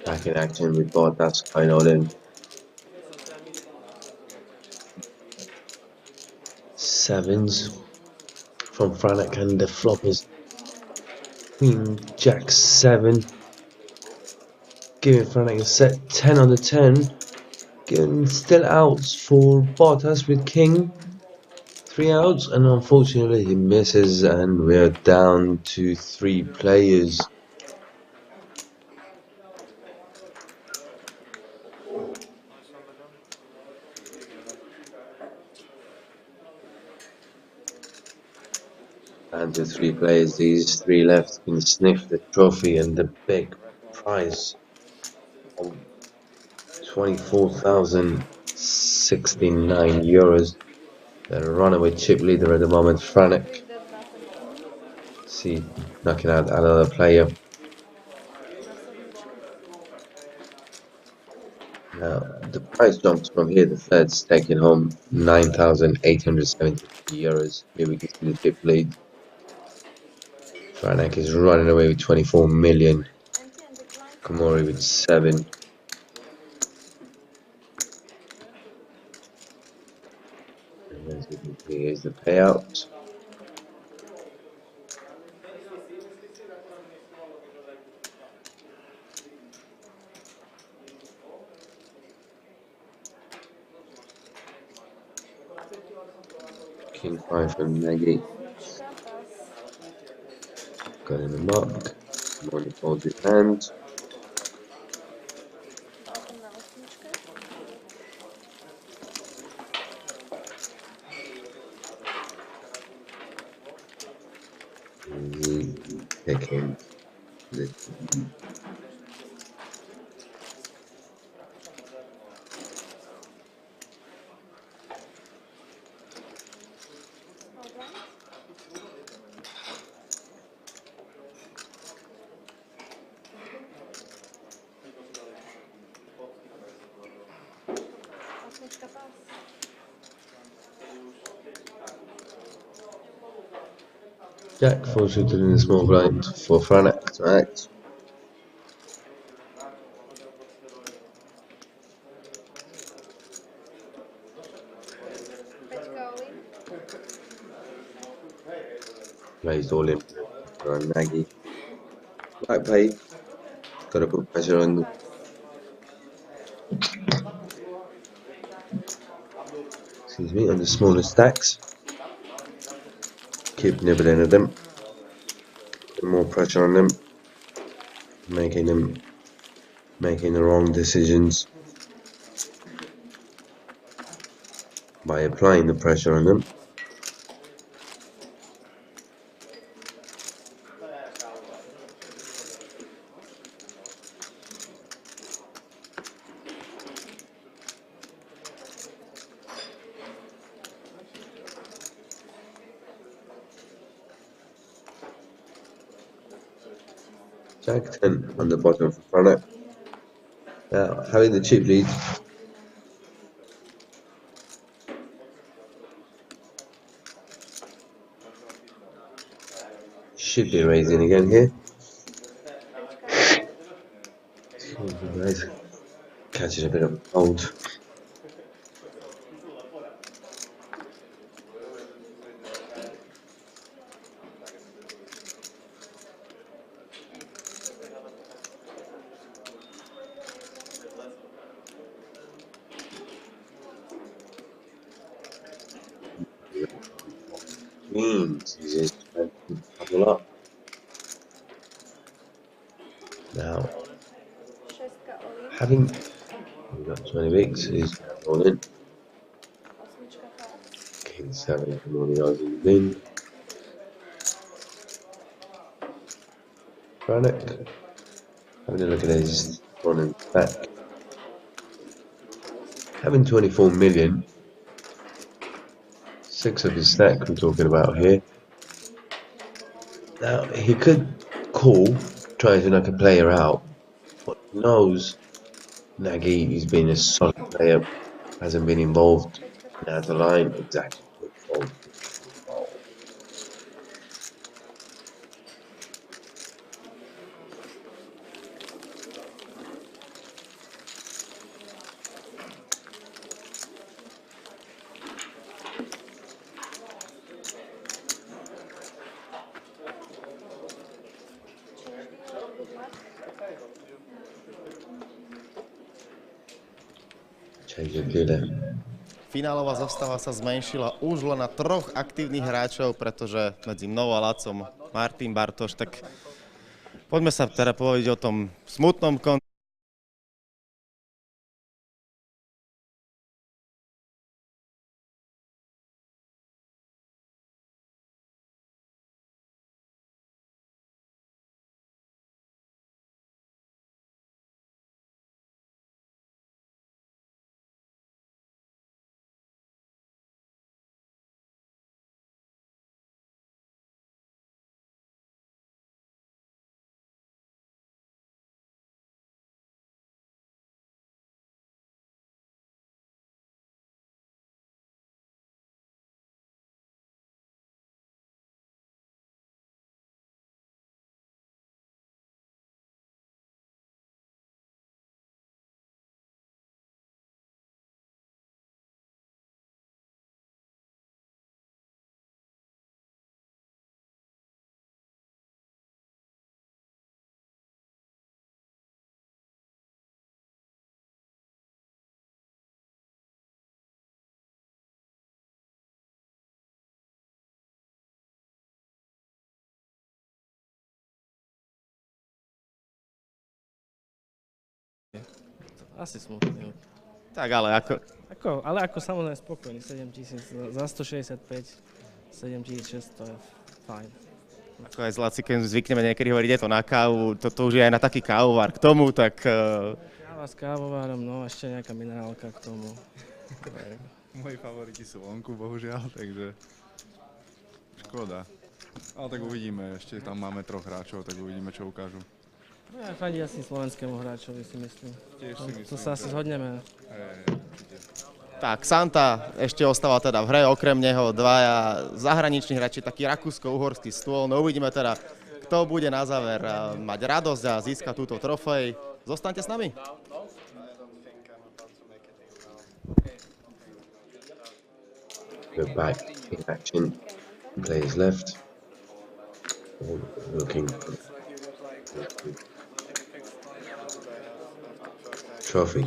Back in action with Bottas going all in. Sevens from Franek and the flop is Queen Jack 7. Giving Franek a set 10 on the 10. Giving still outs for Bottas with King. 3 outs, and unfortunately he misses, and we're down to 3 players. And to 3 players, these 3 left can sniff the trophy and the big prize of €24,069. The runaway chip leader at the moment, Franek. See, knocking out another player. Now, the price jumps from here. The third's taking home €9,870. Here we can see the chip lead. Franek is running away with 24 million. Komori with 7. And as we can see, here's the payout. King 5 from Nagy. Got in the mark. Money folds his hand. Taking the Jack falls suited in a small blind for Franek to act. Raised all in for Nagy. Black play. Gotta put pressure on them. Excuse me, on the smaller stacks. Keep nibbling at them. Put more pressure on them. Making the wrong decisions by applying the pressure on them. Jack 10 on the bottom for Franek. Now, having the chip lead, should be raising again here. Excuse me guys, catching a bit of cold. means he's just trying to double up. Now, Šestka Oli, having we got 20 bigs, he's all in. osmička Faust, King 7 from all the odds in the bin. Franek, having a look at his front and back. Having 24 million, 6 of his stack we're talking about here. Now, he could call, trying to knock a player out, but knows Nagy, he's been a solid player, hasn't been involved now the line exactly. Quick fold. Change of dealer. Finálová zostava sa zmenšila už len na 3 aktívnych hráčov, pretože medzi mnou a Lacom Martin Bartoš, tak poďme sa teda povedať o tom smutnom konci. Asi smutný. Tak ale Ale ako samozrejme spokojný, 7000 za 165, 7600 to je fajn. ako aj s Lacikem zvykneme niekedy hovoriť, je to na kávu, toto už je aj na taký kávovar k tomu, tak... Káva s kávovárom, no ešte nejaká minerálka k tomu. Moji favoriti sú vonku, bohužiaľ, takže škoda. Ale tak uvidíme, ešte tam máme 3 hráčov, tak uvidíme, čo ukážu. No ja fandí asi slovenskému hráčovi, si myslím. Tiež si myslím. To sa asi zhodneme. Určite. Tak, Santa ešte ostáva teda v hre, okrem neho 2 zahraniční hráči, taký rakúsko-uhorský stôl. No uvidíme teda, kto bude na záver mať radosť a získať túto trofej. Zostaňte s nami. Go back in action. Players left. All looking for trophy.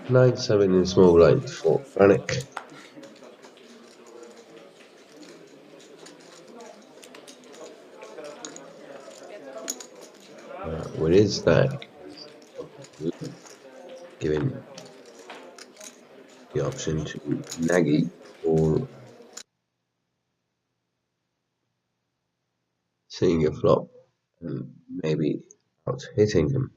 Nine, 7 in small blind for Franek. What is that? Giving the option to Nagy or seeing a flop and maybe out hitting him.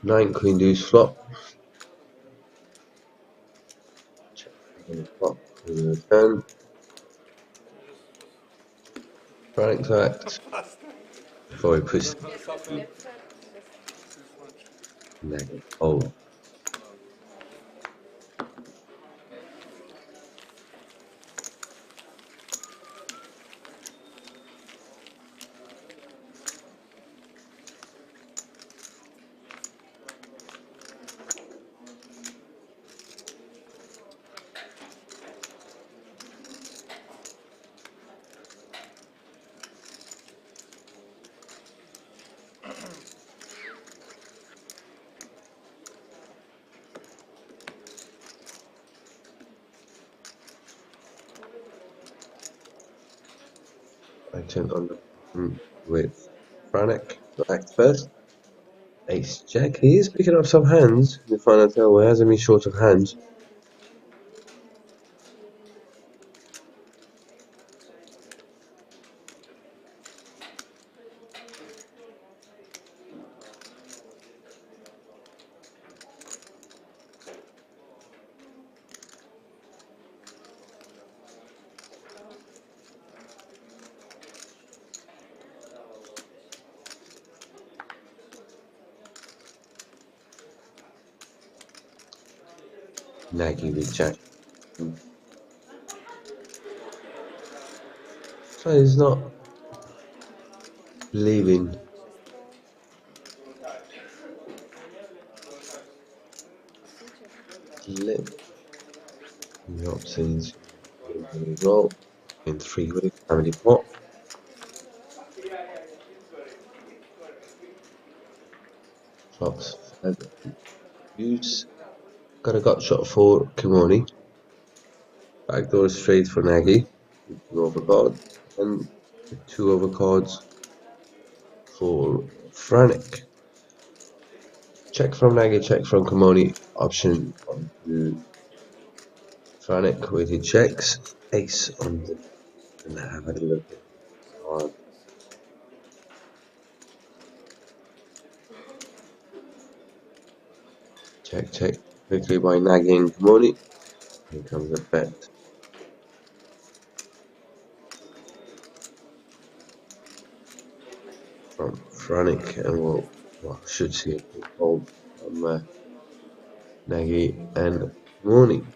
9 queen deuce flop. Check flop. Turn. Franek to act. Before he puts negative. Oh. I turn on with Franek to act first. Ace Jack. He is picking up some hands in the final table. He hasn't been short of hands. Nagy with Jack. So he's not leaving. Lip. The options roll in 3 ways. Family pot. Flops. Use. Got a gut shot for Kimoni. Backdoor straight for Nagy. 2 overcard. And 2 overcards for Franek. Check from Nagy, check from Kimoni. Option on to Franek with his checks. Ace on the. And have a look at card. Check, check. Quickly by Nagy and Kimoni. Here comes a bet. From Franek, and we'll should see a big fold from Nagy and Morning.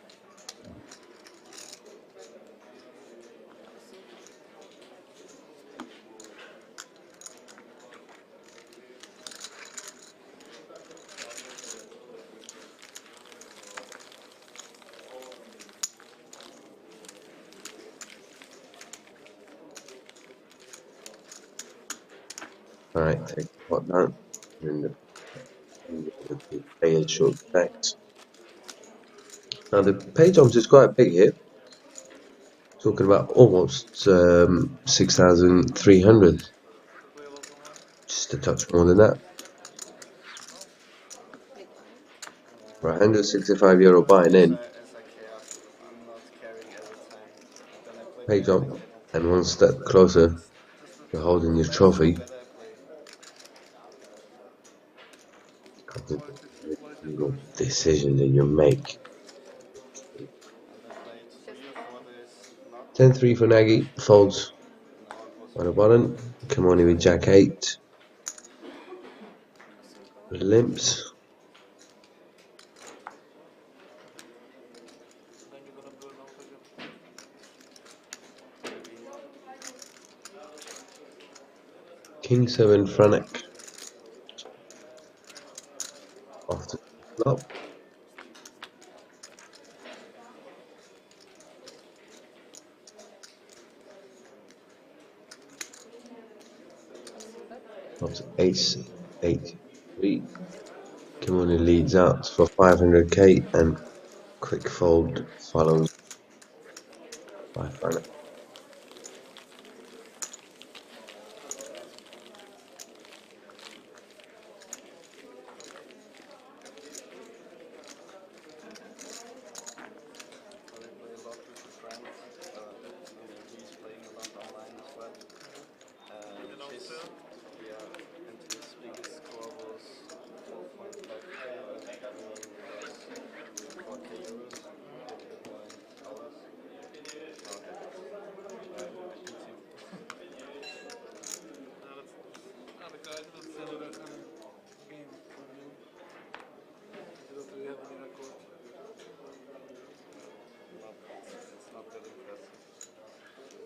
Alright, take the pot down and the player short effect. Now the pay jumps is quite big here. Talking about almost 6,300. Just a touch more than that. Right, €165 buying in. Pay jump and one step closer to holding your trophy. Single decision that you make. 10-3 for Nagy, folds on the button. Come on in with Jack 8. Limps. King 7 Franek. After flop. Flops Ace 8 3. Kimoni leads out for 500k and quick fold follows by Franek.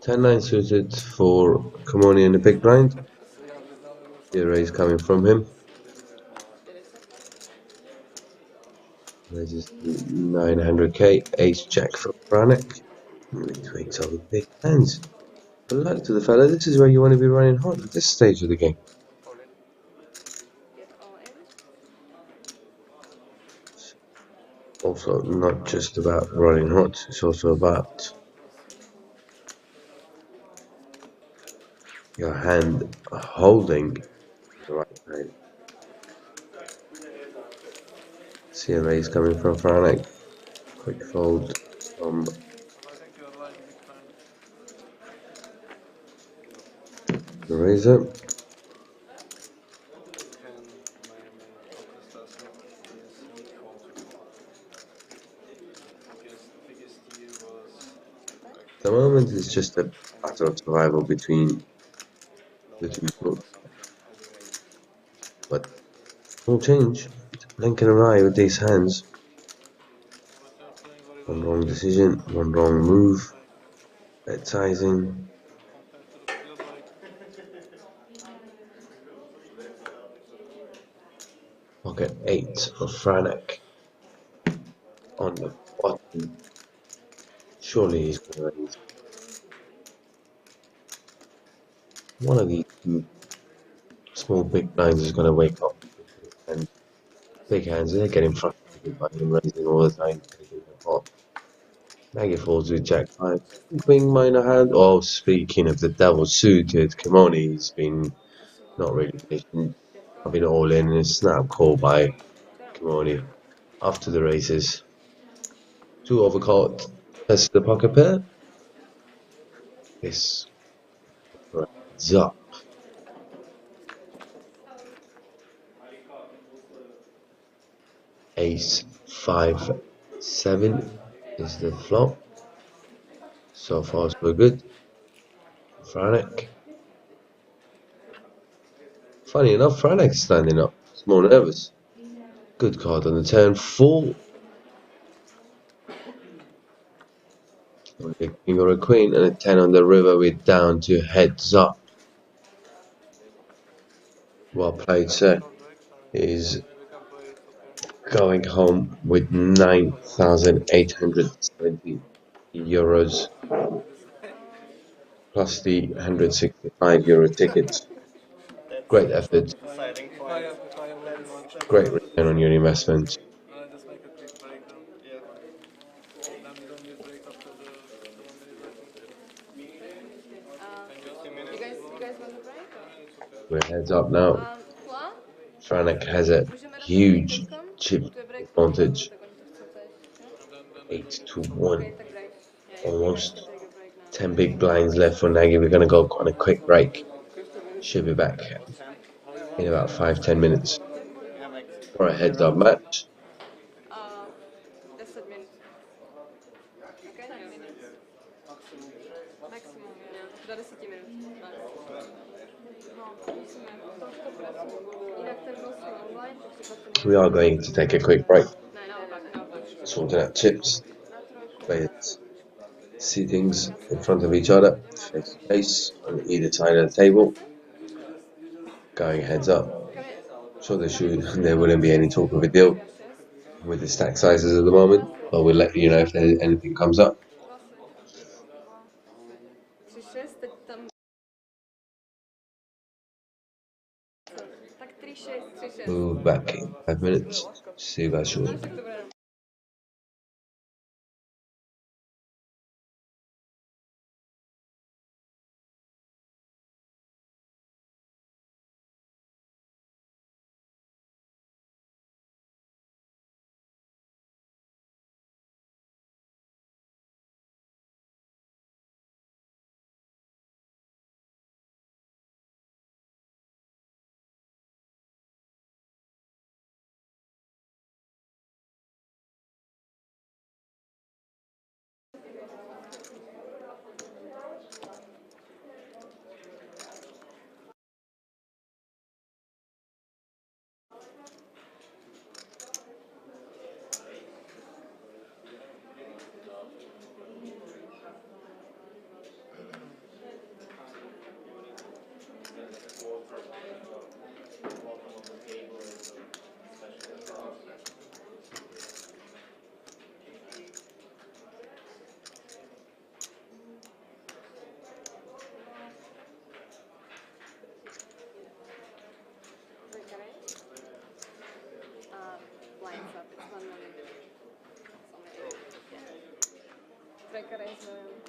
10-9 suited for Kamoni in the big blind. The raise coming from him. Raises 900k. Ace Jack from Franek. Retweets over big hands. Good luck to the fella. This is where you want to be running hot at this stage of the game. Also, not just about running hot, it's also about your hand holding the right hand. CMA is coming from Franek. Quick fold from the razor. At the moment, it's just a matter of survival between the two books. But will change. It's a blink of an eye with these hands. One wrong decision, one wrong move. Bet sizing. Pocket 8 for Franek. On the bottom. Surely he's going to raise. One of these two small big blinds is going to wake up. And big hands, they're getting frustrated by him raising all the time. Taking them hot. Maggie falls with Jack 5. Queen minor hand. Oh, speaking of the devil suited, Kimoni's been not really patient. I've been all in and a snap call by Kimoni after the races. 2 overcard as the pocket pair. This runs up. Ace 5 7 is the flop. So far so good. Franek. Funny enough, Franek's standing up. It's more nervous. Good card on the turn. 4. A king or a queen and a 10 on the river with down to heads up. Well played, sir. Is going home with 9,870 euros plus the 165 euro tickets. Great effort. Great return on your investment. We're heads up now. Franek has a huge chip advantage. 8-1. Almost 10 big blinds left for Nagy. We're going to go on a quick break. Should be back in about 5-10 minutes for a heads up match. We are going to take a quick break. Sorting out chips, players, seatings in front of each other, face to face on either side of the table. Going heads up. Sure, there wouldn't be any talk of a deal with the stack sizes at the moment, but we'll let you know if anything comes up. We'll be back in 5 minutes. See you guys shortly. breaker raise, neviem.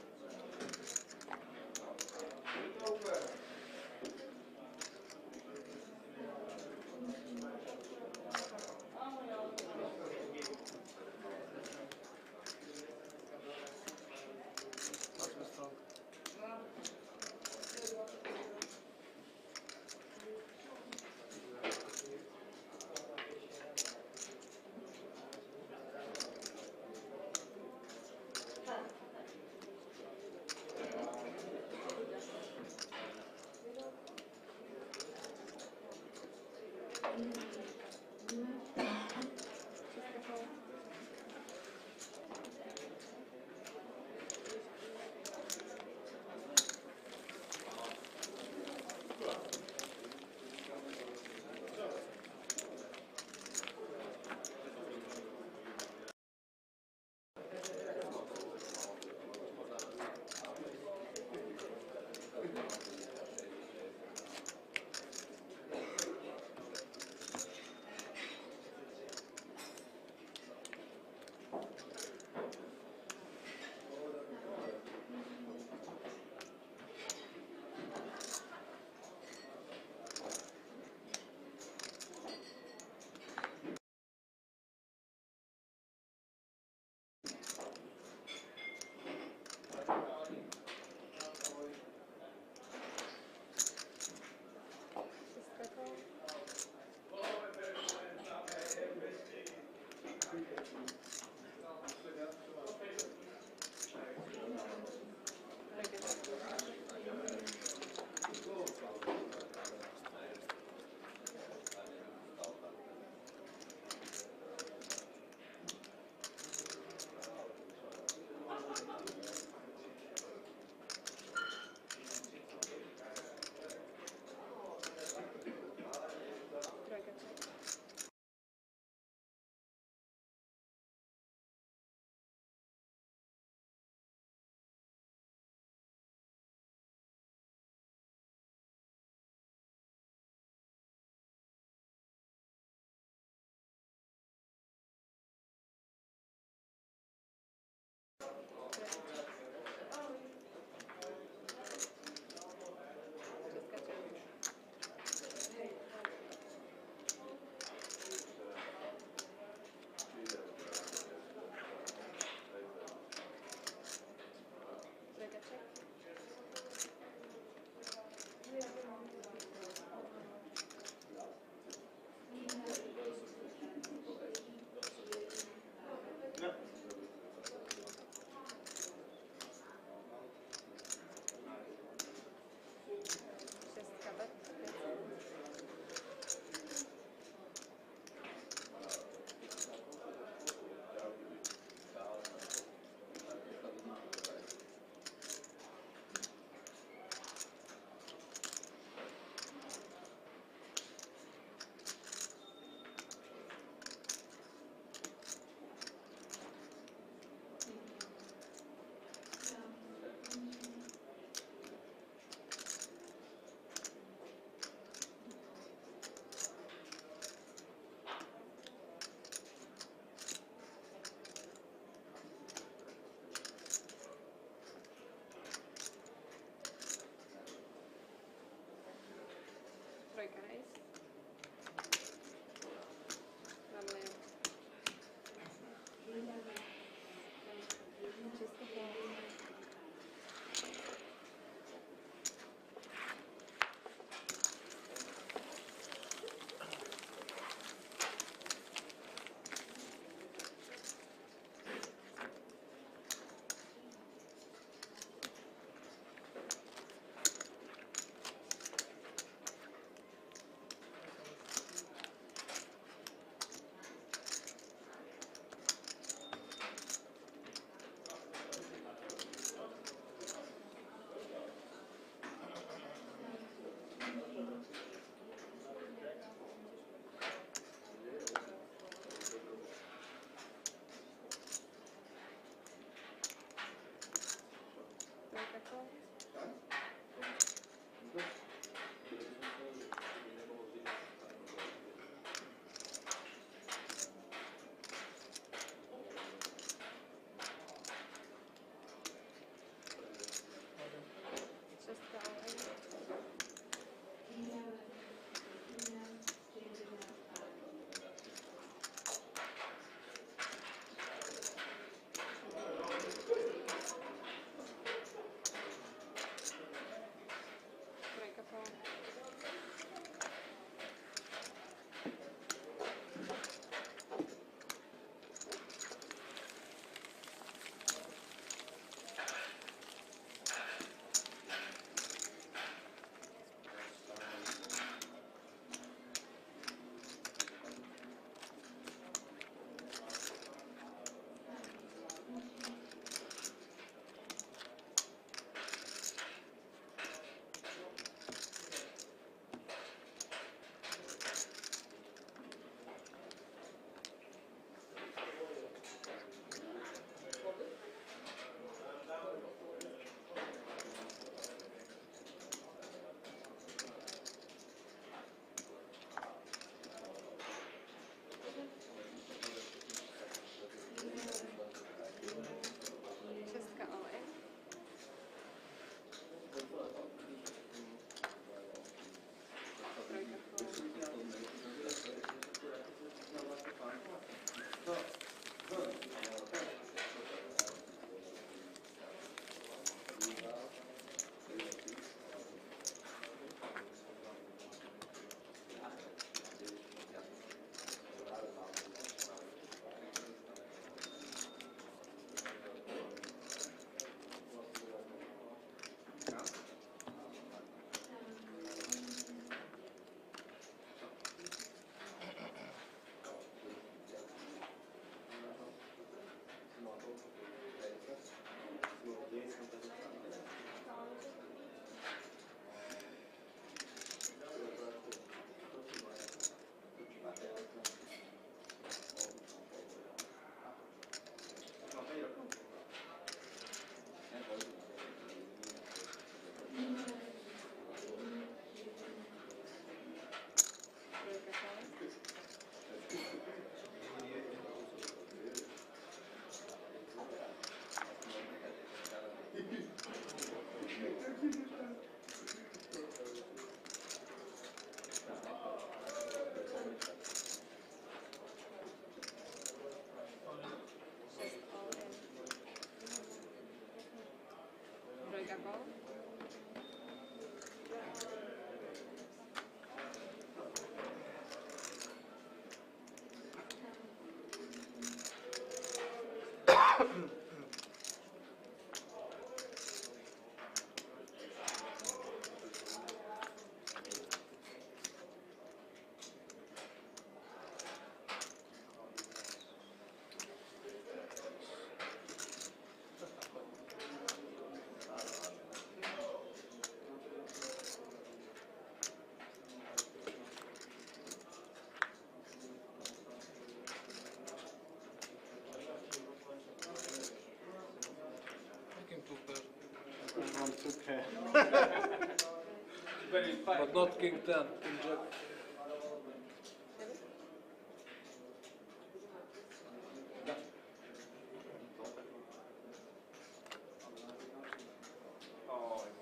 But not king 10, king jack.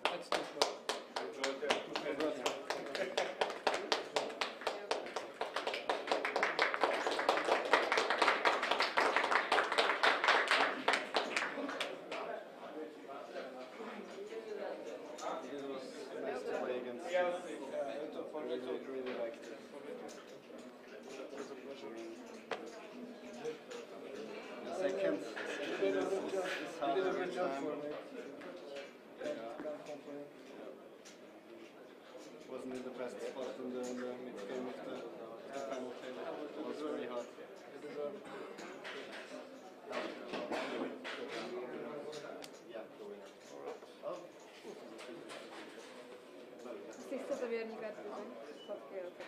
That's too slow. For me too. Really liked it. For me too. It was a pleasure. The second You did a good job. You did a good job for me. Can't complain. wasn't in the best spot in the mid game of the final table. It was very hard. You deserve it. Si chcete věrní kartu, ne? Sladký, ok.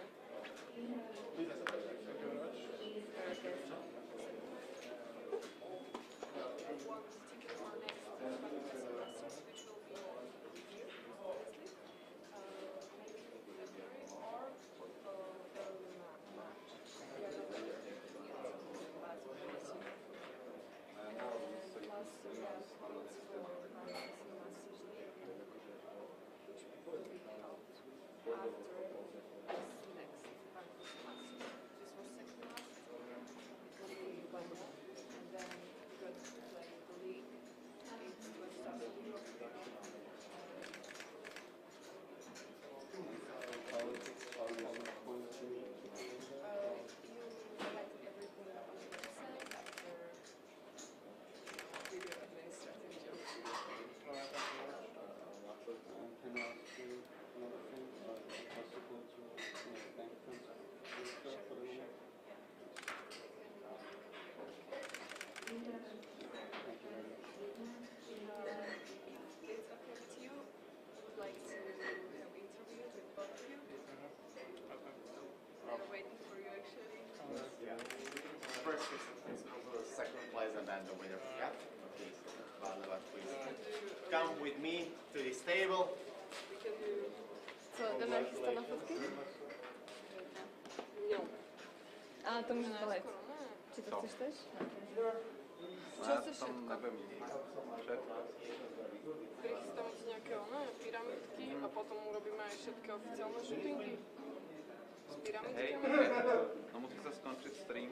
First is over second place and then the winner. Yeah? Okay. Barnabas, please. Come with me to this table. Co, jdeme chystat na fotky? Jo. A to můžeš palit. Či to chceš tež? Čo chceš všetko? Prichystáme si nejaké pyramidky a potom urobíme aj všetky oficiálne shootingy. S pyramidkami. No musí sa skončiť stream.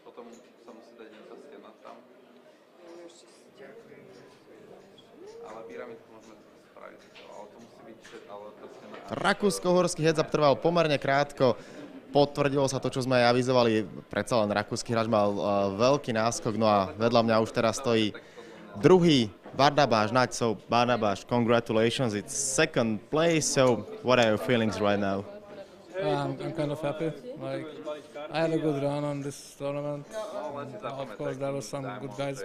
Potom sa musí dať tá stena tam. Ale pyramidku môžeme spraviť. Ale to musí byť ale tá stena. Rakúsko-horský heads-up trval pomerne krátko. Potvrdilo sa to, čo sme aj avizovali. Predsa len rakúsky hráč mal veľký náskok, no a vedľa mňa už teraz stojí druhý Barnabáš Naď. So Barnabáš, congratulations, it's second place. So what are your feelings right now? I'm kind of happy. Like, I had a good run on this tournament. Of course, there were some good guys.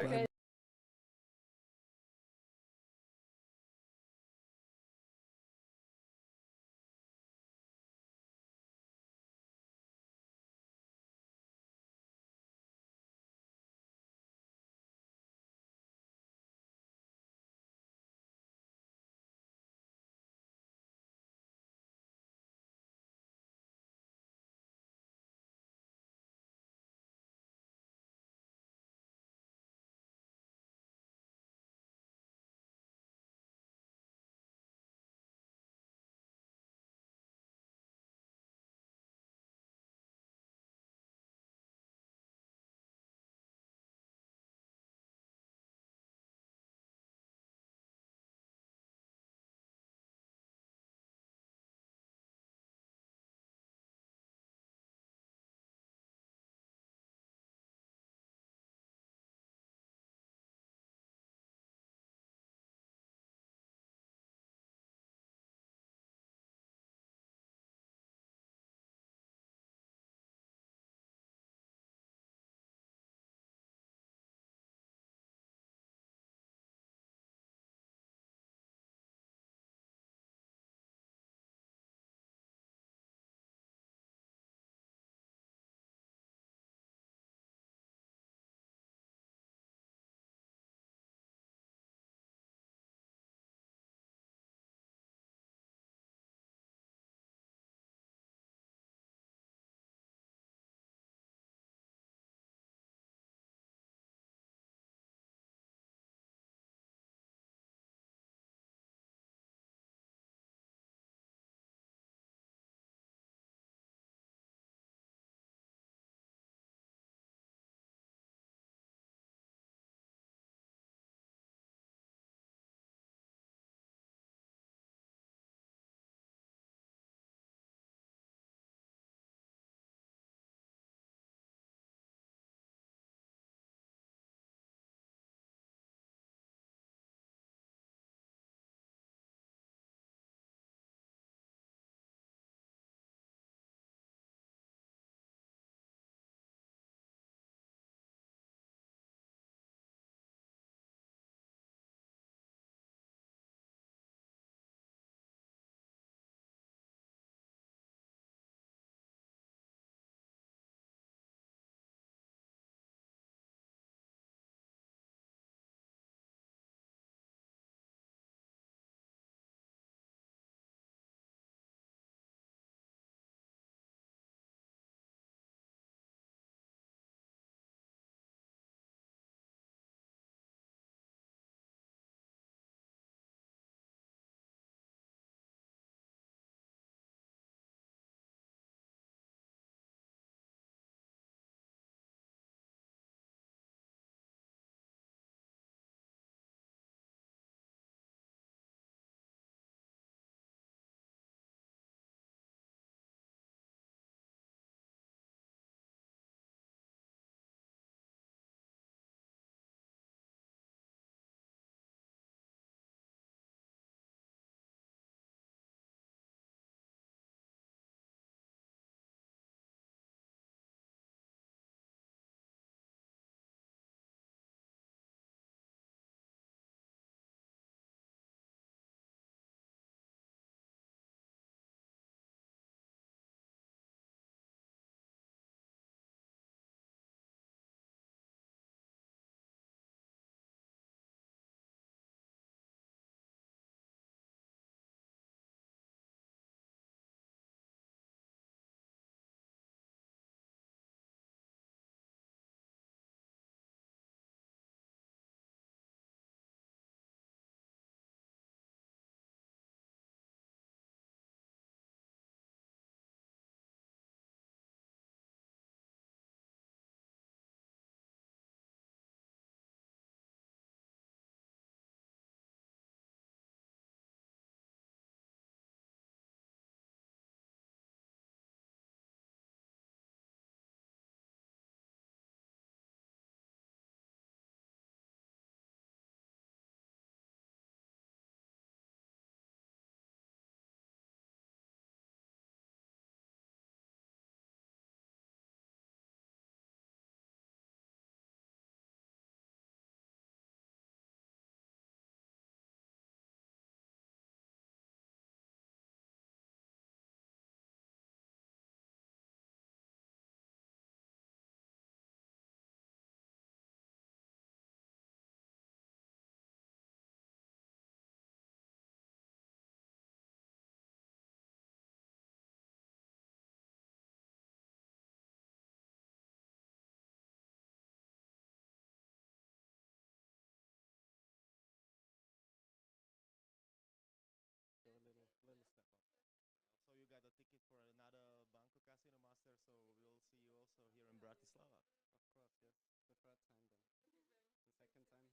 Bratislava. Of course, yes. The third time then.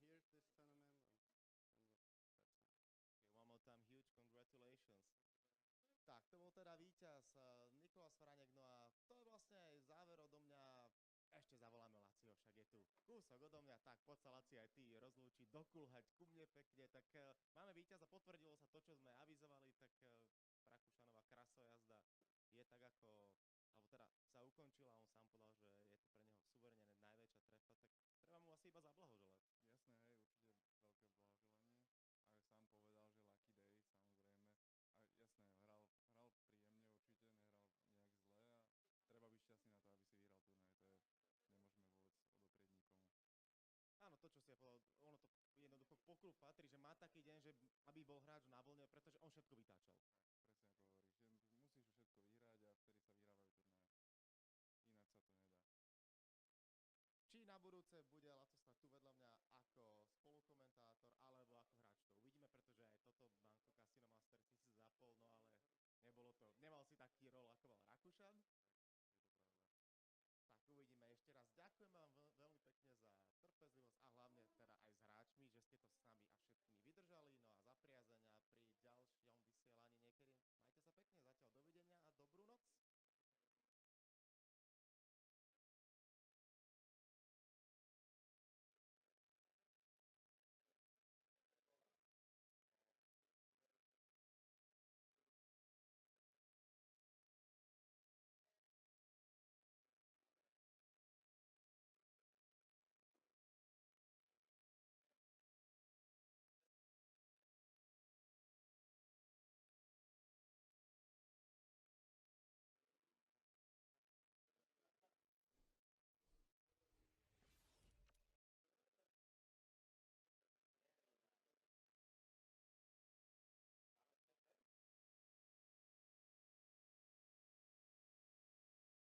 The second time here, this tournament, and the third time. Okay, one more time, huge congratulations. Tak, to bol teda víťaz Niklaas Franek, no a to je vlastne aj záver odo mňa. Ešte zavoláme Laciho, však je tu kúsok odo mňa, tak poď sa Laci aj ty rozlúčiť, dokulhať ku mne pekne, tak máme víťaza, potvrdilo sa to, čo sme avizovali, tak Rakúšanová krasojazda je tak ako, alebo teda sa ukončila, on sám povedal, že je to pre neho suverene najväčšia trefa, tak treba mu asi iba zablahoželať. Jasné, hej, určite veľké blahoželanie. Aj sám povedal, že lucky day, samozrejme. A jasné, hral príjemne určite, nehral nejak zle a treba byť šťastný na to, aby si vyhral turnaj. To je, nemôžeme vôbec odoprieť nikomu. Áno, to, čo si ja povedal, ono to jednoducho k pokru patrí, že má taký deň, že aby bol hráč na vlne, pretože on všetko vytáčal. Tak, presne ako hovoríš, že musíš všetko vyhrať a vtedy sa vyhrávajú turnaje. Ináč sa to nedá. Či na budúce bude Lacosna tu vedľa mňa ako spolukomentátor alebo ako hráč, to uvidíme, pretože aj toto Banco Casino Masters si zapol, no ale nemal si taký rol, ako mal Rakúšan. Je to pravda. Tak uvidíme ešte raz. Ďakujem vám veľmi pekne za trpezlivosť a hlavne teda aj s hráčmi, že ste to s nami až